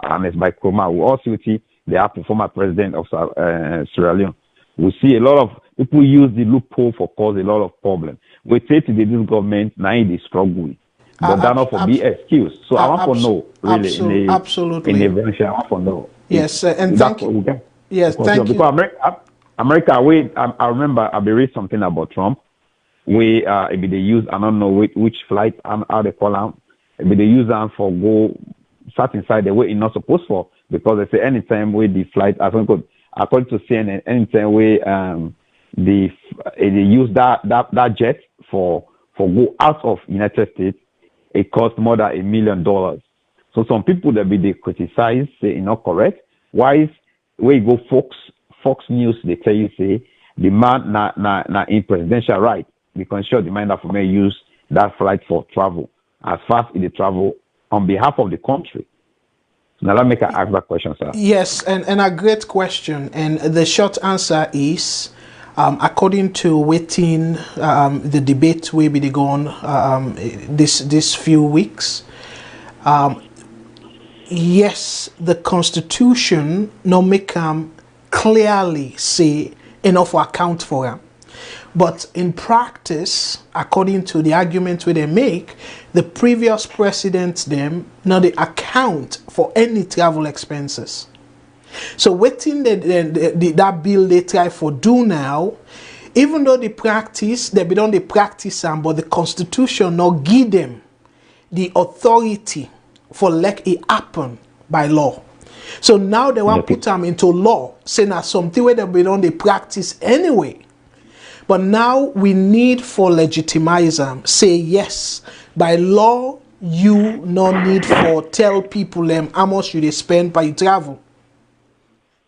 Ernest Bai Koroma. We all see the former president of Sierra Leone. We see a lot of people use the loophole for cause a lot of problems. We say to this government, now they struggle. But that not for be excuse. So I want to know, really, absolutely. In a venture, I want to know. Yes, and thank you. Yes, thank you. Because America, I remember I read something about Trump. If they use, I don't know which flight, how they call them. If they use them for go sat inside the way it's not supposed for, because they say anytime with the flight, according to CNN, anytime they use that jet for go out of United States, it costs more than $1 million. So some people that they criticize say it's not correct. Why where you go Fox News, they tell you say the man na in presidential right. We can show the mind that for me use that flight for travel as fast as they travel on behalf of the country. Now let me ask that question, sir. Yes, and a great question. And the short answer is, according to waiting the debate will be gone this few weeks. Yes, the Constitution no make clearly say enough account for them. But in practice, according to the argument where they make, the previous presidents them now they account for any travel expenses. So waiting that bill they try for do now, even though they practice, they don't they practice them, but the Constitution not give them the authority for let it happen by law. So now they want to put them into law, saying that something where they don't they practice anyway. But now we need for legitimizer. Say yes, by law, you no need for tell people them how much you they spend by travel.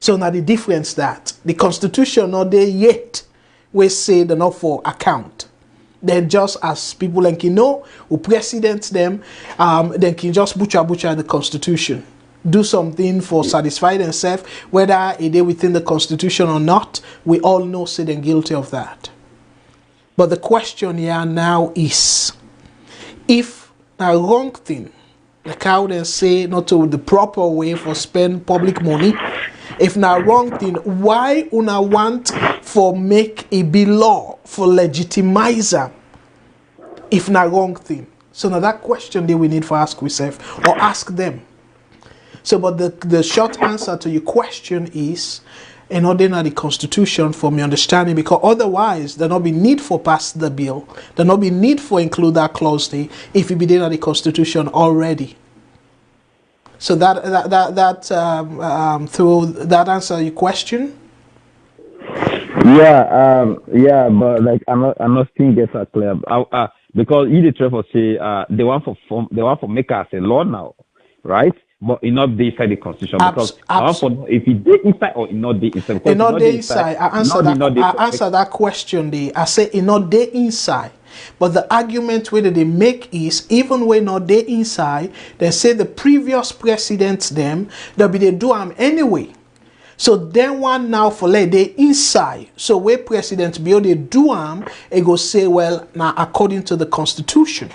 So now the difference that the constitution not there yet, we say they're not for account. Then just as people like who president them, then can just butcher the constitution. Do something for satisfy themselves, whether it is within the constitution or not. We all know say they're guilty of that. But the question here now is, if a wrong thing, like how they say not to the proper way for spend public money, if na wrong thing, why una want for make a be law for legitimizer if na wrong thing? So now that question that we need for ask ourselves or ask them. So but the short answer to your question is in order the constitution for me understanding, because otherwise there not be need for pass the bill, there not be need for include that clause there if it be in the constitution already. So that through that answer your question. Yeah, but like I'm not still get that clear. Because you the for say they want for make us a law now, right? But it not be inside the constitution because if it did inside or it not be inside. It not dey inside. I answer that question there. I say it not dey inside. But the argument whether they make is even when not dey inside, they say the previous presidents them they do them anyway. So then one now for let they inside. So where President Bill they do it go say, well, now according to the constitution.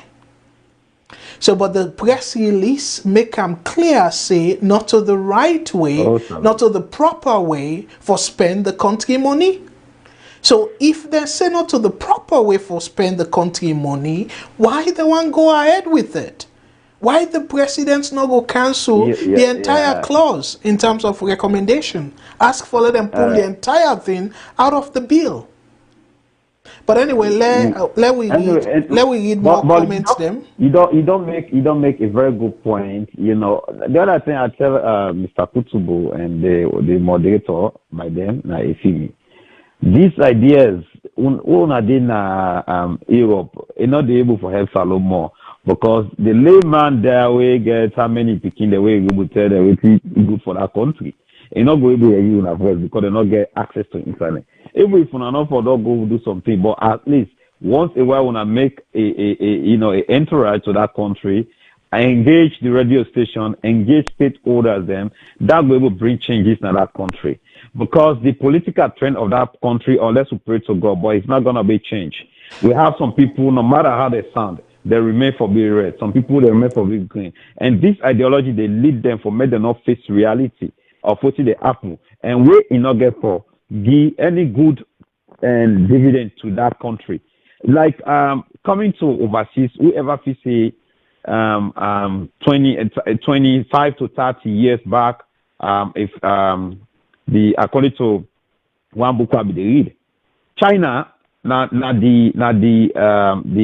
So but the press release make them clear, say not to the right way, not to the proper way for spend the country money. So if they say not to the proper way for spend the country money, why they want go ahead with it? Why the presidents not go cancel the entire clause in terms of recommendation? Ask for let them pull the entire thing out of the bill. But anyway, let we read more comments. Them you don't make a very good point. You know, the other thing I tell Mr. Kutubu and the moderator by them na Efimi, these ideas una in Europe are not able to help Salone more. Because the layman there will get how many picking the way you will tell them it's good for that country. You're not going to be a voice because they not get access to internet. Even if you not for don't go do something, but at least once a while when I make a entourage to that country, I engage the radio station, engage stakeholders them, that will bring changes in that country. Because the political trend of that country, unless we pray to God, but it's not gonna be changed. We have some people, no matter how they sound, they remain for being red. Some people, they remain for being green. And this ideology, they lead them for make them not face reality of what they happen. And we in not get for give any good and dividend to that country. Like coming to overseas, whoever we say 25 to 30 years back, if according to one book they read, China. Now the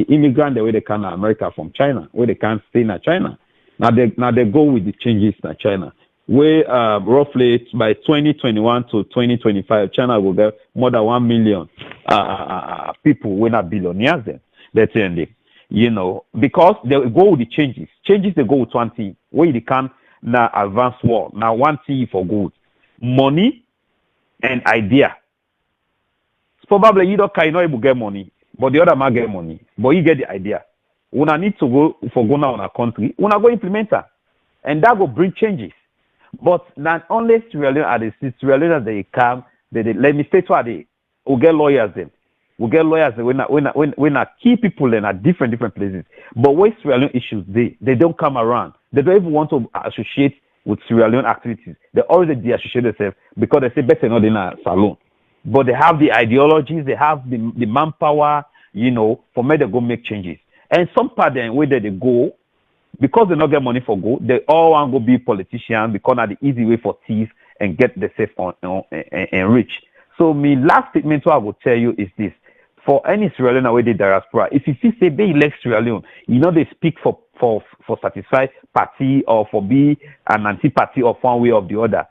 immigrant the way they come to America from China, where they can't stay in China. Now they go with the changes in China. Where roughly by 2021 to 2025, China will get more than 1 million people. We're not billionaires then. That's it. You know, because they go with the changes. Changes they go with one thing. Where they can now advance war. Now one thing for good, money and idea. Probably you not able to get money, but the other man get money. But you get the idea. When I need to go for go now in a country, when I go implement that, and that will bring changes. But not only Sierra Leone are the Sierra Leone they come, they let me say to they we get lawyers then. We get lawyers when key people then at different places. But where Sierra Leone issues they don't come around. They don't even want to associate with Sierra Leone activities. They already de-associate themselves because they say better not in a Salone. But they have the ideologies, they have the manpower, you know, for me to go make changes. And some part then where they go, because they not get money for go, they all want to go be politicians because that's the easy way for thieves and get themselves and rich. So my last statement what I will tell you is this. For any Sierra Leone where they diaspora, if you see say they elect Sierra Leone, you know they speak for satisfy party or for be an anti-party of one way or the other.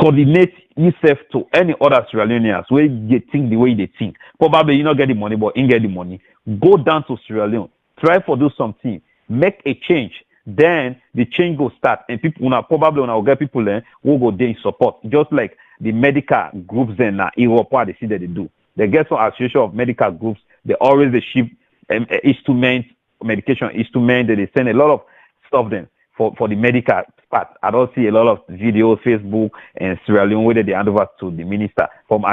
coordinate yourself to any other Sierra Leoneans where they think the way they think. Probably you not get the money, but you get the money. Go down to Sierra Leone, try to do something, make a change. Then the change will start, and people will get people there who go there in support. Just like the medical groups in Europe, they see that they do. They get some association of medical groups. They always ship instruments, medication instruments. They send a lot of stuff then for the medical part. I don't see a lot of videos, Facebook and Sierra Leone where they hand over to the minister from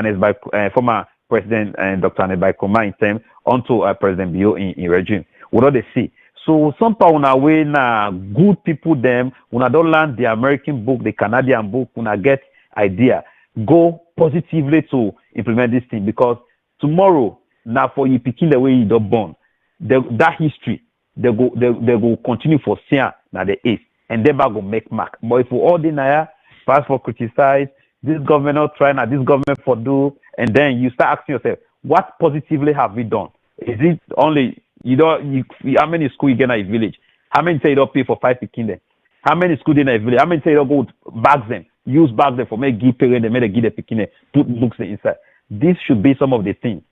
former President Dr. Anebai Koma in time onto President Bio in regime. What do they see? So some people on our way now, good people them, when I don't learn the American book, the Canadian book, when I get idea, go positively to implement this thing, because tomorrow, now for you picking the way you don't born, that history, they go continue for seeing now the ace, and they go make mark. But if we all deny, pass for criticize, this government not trying, now this government for do, and then you start asking yourself, what positively have we done? Is it only how many school you get in a village? How many say you don't pay for 5 picking them? How many school in a village? How many say you don't go bags them? Use bags them for make give parents them, make them give the picking them, put books inside. This should be some of the things.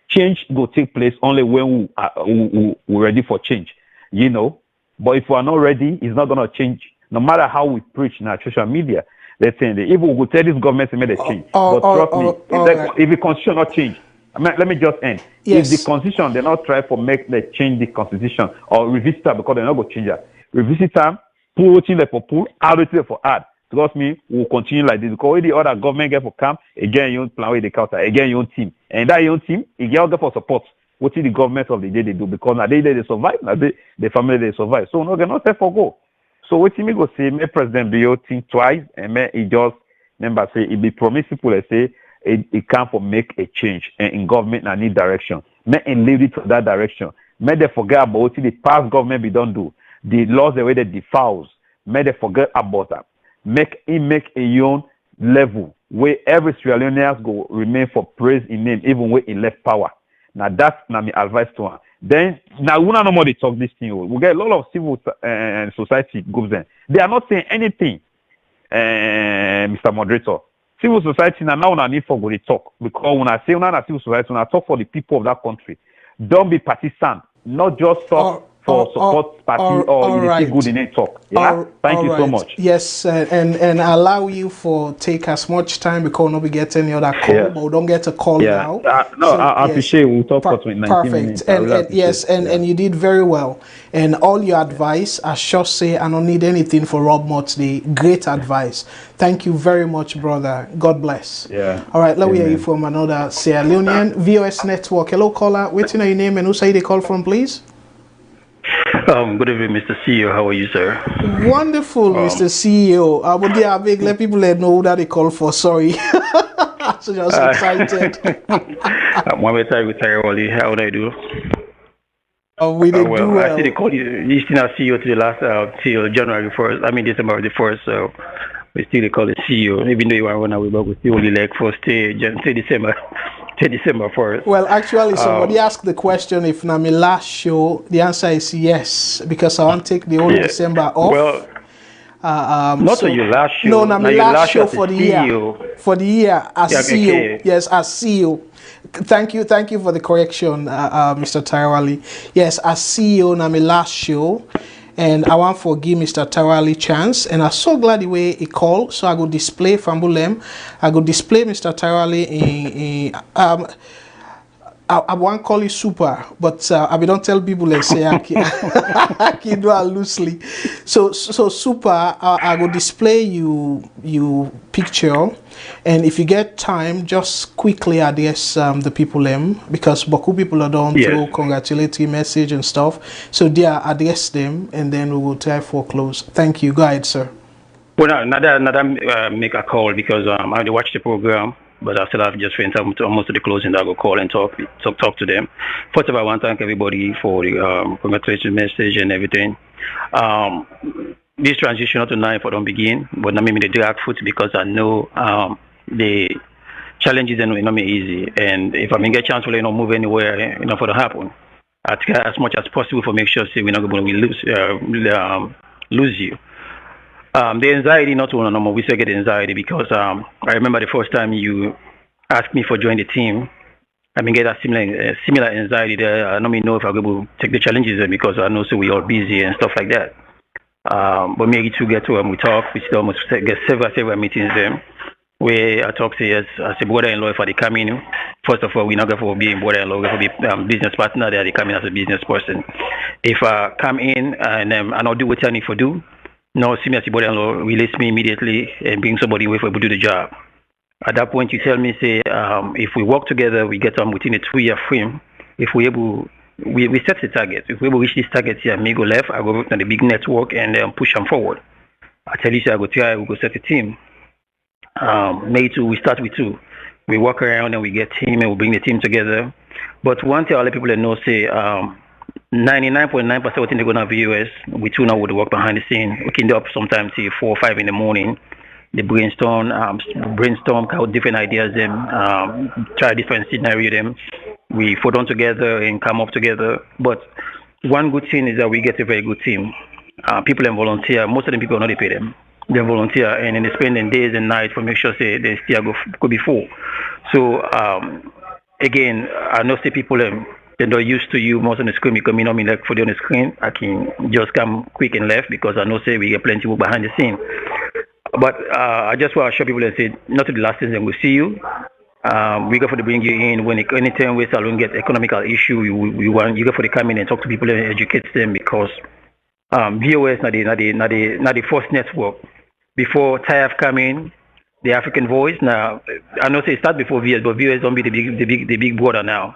Change will take place only when we're ready for change, you know. But if we are not ready, it's not going to change. No matter how we preach in our social media, let's say if we will tell this government to make a change, but trust me, if the constitution not change. Let me just end. Yes. If the constitution, they not try for change the constitution or revisit it, because they're not going to change it. Revisit them, put it for pull, add it for add. Trust me, we'll continue like this. Because the other government get for camp, again, you plan with the counter, again, your own team. And that your own team, you get for support. What is the government of the day they do? Because now they survive, now the family they survive. So no, they not say for go. So what me go say, may President Bio think twice, and may he just remember say it be promise people they say it can for make a change in government and need direction. May and lead it to that direction. May they forget about what the past government be don't do. The laws the way they defiles. May they forget about that. Make a own level where every Sierra Leoneans go remain for praise in name, even when he left power. Now that's my advice to her. Then now we don't know more they talk this thing. We get a lot of civil society groups then. They are not saying anything, Mr. Moderator. Civil society now I need for go to talk, because when I say when I civil society, when I talk for the people of that country, don't be partisan, not just talk for support party or anything good in it talk. Yeah, thank you so much. Yes, and allow you for take as much time because we get any other call, but we don't get a call now. I appreciate. We'll talk for 19 minutes. Perfect. And you did very well. And all your advice, I sure say, I don't need anything for Rob Motley. Great advice. Thank you very much, brother. God bless. Yeah. All right, let me hear you from another Sierra Leonean VOS Network. Hello, caller. Waiting on your name and who say they call from, please? Good evening, Mr. CEO. How are you, sir? Wonderful, Mr. CEO. I beg let people know that they call for. Sorry. So just excited. Mohamed with Tyroli. How do I do? We did do well. I see they call you still not CEO to the last till January 1st. I mean December the 1st. So we still call it CEO. Even though you want to run away, but we still only like for stay December. To December 1st. Well, actually, somebody asked the question if na my last show. The answer is yes, because I want to take the whole December off. Well, not so your last show. No, my last show for the year. For the year as CEO. Okay. Yes, as CEO. Thank you for the correction, Mr. Tyrali. Yes, as CEO, na my last show. And I want to give Mr. Tyrali chance. And I'm so glad the way he called. So I go display Fambulem. I go display Mr. Tyrali in I want to call you super, but I don't tell people let's say I can do it loosely. So super, I will display you picture, and if you get time, just quickly address the people because Boku people are done through congratulatory message and stuff. So there, address them, and then we will try for close. Thank you. Go ahead, sir. Well, another make a call because I watch the program. But I still have just friends almost to the closing. I go call and talk to them. First of all, I want to thank everybody for the congratulations message and everything. This transition not tonight for don't begin, but I mean the drag foot because I know the challenges are not easy. And if I get a chance to move anywhere, for to happen, I try as much as possible for make sure we're not going to lose you. The anxiety, not one normal. We still get anxiety because I remember the first time you asked me for joining the team. I mean, get a similar anxiety there. I don't even know if I'll be able to take the challenges there because I know so we all busy and stuff like that. But maybe to get to we talk, we still almost get several meetings there where I talk to as a brother-in-law if they come in. First of all, we're not going for being brother-in-law, we're going to be business partner. They come in as a business person. If I come in and I don't do what I need to do, no, see me as a brother-in-law, release me immediately and bring somebody with to do the job. At that point, you tell me, say, if we work together, we get within a 2-year frame. If we're able, we set the target. If we able to reach this target here, me go left, I go work on the big network and push them forward. I tell you, say, I go try, we go set a team. Maybe we start with 2. We walk around and we get team and we bring the team together. But one thing all the people that know, say, 99.9% of things they go to the US, we 2 now would work behind the scene. We can do up sometimes till 4 or 5 in the morning. They brainstorm out different ideas, try different scenario them. We put on together and come up together. But one good thing is that we get a very good team. People that volunteer, most of them people not they pay them. They volunteer and then they spend days and nights to make sure say they still go be full. So again, I know say people they're not used to you most on the screen because me not mean like for you on the screen. I can just come quick and left because I know say we get plenty of behind the scene. But I just want to show people and say, not to the last thing, we'll see you. We go for to bring you in when anytime we Salone get economical issue, we want you go for to come in and talk to people and educate them because VOS not the first network. Before TIAF come in, the African Voice. Now I know say it start before VOS, but VOS don't be the big brother now.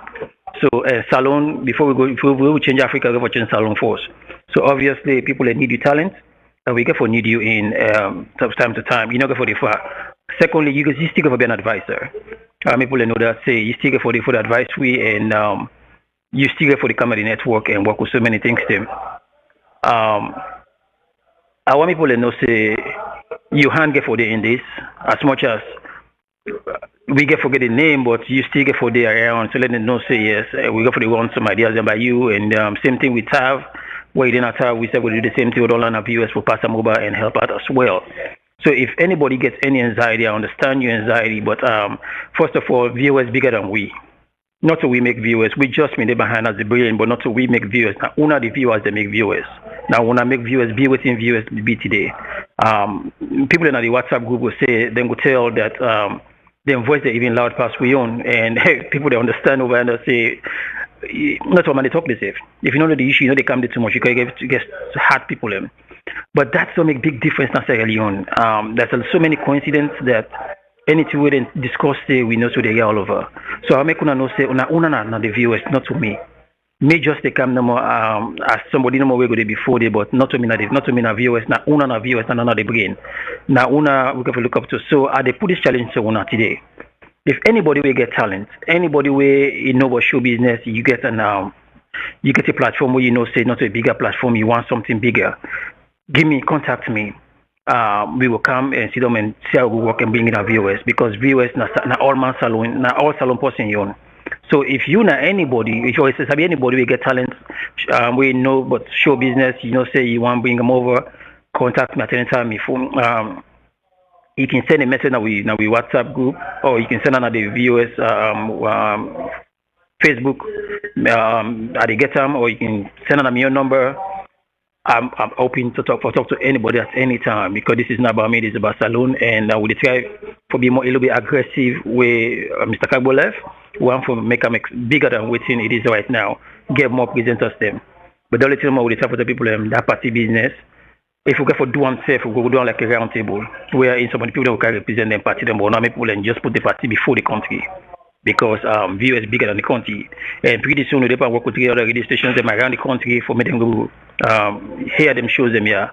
So Salone, before we will change Africa, we will change Salone first. So obviously people that need your talent. We get for need you in time to time. You know, go for the far. Secondly, you still go for be an advisor. People know that say you still go for the advice and you still go for the comedy network and work with so many things. Them. I want people to know say you hand get for the in this as much as we get forget the name, but you still get for the around. So let them know say yes. We go for the want some ideas by you and same thing we have. Where you didn't have, we said we'll do the same thing with all our viewers for Pastor Mobile and help out as well. So if anybody gets any anxiety, I understand your anxiety, but first of all, viewers bigger than we. Not so we make viewers, we just mean they behind us the brain, but not so we make viewers. Now, una the viewers they make viewers. Now, when I make viewers, be within viewers be today. People in the WhatsApp group will say, then will tell that their voice they even loud past we own, and people they understand over and they say. Not what they talk this if you know the issue, you know they come there too much, you can get hard people in. But that's don't make big difference necessarily on. There's so many coincidences that anything we discuss say we know so they get all over. So I make una know say una na the viewers, not to me. Me just they come no more as somebody no more we go there before they, but not to me na viewers, na una na viewers na the brain. Now una we can look up to. So they put this challenge to una today. If anybody will get talent, anybody will you know about show business, you get a platform where you know say not a bigger platform, you want something bigger. Contact me. We will come and sit down and see how we work and bring in our viewers because viewers na all man Salone, na all Salone person you own. So if you know anybody, if you say anybody will get talent, we know but show business, you know say you want to bring them over, contact me at any time. If you can send a message now we WhatsApp group, or you can send another viewers Facebook at the get them, or you can send another your number. I'm open to talk to anybody at any time because this is not about me, this is about Salone, and we try to be more a little bit aggressive with Mr. Kagbo left. We want to make them bigger than what it is right now, get more presenters them. But the only thing we try for the people that party business. If we go for do one safe, we go do like a round table where in some of the people that can represent them party them, but not people and just put the party before the country because viewers bigger than the country. And pretty soon they work with the other radio stations them around the country for making them hear them shows them here.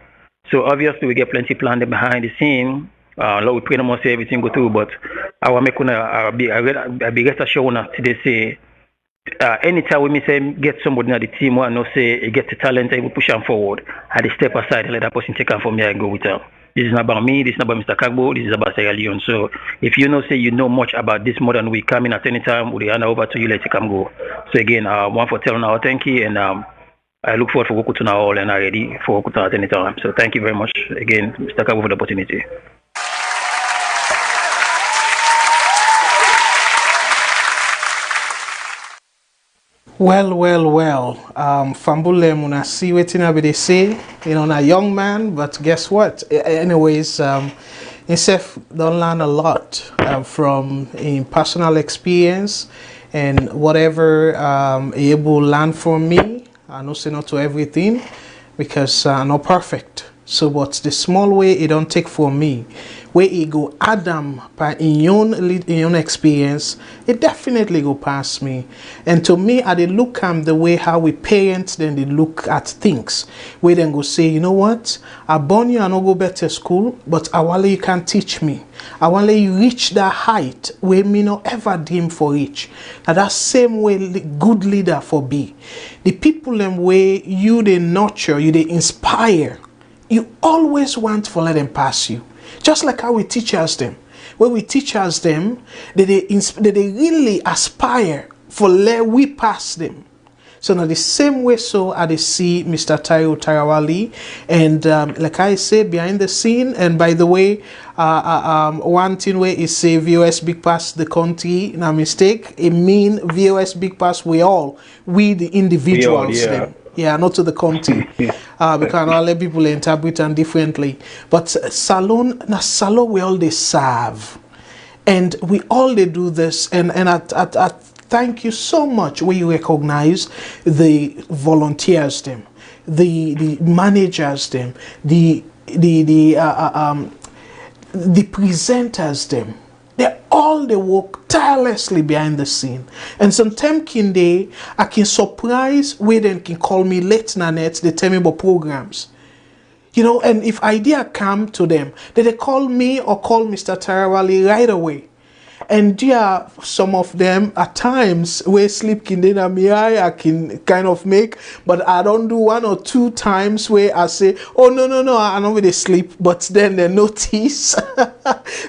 So obviously we get plenty planned behind the scene. Lord, we pray no more say everything go through, but I will make I be rest assured today say. Anytime we say get somebody on the team who know say get the talent and we push them forward, I just step aside and let that person take them from here and go with them. This is not about me, this is not about Mr. Kagbo, this is about Sierra Leone. So if you know say you know much about this more than we come in at any time, we'll hand over to you, let you come go. So again, one for telling our thank you and I look forward for work with all and are ready for work at any time. So thank you very much again, Mr. Kabu, for the opportunity. Well. Fambule muna see wetin I be dey say. You know, a young man, but guess what? Anyways, himself don't learn a lot from in personal experience and whatever he able learn from me. I know say not to everything because I'm not perfect. So, but the small way it don't take from me, where it go Adam by in own experience, it definitely go past me. And to me, I dey look the way how we parents then they look at things. Where then go say, you know what? I born you, I no go back to school, but I want you can teach me. I want you reach that height where me no ever dream for reach. And that same way good leader for be. The people them way you they nurture, you they inspire. You always want to let them pass you. Just like how we teachers them. When we teachers them, they really aspire for let we pass them. So now the same way so I see Mr. Taiwo Tarawali and like I say behind the scene, and by the way, one thing where is say VOS Big Pass the country, no mistake, it mean VOS Big Pass we the individuals them. Yeah, not to the country. Because all let people interpret them differently. But Salone we all they serve. And we all they do this, and I thank you so much when you recognize the volunteers them, the managers them, the presenters them. They work tirelessly behind the scene. And sometimes I can surprise where they can call me late night, they tell me about programs. You know, and if idea come to them, they call me or call Mr. Tarawali right away. And yeah, some of them at times where sleep can in my eye I can kind of make, but I don't do 1 or 2 times where I say, oh no, I don't really sleep, but then they notice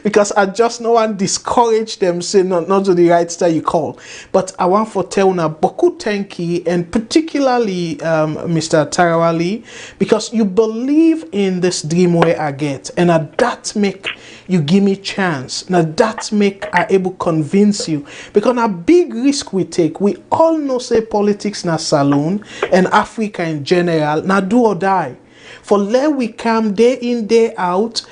because I just no one discourage them, say not to the right style you call. But I want for tell na boku thank you, and particularly Mr. Tarawali, because you believe in this dream where I get, and that make you give me chance. Now that make I able convince you, because a big risk we take. We all know say politics na Salone and Africa in general na do or die. For let we come day in day out,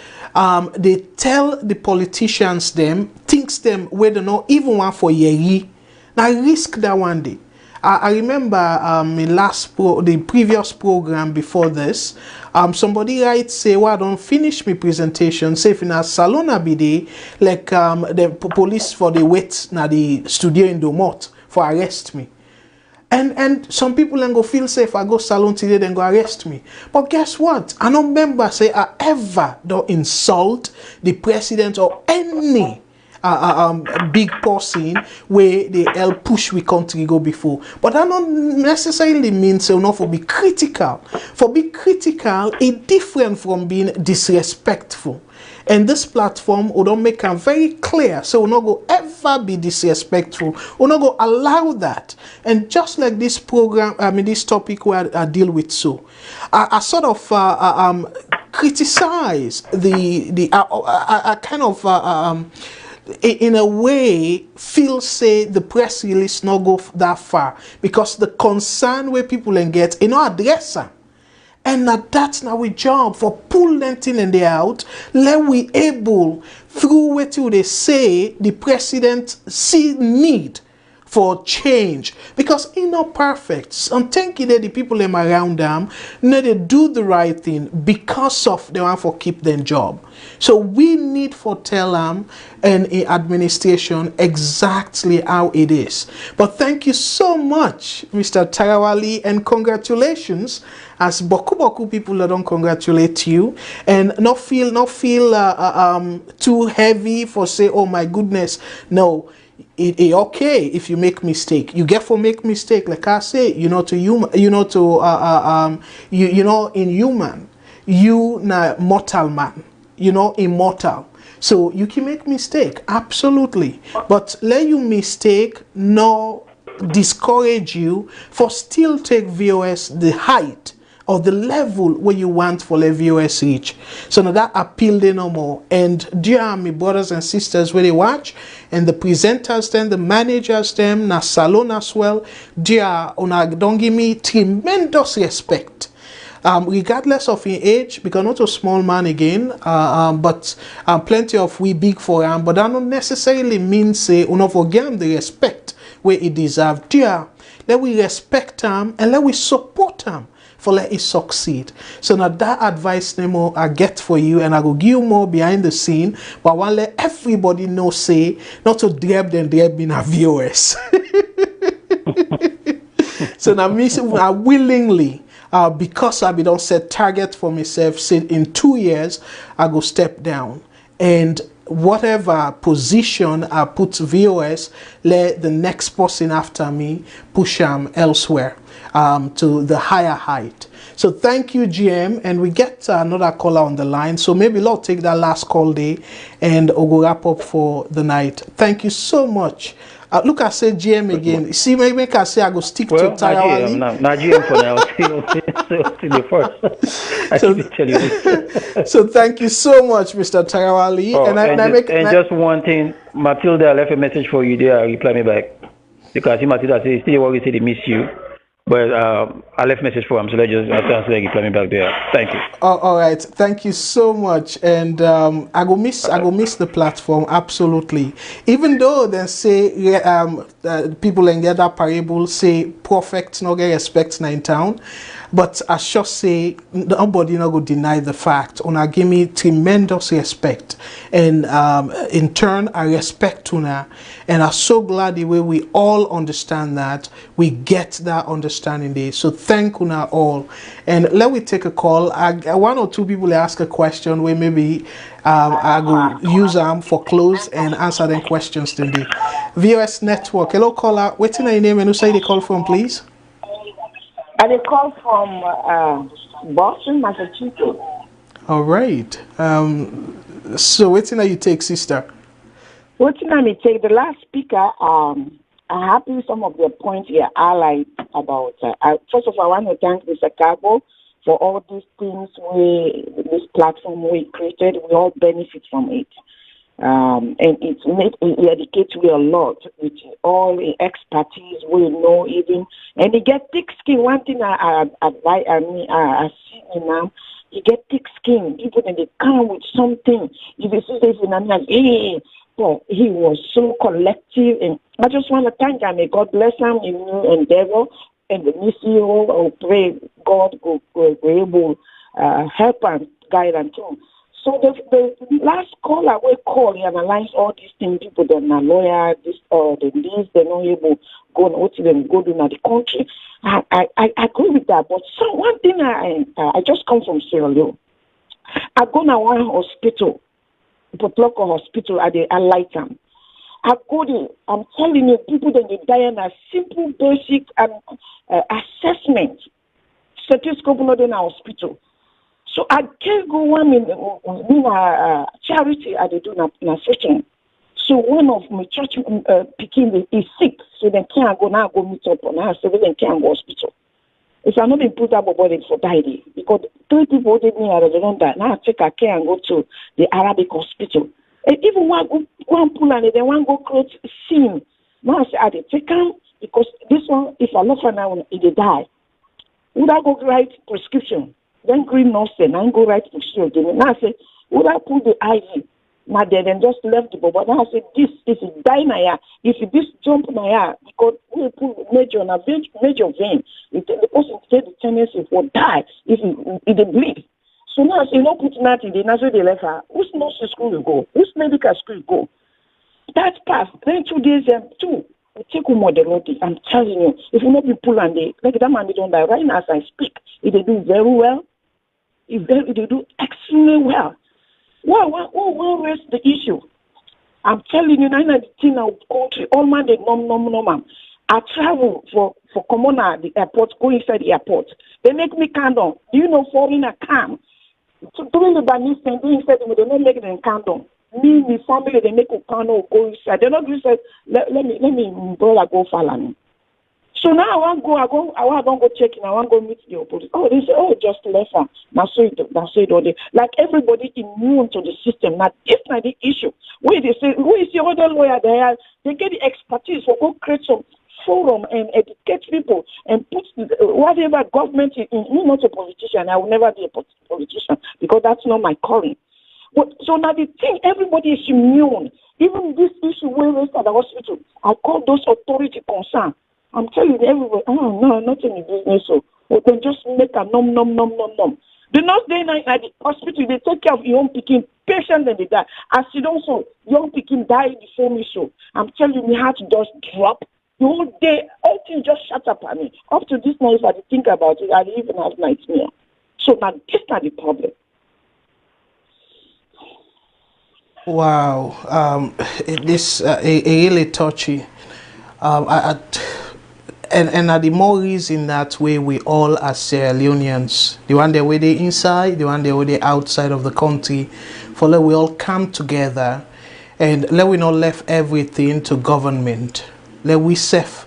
they tell the politicians them things them where they not even want for year. Now risk that one day. I remember the previous program before this, somebody right say, well, I don't finish my presentation, say if in a Salone be day, like the police for the wait na the studio in Domot for arrest me. And some people then go feel safe, I go Salone today, then go arrest me. But guess what? I don't remember say I ever don't insult the president or any big person where they help push we country go before. But that don't necessarily mean so not for be critical. For be critical is different from being disrespectful. And this platform will don't make it very clear, so we'll not go ever be disrespectful. We'll not go allow that. And just like this program, this topic where I deal with, so I sort of criticize I kind of in a way feel say the press release not go that far, because the concern where people can get address them. And that's now we job for pull them in the out. Let we able through what they say the president see need for change, because he's not perfect. I'm thinking that the people around them need to do the right thing because of they want for keep their job. So we need for tell them and administration exactly how it is. But thank you so much, Mr. Tarawali, and congratulations. As boku people that don't congratulate you and not feel too heavy for say, oh my goodness, no. It okay if you make mistake. You get for make mistake, like I say, in human, you na mortal man, immortal. So you can make mistake, absolutely. But let you mistake no discourage you for still take VOS the height or the level where you want for the VOS reach. So now that appeal they no more. And dear my brothers and sisters where they watch, and the presenters them, the managers them, na Salone as well, dear don't give me tremendous respect. Regardless of your age, because not a small man again, but plenty of we big for him, but that don't necessarily mean say we not forget the respect where he deserve. Dear, let we respect him and let we support him for let it succeed. So now that advice Nemo I get for you, and I will give you more behind the scene, but I want to let everybody know say not to drab them drab in a VOS. So now me I willingly because I don't set target for myself, say in 2 years I go step down, and whatever position I put VOS, let the next person after me push them elsewhere to the higher height. So thank you, GM, and we get another caller on the line. So maybe Lord take that last call day, and we'll go wrap up for the night. Thank you so much. Look, I say GM again. See, maybe I say I go stick to Tarawali. Not GM for now. See the first. So, tell you this. So thank you so much, Mr. Tarawali. And just one thing, Matilda left a message for you there. Reply me back, because Matilda says still always say they miss you. But I left a message for him, so let's just reply me back there. Thank you. All right, thank you so much. And I go miss the platform absolutely. Even though they say people in get that parable say perfect no get respect in town, but I sure say nobody not go deny the fact. Una give me tremendous respect, and in turn I respect Una, and I'm so glad the way we all understand that, we get that understanding there. So thank Una all, and let me take a call. One or two people ask a question where maybe I go use them for close and answer them questions today. VOS Network, hello caller, what's your name and who say they call from, please? I call from Boston, Massachusetts. All right. So what's you take, sister? What's I take? The last speaker, I'm happy with some of the points here highlight about. First of all, I want to thank Mr. Cabo for all these things this platform we created. We all benefit from it. And it educates me a lot with all the expertise we know even, and you get thick skin. One thing I see now, you get thick skin. People then they come with something. If you see this, I'm like, hey, but he was so collective, and I just want to thank him. May God bless him in new endeavor, and the new CEO. I pray God will able help and guide and too. So the last caller we call, he analyze all these things. People that are lawyer, they're not able to go and what them go to the country. I agree with that. But one thing I just come from Sierra Leone. I go to one hospital, Poploco Hospital, at the Lightham. I go there. I'm telling you, people that they die on a simple, basic assessment. Stethoscope not in a hospital. So I can't go one in charity I do in a session. So one of my church picking is sick, so they can't go now go meet up on us, so they can't go hospital. If I'm not been put up about it for Friday, because 3 people did me out of the London. Now I take a care and go to the Arabic hospital. And even one pull and then one go close scene. Now I say I take them because this one, if I love her now, it die. Would I go write prescription? Then green nurse and I go right to shield. Now I say, would I put the IV? Now they then just left the bubble. Now I say, this if it die now, if this jump now, because we put major on a major vein, if the person take the tendency for die if it bleed. So now I say, no put nothing. They now say they left her. Which nursing school you go? Which medical school you go? That pass. Then 2 days two. We take more the road. I'm telling you, if you not be pull and they like that man don't die right now as I speak. If they do very well. If they do extremely well, why raise the issue? I'm telling you, 19 of country, all man they no. I travel for common at the airport, go inside the airport. They make me condom. Do you know foreigner come? So during the Banese thing, doing inside they don't make them condom. Me, my family, they make a condom go inside. They not just say, let me brother go follow me. So now I want to go check in. I want to go meet the opposition. Oh, they say, oh, just left her. Now so it all day. Like everybody immune to the system. Now it's not the issue. Where they say, who is your other lawyer? They get the expertise for go create some forum and educate people and put whatever government in. Me not a politician. I will never be a politician because that's not my calling. But so now the thing, everybody is immune. Even this issue where we at the hospital, I call those authority concerned. I'm telling everybody, oh no, not in the business. So they just make a nom. The nurse day night at the hospital, they take care of young picking patients and they die. As you don't so young picking die before me. So I'm telling you, my heart just drop. The whole day, everything just shut up at me. Up to this now, if I think about it, I even have nightmare. So now this is not the problem. Wow, this really touchy. And the more reason that way we all as Sierra Leoneans, the one that way they inside, the one that way they outside of the country, for let we all come together and let we not left everything to government. Let we safe.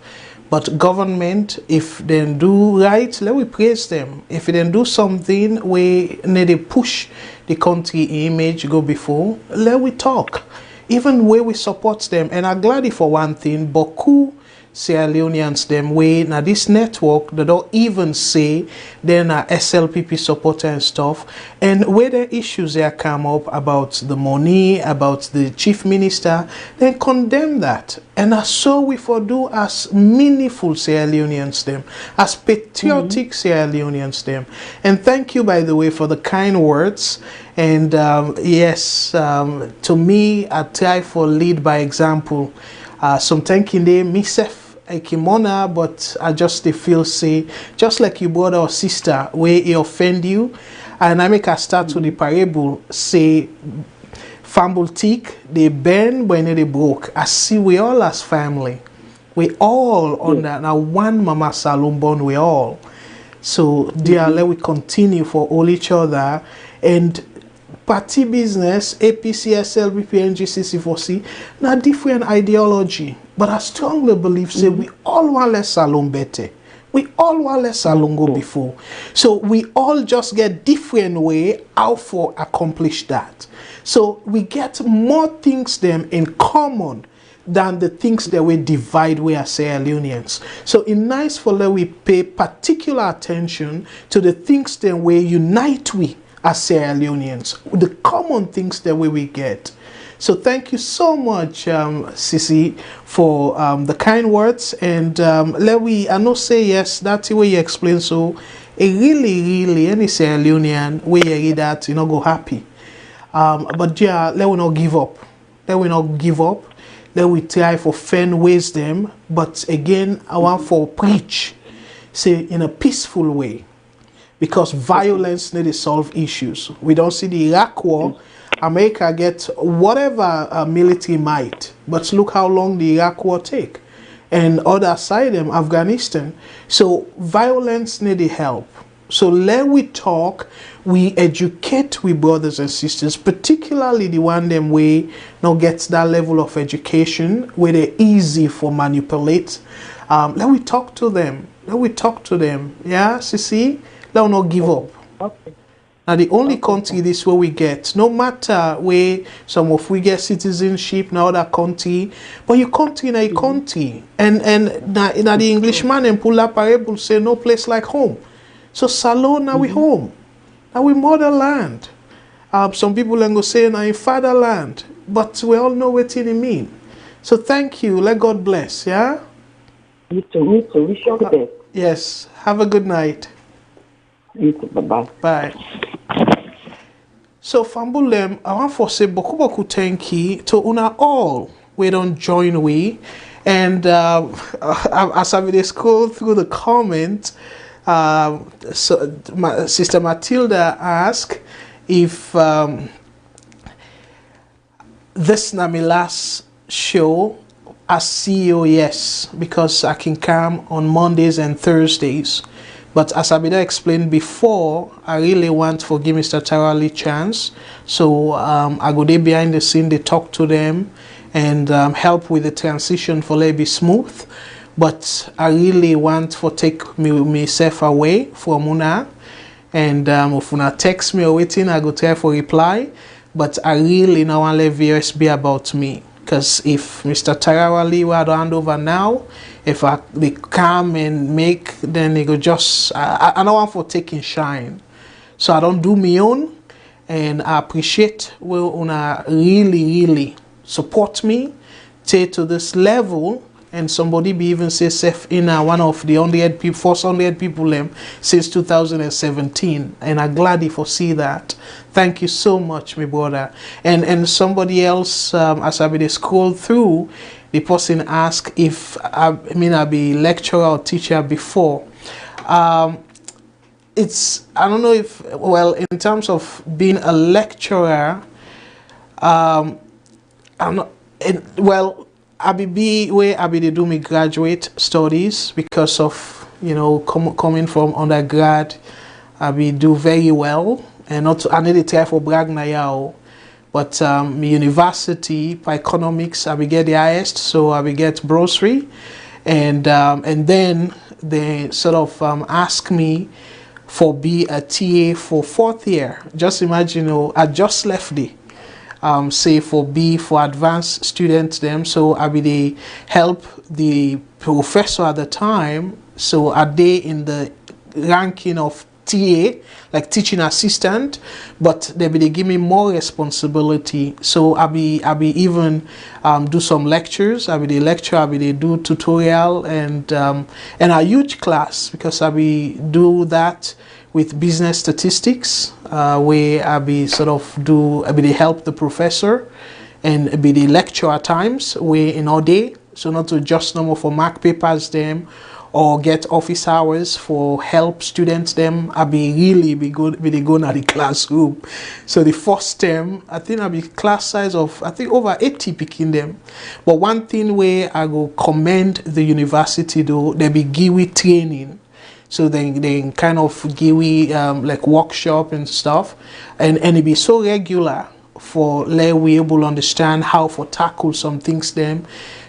But government, if they do right, let we praise them. If they do something we need to push the country image go before, let we talk. Even where we support them. And I'm glad for one thing, Boku Sierra Leoneans them way now this network they don't even say they're not SLPP supporter and stuff, and where the issues there come up about the money, about the chief minister, then condemn that. And as so we for do as meaningful Sierra Leoneans them, as patriotic Sierra Leoneans them. And thank you by the way for the kind words. And yes, to me I try for lead by example. Some thanking day myself a kimona, but I just feel say just like your brother or sister where he offend you, and I make a start to the parable say fumble tick they bend when they broke. I see we all as family, we all on that now one mama Salone born we all. So dear, let we continue for all each other. And party business, APC, SLBP, NGCC, 4C, now different ideology. But I strongly believe, say, we all want less Salone better. We all want less Salone go before. So we all just get different way how for accomplish that. So we get more things them in common than the things that we divide we as Sierra Leoneans. So it's nice for that we pay particular attention to the things that we unite we as Sierra Leoneans, the common things that we get. So thank you so much, Sisi, for the kind words. And let we, I know say yes, that's the way you explain. So it really, any Sierra Leonean, we hear that, you know, go happy. But yeah, let we not give up. Let we not give up. Let we try for find wisdom. But again, I want for preach, say in a peaceful way. Because violence need to solve issues. We don't see the Iraq war. America get whatever military might, but look how long the Iraq war take. And other side them, Afghanistan. So violence need help. So let we talk, we educate we brothers and sisters, particularly the one them way now gets that level of education where they're easy for manipulate. Let we talk to them. Let we talk to them. Yeah, see, let not give up. Okay. Now the only country this way we get, no matter where some of we get citizenship now other country, but your country na a country. And na the Englishman and pull up parable say no place like home. So Salone now we home. Now we motherland. Some people then go say now in fatherland. But we all know what it mean. So thank you. Let God bless, yeah? You too. Wish you all the best. Yes. Have a good night. You too. Bye-bye. Bye. So Fambulem, I want to say boku thank you to una all we don't join we. And as I scroll through the comments, so Sister Matilda asked if this na my last show as CEO. Yes, because I can come on Mondays and Thursdays. But as Abida explained before, I really want to give Mr. Tarali chance. So I go there behind the scene, they talk to them and help with the transition for let it be smooth. but I really want for take myself away from una. And if una text me or waiting, I go try for reply. But I really now want to let VOS be about me. Because if Mr. Tarawali were to hand over now, if I they come and make, then they go just, I don't want for taking shine. So I don't do my own. And I appreciate when una really support me, take to this level. And somebody be even say self in one of the 100 people, first 100 people since 2017, and I'm glad if I see that. Thank you so much, my brother. And somebody else, as I be scroll through, the person asked if I be lecturer or teacher before. It's I don't know if in terms of being a lecturer, I'm not I be do my graduate studies because of coming from undergrad. I be do very well and not I need to try for brag now, but my university for economics I be get the highest, so I be get bursary, and then they sort of ask me for be a TA for 4th year. Just imagine, I just left the say for advanced students them, so I be they help the professor at the time, so are they in the ranking of TA, like teaching assistant, but they give me more responsibility. So I be even do some lectures. I be the lecture. I be they do tutorial and a huge class because I be do that with business statistics, where I be they help the professor and be the lecture at times where in all day, so not to just normal for mark papers them or get office hours for help students them. I be really be good be they go to the classroom. So the first term I think I be class size of I think over 80 picking them. But one thing where I go commend the university though, they be give training. So they kind of give like workshop and stuff, and it be so regular for let we able to understand how for tackle some things them,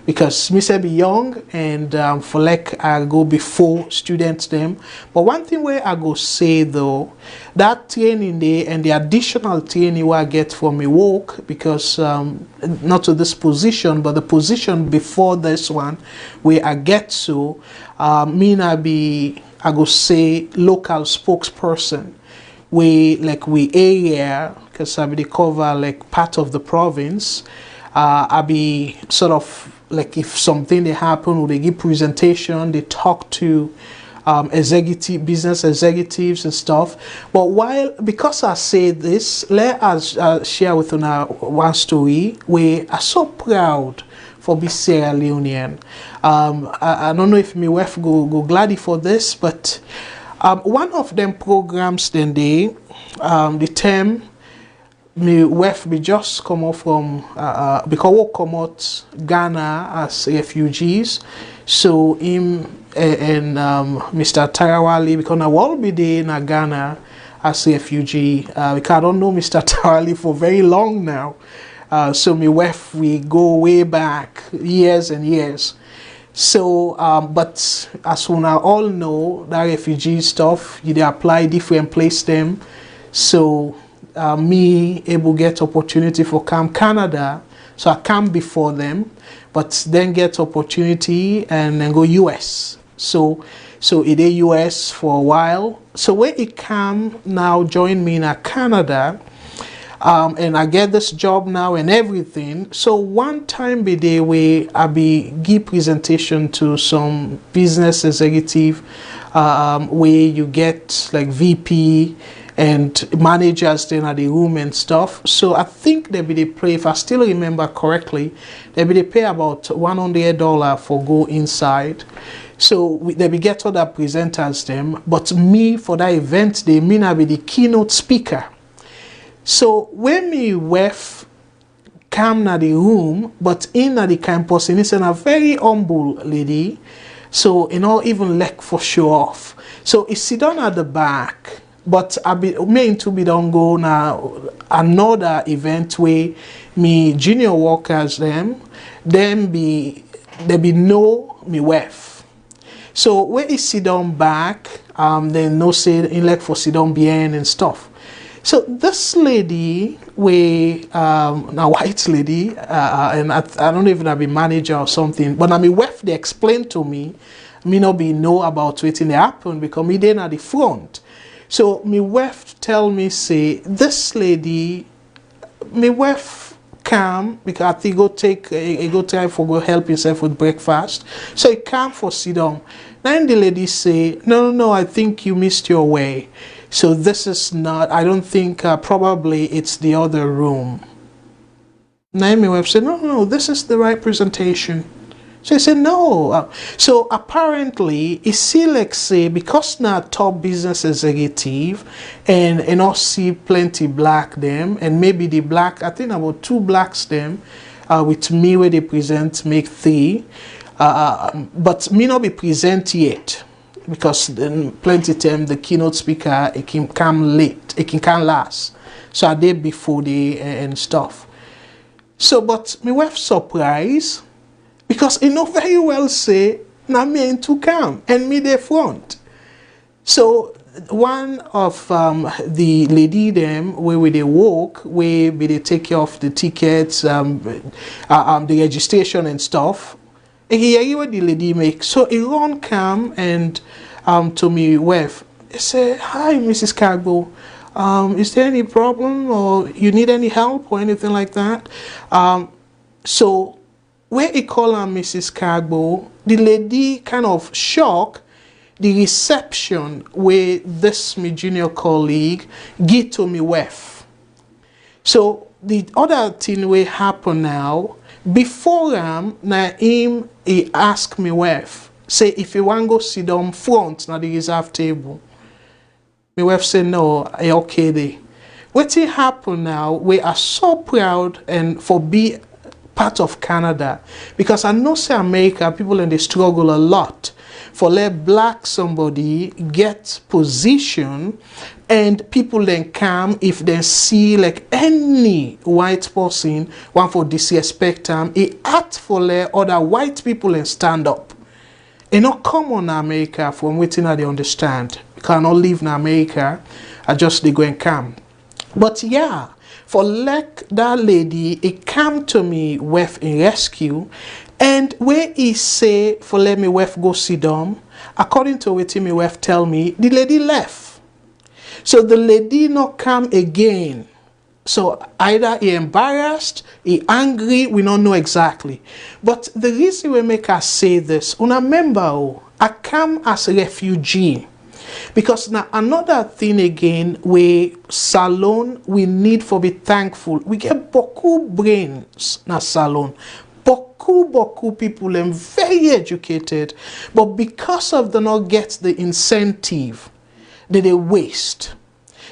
because me say be young and for like I go before students them. But one thing where I go say though, that training there and the additional training where I get from me work, because not to this position but the position before this one where I get to I go say local spokesperson. We area, because I be cover like part of the province. I be sort of like if something they happen or they give presentation, they talk to business executives and stuff. But because I say this, let us share with you now one story where I'm so proud for be Sierra Leonean. I don't know if my wife go gladdy for this, but one of them programs then the term my wife be just come out from because we come out Ghana as refugees, so him and Mr. Tarawali, because I will be there in Ghana as a refugee, because I don't know Mr. Tarawali for very long now. So my wife, we go way back years and years. So but as we all know, that refugee stuff, you they apply different place them. So me able get opportunity for come Canada, so I come before them, but then get opportunity and then go US. So it is US for a while. So when it come now join me in Canada, and I get this job now and everything. So one time be day where I be give presentation to some business executive, where you get like VP and managers then at the room and stuff. So I think they be they pay, if I still remember correctly, they be they pay about $100 for go inside. So they be get other presenters them, but me for that event they mean I be the keynote speaker. So when me wife come na the room, but in the campus, and it's a very humble lady, so even like for show off. So he sit down at the back, but I be mean to be don't go now another event where junior workers them be know me wife. So when he sit down back, then no say elect for sit down behind and stuff. So this lady, we a white lady, and I don't even have a manager or something, but I mean, wife they explained to me not be know about what in happen because me then at the front. So my wife tell me say this lady, my wife come because I think go take a go time for go help himself with breakfast. So he come for sit down. Then the lady say, no, I think you missed your way. So this is not, I don't think, probably it's the other room. Now my wife said, no, this is the right presentation. So he said, no. So apparently, it's still like say, because now top business executive and I see plenty black them, and maybe the black, I think about 2 blacks them, with me where they present make 3, but me not be present yet. Because then plenty time the keynote speaker it can come late, it can come last. So a day before the and stuff. So but my wife surprised because he know very well say now me ain't to come and me the front. So one of the lady them where they walk, where they take care of the tickets, the registration and stuff. He hear what the lady make. So he run come and to me wife. He say, hi Mrs. Cargo. Is there any problem or you need any help or anything like that? So when he call her Mrs. Cargo, the lady kind of shocked the reception where this my junior colleague give to me wife. So the other thing will happen now. Before him, he ask me wife, say if you want go sit down front na the reserve table. My wife say no, I okay there. What happen now, we are so proud and for be part of Canada because I know say America people and they struggle a lot for let black somebody get position and people then come if they see like any white person want for disrespect them, he act for let other white people and stand up. It not common in America from waiting that they understand. You cannot live in America, I just they go and come. But yeah, for like that lady, it came to me with in rescue, and where he say for let me wife go sit down, according to what my wife tell me, the lady left. So the lady not come again. So either he embarrassed, he angry, we don't know exactly. But the reason we make us say this, remember, I come as a refugee. Because now another thing again, we Salone, we need for be thankful. We get beaucoup brains na Salone. Beaucoup people and very educated. But because of the not get the incentive, they waste.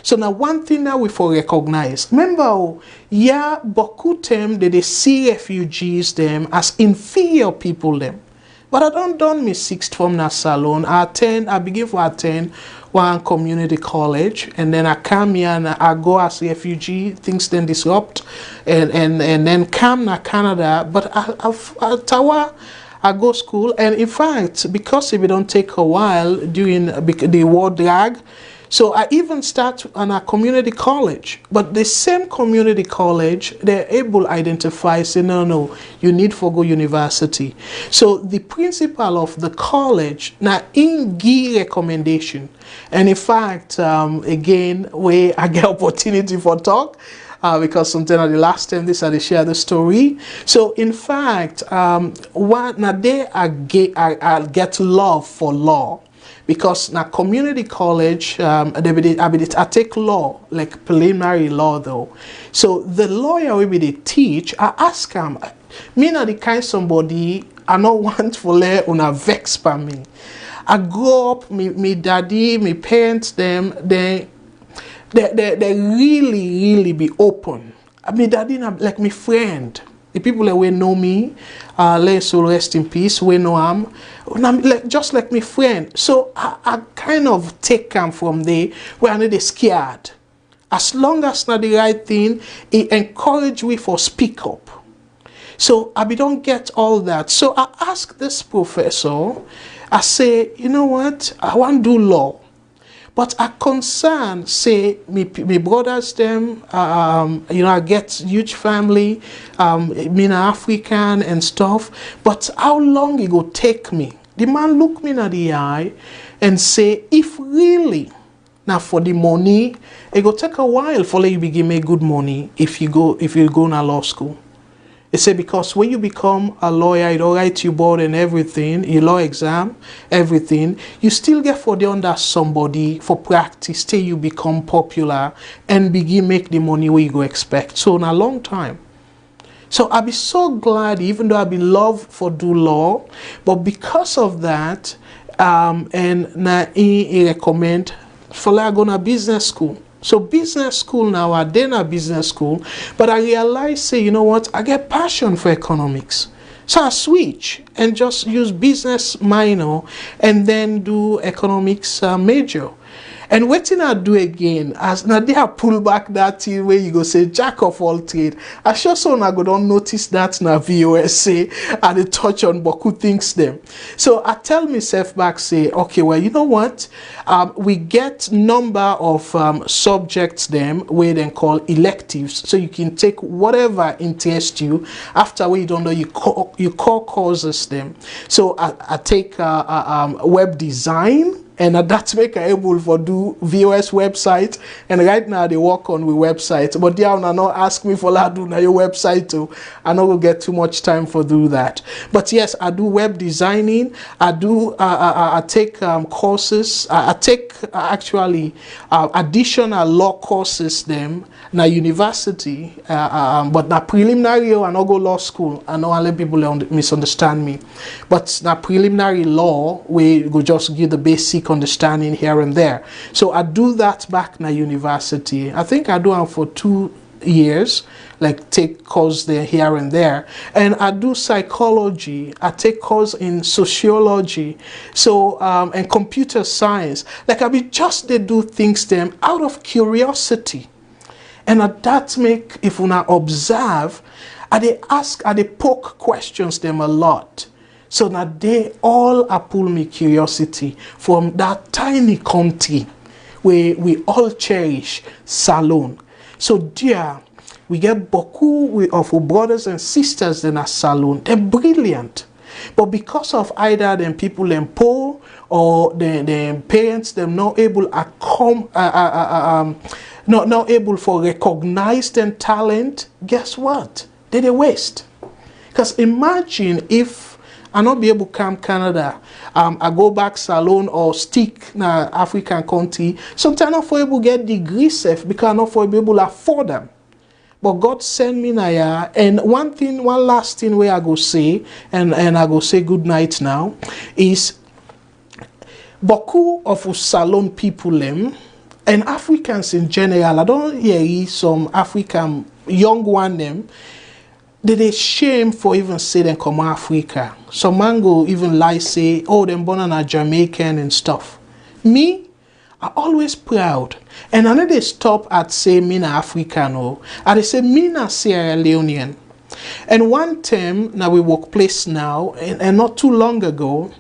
So now one thing that we for recognize. Remember, yeah, beaucoup them they see refugees them as inferior people them. But I don't done me sixth form na Salone. I begin to attend one community college, and then I come here and I go as a refugee, things then disrupt, and then come to Canada. But I go school, and in fact, because if it don't take a while during the war drag, so I even start on a community college, but the same community college, they're able to identify, say, no, you need to go university. So the principal of the college, now in give recommendation, and in fact, again, where I get opportunity for talk, because sometimes the last time this I share the story. So in fact, now there I get love for law. Because now community college, I take law, like preliminary law though. So the lawyer will be the teach, I ask him, me not the kind somebody I not want for let una vex by me. I grow up, me daddy, me parents them, they really be open. Me daddy like me friend. The people that will know me, let soul rest in peace, we know him, just like my friend. So I kind of take him from there where I know they scared. As long as not the right thing, it encourage me for speak up. So I don't get all that. So I ask this professor, I say, you know what, I want to do law. But I concern, say, me brothers them, I get huge family, me African and stuff. But how long it go take me? The man look me in the eye and say, if really, now for the money, it go take a while for you begin make good money if you go to law school. They say because when you become a lawyer, you don't write your board and everything, your law exam, everything, you still get for the under somebody for practice till you become popular and begin make the money where you go expect. So in a long time. So I'll be so glad, even though I've been loved for do law, but because of that, and na I recommend for like going to business school. So business school now, I did a business school, but I realized, say, you know what, I get passion for economics. So I switch and just use business minor and then do economics major. And what I do again, as now they have pull back that thing where you go say jack of all trade. I sure so now go don't notice that now VOS say and they touch on Boku things them. So I tell myself back say, okay, well, you know what? We get number of subjects them where they call electives. So you can take whatever interests you. After where you don't know, you call courses them. So I take web design. And that's make I able for do VOS website. And right now they work on the website. But they are not ask me for that do na your website too. I know we'll get too much time for do that. But yes, I do web designing. I do I take courses. I take actually additional law courses them na university. But na preliminary I no go law school. I know a lot of people misunderstand me. But na preliminary law we go just give the basic understanding here and there. So I do that back in university. I think I do it for 2 years, like take course there here and there. And I do psychology. I take course in sociology. So and computer science. Like I be just they do things them out of curiosity. And that make, if you observe, I they poke questions them a lot. So now they all pull me curiosity from that tiny country where we all cherish Salone. So dear, we get beaucoup of our brothers and sisters in a Salone. They're brilliant. But because of either them people them poor or the parents them not able not able for recognize them talent, guess what? They waste. Because imagine if I not be able to come Canada, I go back Salone or stick na African country. Sometimes I'm not for able to get degrees safe because I'm not for able to afford them. But God send me now, and one last thing where I go say, and I go say good night now, is beaucoup of Salone people them and Africans in general. I don't hear some African young one them. They shame for even say them come Africa. Some man go even lie say, oh, them born on a Jamaican and stuff. Me, I always proud. And I know they stop at say me na African or and they say me na Sierra Leonean. And one time now we workplace now and not too long ago,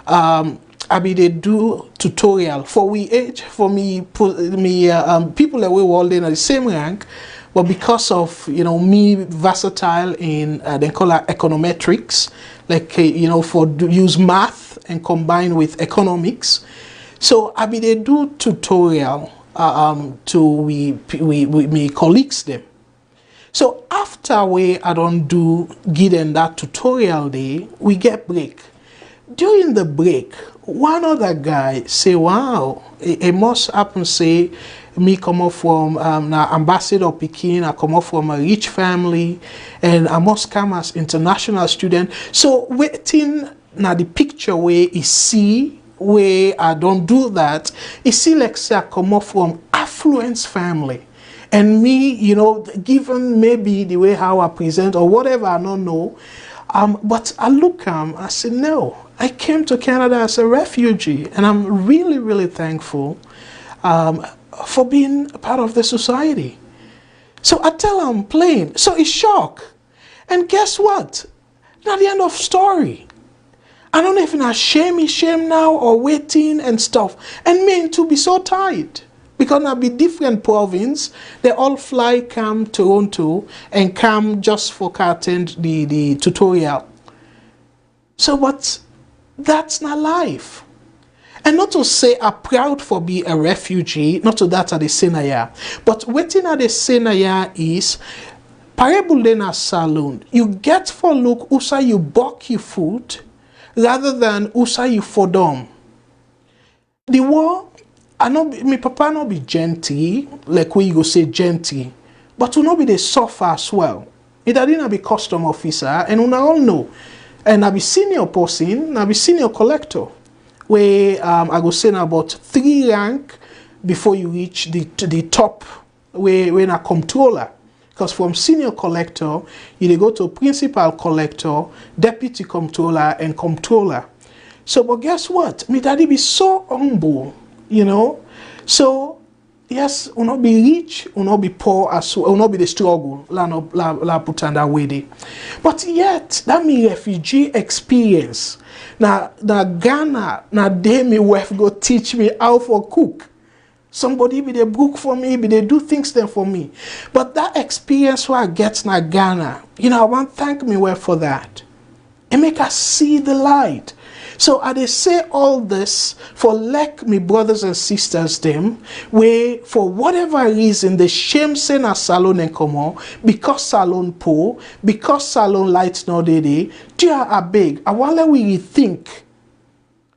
I be they do tutorial for we age for me people that we were all in the same rank. But because of, me versatile in, they call it econometrics, like, for use math and combine with economics. So I mean, they do tutorial to me colleagues them. So after I don't give them that tutorial day, we get break. During the break, one other guy say, wow, it must happen, say, me come up from ambassador Pekin, I come up from a rich family, and I must come as international student. So waiting now the picture where he see where I don't do that, he see like say I come up from affluent family. And me, given maybe the way how I present or whatever, I don't know. But I look I say, no, I came to Canada as a refugee, and I'm really, really thankful for being a part of the society. So I tell him plain. So he's shocked. And guess what? Not the end of story. I don't know if it's shame now or waiting and stuff. And men to be so tired. Because now be different province, they all fly come Toronto and come just for attend the tutorial. So but that's not life. And not to say I'm proud for being a refugee, not to that at the Senaya. But waiting at the Senaya is parable then a Salone. You get for look usa you buck your food rather than usa you for them. The war, I know my papa not be gentle, like we go say gentle, but to not be the suffer as well. It didn't be custom officer, and we all know. And I be senior person, I be senior collector. Where I go say about 3 rank before you reach the top where when a controller. Because from senior collector, you go to principal collector, deputy controller, and controller. So, but guess what? Me daddy be so humble, you know. So, yes, will not be rich, will not be poor, as well, will not be the struggle. La put on that way. But yet, that me refugee experience. Now Ghana, now they me wife go teach me how for cook. Somebody be they book for me, be they do things there for me. But that experience where I get na Ghana, you know, I want to thank me well for that. It make us see the light. So I they say all this for like me brothers and sisters them, where for whatever reason the shame say na Salone and come on, because Salone poor, because Salone lights no day, dear I beg, I want let we rethink.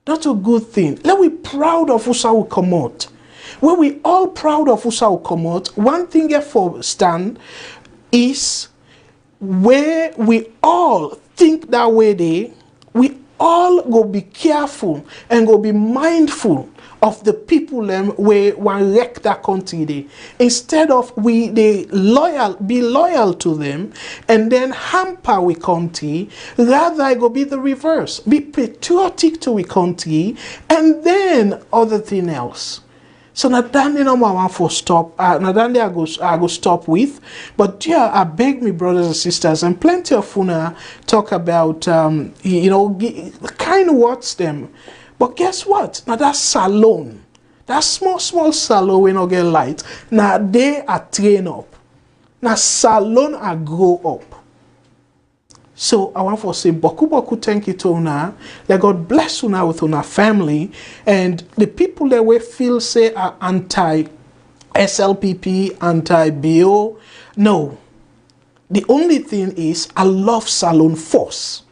That's a good thing. Let we proud of us how we come out. When we all proud of us how we come out, one thing for stand is where we all think that way we all go be careful and go be mindful of the people them where one wreck that country day. Instead of we be loyal to them and then hamper we country, rather I go be the reverse. Be patriotic to we country and then other thing else. So not that you know I want for stop. Not that I go stop with, but yeah, I beg me brothers and sisters, and plenty of funa talk about you know kind of words them. But guess what? Now that Salone, that small Salone we no get light. Now they are train up. Now Salone are grow up. So I want to say boku thank you to una. That God bless una with una family and the people that we feel say are anti SLPP, anti BO. No. The only thing is I love Salone force.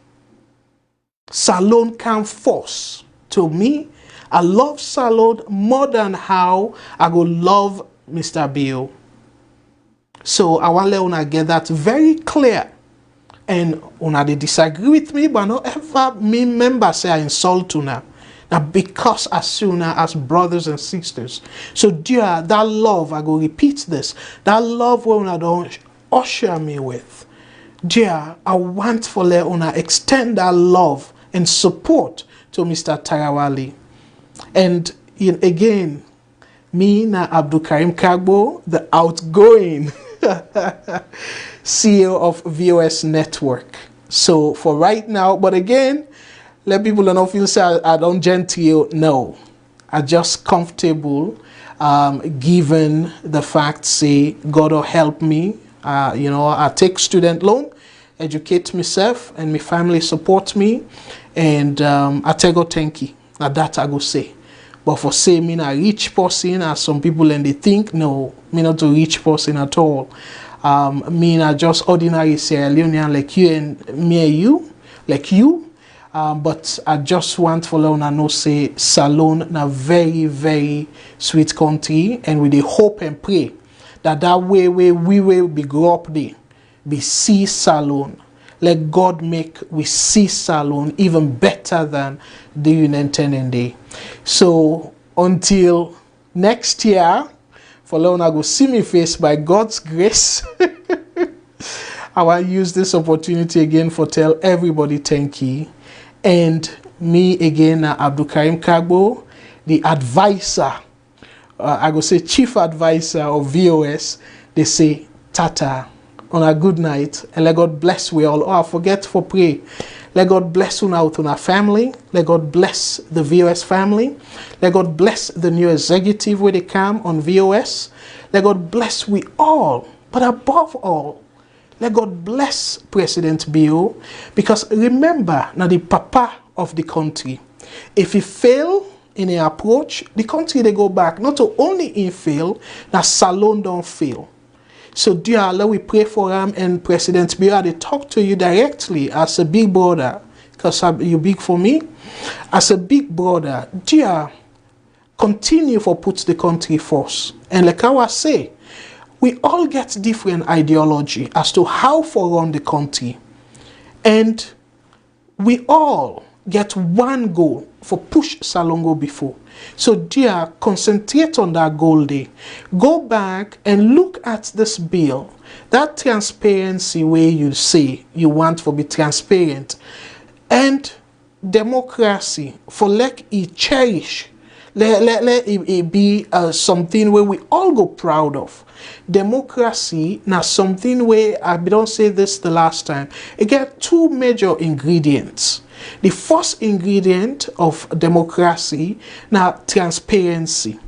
Salone can force. To me, I love Salone more than how I go love Mr. BO. So I want to let una get that very clear. And una they disagree with me, but not ever me member say I insult una. Now because as soon as brothers and sisters. So dear, that love, I go repeat this. That love when una don't usher me with. Dear, I want for let una extend that love and support to Mr. Tarawali. And again, me na Abdul Karim Kagbo, the outgoing CEO of VOS Network. So for right now, but again, let people not feel say I don't genteel. No, I just comfortable given the fact say God will help me. You know, I take student loan, educate myself and my family support me, and I tell God thank you. Now that I go say. But for say me a rich person, as some people and they think, no, me not a rich person at all. Me not just ordinary Sierra Leonean like you and me and you, like you. But I just want for Leona know say Salone na very, very sweet country, and with the hope and pray that way we will be grow up there, be see Salone. Let God make we see Salone even better than the United Day. So until next year, for Leona go see me face by God's grace. I want to use this opportunity again for tell everybody thank you. And me again, Abdul Karim Kagbo, the advisor, I go say chief advisor of VOS, they say Tata, on a good night, and let God bless we all. Oh, I forget for pray. Let Let God bless una with una family. Let God bless the VOS family. Let God bless the new executive where they come on VOS. Let God bless we all. But above all, let God bless President Bio, because remember, now the papa of the country. If he fail in an approach, the country they go back. Not only in fail, now Salone don't fail. So dear Allah, we pray for him, and President Bio, they talk to you directly as a big brother, because you're big for me. As a big brother, dear, continue for put the country first. And like I was say, we all get different ideology as to how to run the country. And we all get one goal for push Salongo before. So dear, concentrate on that goal day. Go back and look at this bill. That transparency way you say you want to be transparent. And democracy, for let it cherish. Let it be something where we all go proud of. Democracy, now something where, I don't say this the last time, it get two major ingredients. The first ingredient of democracy, now transparency.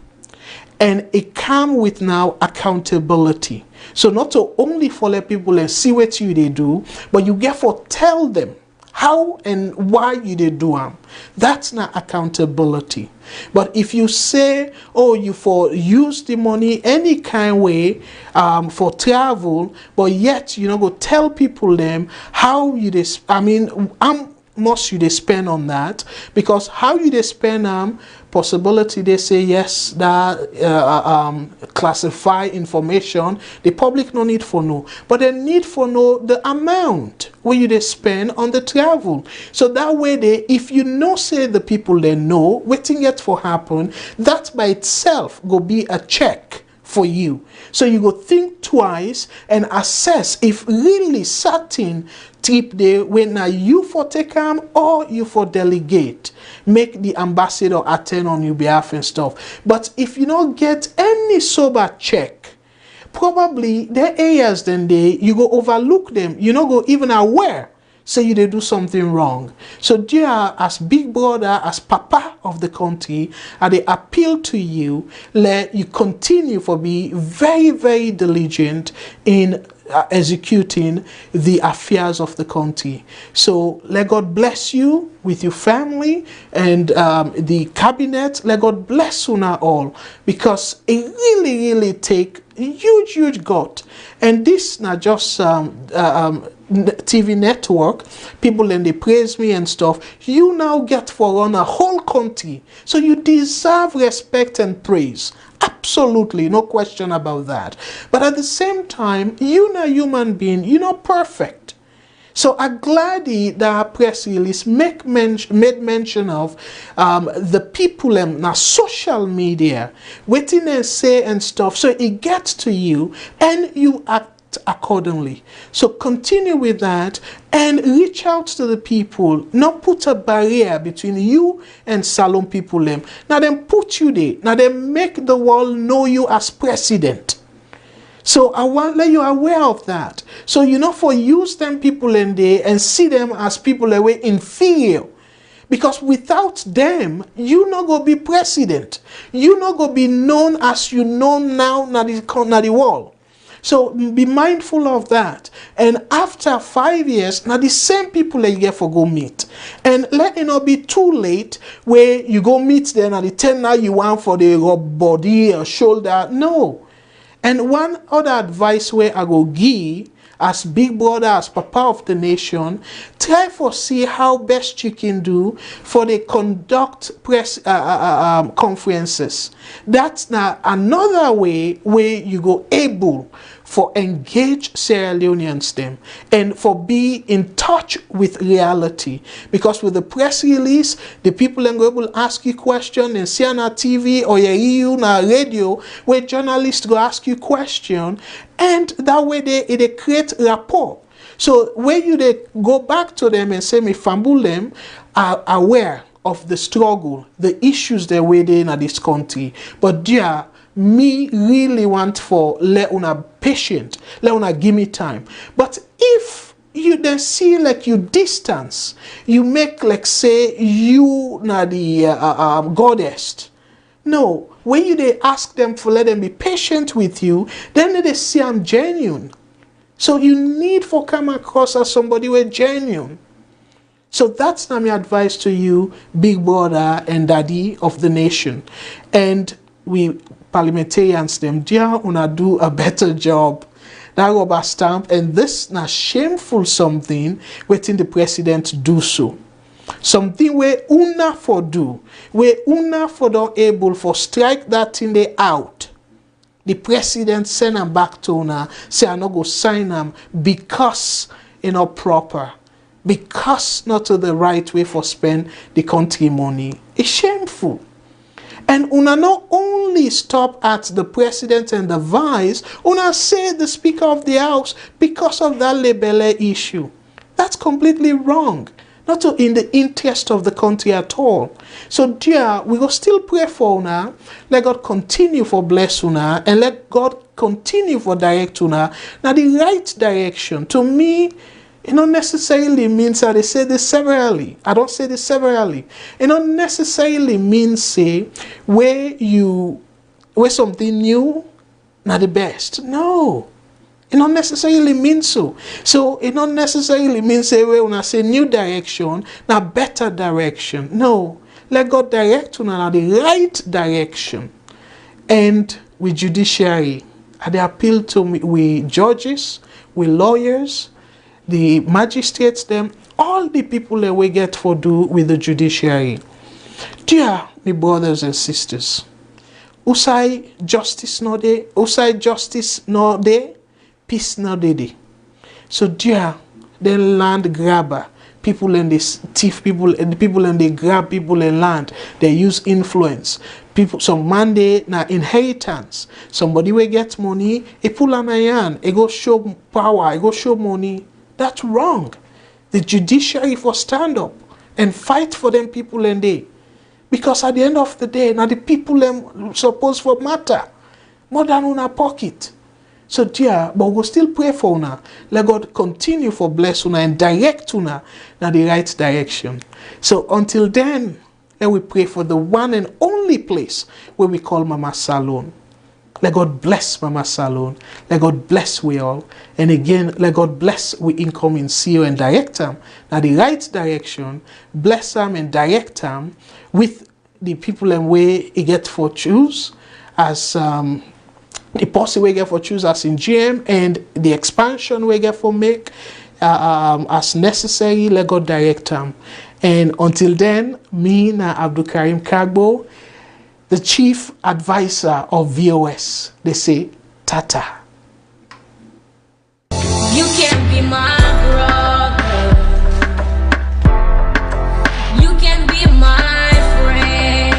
And it come with now accountability. So not only for let people and see what you they do, but you get for tell them how and why you they do them. That's not accountability. But if you say, oh, you for use the money any kind way for travel, but yet you know go tell people them how you they, must you they spend on that, because how you they spend possibility they say yes that classify information the public no need for know, but they need for know the amount where you they spend on the travel. So that way they, if you know say the people they know waiting yet for happen, that by itself go be a check for you. So you go think twice and assess if really certain trip there when now you for take them or you for delegate. Make the ambassador attend on your behalf and stuff. But if you don't get any sober check, probably the areas then you go overlook them. You not go even aware. Say you they do something wrong. So dear, as big brother, as papa of the country, they appeal to you, let you continue for be very, very diligent in executing the affairs of the country. So let God bless you with your family and the cabinet. Let God bless you now all, because it really take huge gut. And this not just TV network, people and they praise me and stuff. You now get for run a whole country. So you deserve respect and praise. Absolutely, no question about that. But at the same time, you're not a human being, you're not perfect. So I'm glad that press release made mention of the people in social media, waiting and say and stuff. So it gets to you and you act accordingly. So continue with that and reach out to the people. Not put a barrier between you and Salone people. Now then put you there. Now then make the world know you as president. So I want to let you aware of that. So you know for use them people in there and see them as people away inferior. Because without them, you not go be president. You not go be known as you know now na the world. So be mindful of that. And after 5 years, now the same people that you get for go meet. And let it not be too late where you go meet them and the 10 now you want for the rub body or shoulder. No. And one other advice where I go give as big brother, as papa of the nation, try for see how best you can do for the conduct press conferences. That's now another way where you go able for engage Sierra Leoneans them and for be in touch with reality. Because with the press release, the people are able to ask you questions and see on our TV or your EU na radio where journalists go ask you questions, and that way they create rapport. So when you they go back to them and say me fambul them are aware of the struggle, the issues they're waiting in this country. But dear, me really want for let una patient, let una give me time. But if you then see like you distance. You make like say you na the goddess. No, when you they ask them for let them be patient with you, then they see I'm genuine. So you need for come across as somebody who is genuine. So that's my advice to you, big brother and daddy of the nation. And we parliamentarians them, dear, una do a better job. That rubber stamp, and this na shameful something waiting the president do so. Something where una for do, where una for don't able for strike that thing they out. The president send them back to una, say I no go sign them because you know proper. Because not to the right way for spend the country money. It's shameful. And una not only stop at the president and the vice, una say the speaker of the house because of that Lebele issue. That's completely wrong. Not in the interest of the country at all. So dear, we will still pray for una. Let God continue for bless una, and let God continue for direct una. Now the right direction, to me, it not necessarily means that they say this severally. I don't say this severally. It not necessarily means say where something new, not the best. No. It not necessarily means so. So it not necessarily means say when I say new direction, not better direction. No. Let God direct you now the right direction. And with judiciary, they appeal to me, we judges, we lawyers, the magistrates, them, all the people that we get for do with the judiciary. Dear my brothers and sisters, usai justice no dey, usai justice no dey, peace no dey. So dear, the land grabber, people and they thief people, and the people and they grab people and land, they use influence. People, some man they na inheritance. Somebody will get money, he pull an iron, he go show power, he go show money. That's wrong. The judiciary for stand up and fight for them people and they. Because at the end of the day, now the people them supposed for matter more than una pocket. So dear, but we'll still pray for una. Let God continue for bless una and direct una in the right direction. So until then, let we pray for the one and only place where we call Mama Salone. Let God bless Mama Salone. Let God bless we all. And again, let God bless we incoming CEO and direct them in the right direction. Bless them and direct them with the people and way he get for choose as the policy we get for choose as in GM, and the expansion we get for make as necessary. Let God direct them. And until then, me na Abdul Karim Kagbo, the chief advisor of VOS, they say, Tata. You can be my brother. You can be my friend.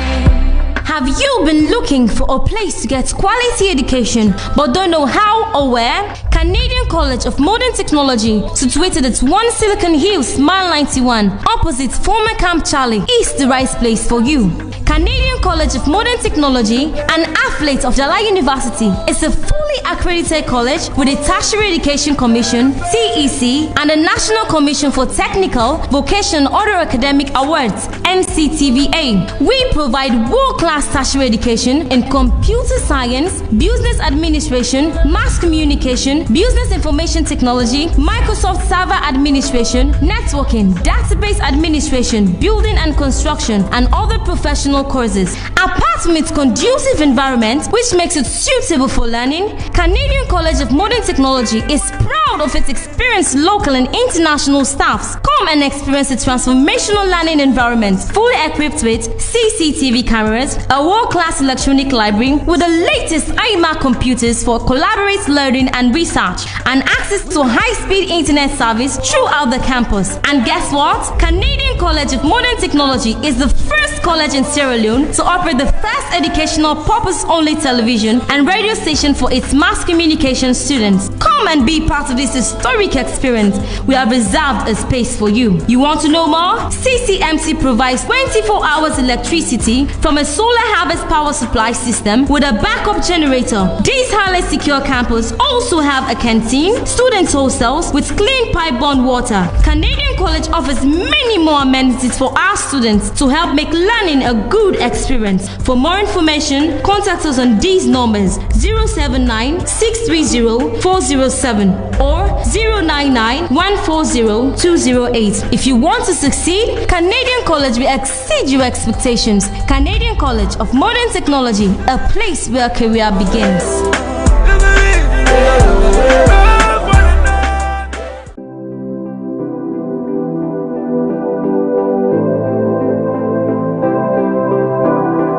Have you been looking for a place to get quality education but don't know how or where? Canadian College of Modern Technology, situated at 1 Silicon Hills, Mile 91, opposite former Camp Charlie, is the right place for you. Canadian College of Modern Technology, an affiliate of Jala University, is a fully accredited college with a Tertiary Education Commission (TEC) and a National Commission for Technical, Vocational, and Other Academic Awards (NCTVA). We provide world-class tertiary education in computer science, business administration, mass communication, business information technology, Microsoft Server Administration, networking, database administration, building and construction, and other professional courses. Apart from its conducive environment, which makes it suitable for learning, Canadian College of Modern Technology is proud of its experienced local and international staffs. Come and experience a transformational learning environment, fully equipped with CCTV cameras, a world-class electronic library with the latest iMac computers for collaborative learning and research, and access to high-speed internet service throughout the campus. And guess what? Canadian College of Modern Technology is the first college in Sierra Sierra Leone to operate the first educational purpose-only television and radio station for its mass communication students. Come and be part of this historic experience. We have reserved a space for you. You want to know more? CCMC provides 24 hours electricity from a solar harvest power supply system with a backup generator. This highly secure campus also have a canteen, student hostels with clean pipe-borne water. Canadian College offers many more amenities for our students to help make learning a good experience. For more information, contact us on these numbers: 079-630-407 or 099-140-208. If you want to succeed, Canadian College will exceed your expectations. Canadian College of Modern Technology, a place where career begins.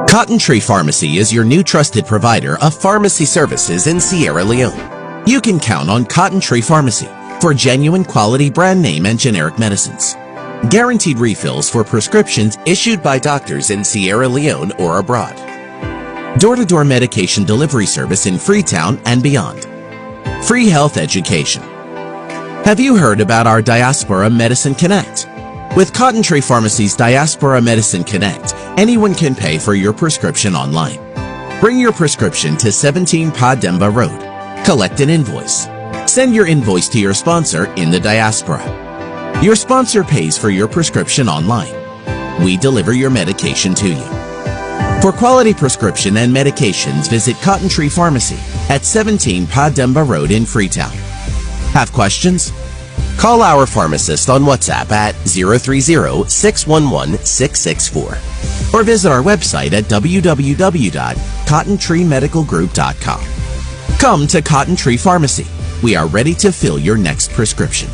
Cotton Tree Pharmacy is your new trusted provider of pharmacy services in Sierra Leone. You can count on Cotton Tree Pharmacy for genuine quality brand name and generic medicines. Guaranteed refills for prescriptions issued by doctors in Sierra Leone or abroad. Door-to-door medication delivery service in Freetown and beyond. Free health education. Have you heard about our Diaspora Medicine Connect? With Cotton Tree Pharmacy's Diaspora Medicine Connect, anyone can pay for your prescription online. Bring your prescription to 17 Pademba Road. Collect an invoice. Send your invoice to your sponsor in the diaspora. Your sponsor pays for your prescription online. We deliver your medication to you. For quality prescription and medications, visit Cotton Tree Pharmacy at 17 Pademba Road in Freetown. Have questions? Call our pharmacist on WhatsApp at 030-611-664 or visit our website at www.cottontreemedicalgroup.com. Come to Cotton Tree Pharmacy. We are ready to fill your next prescription.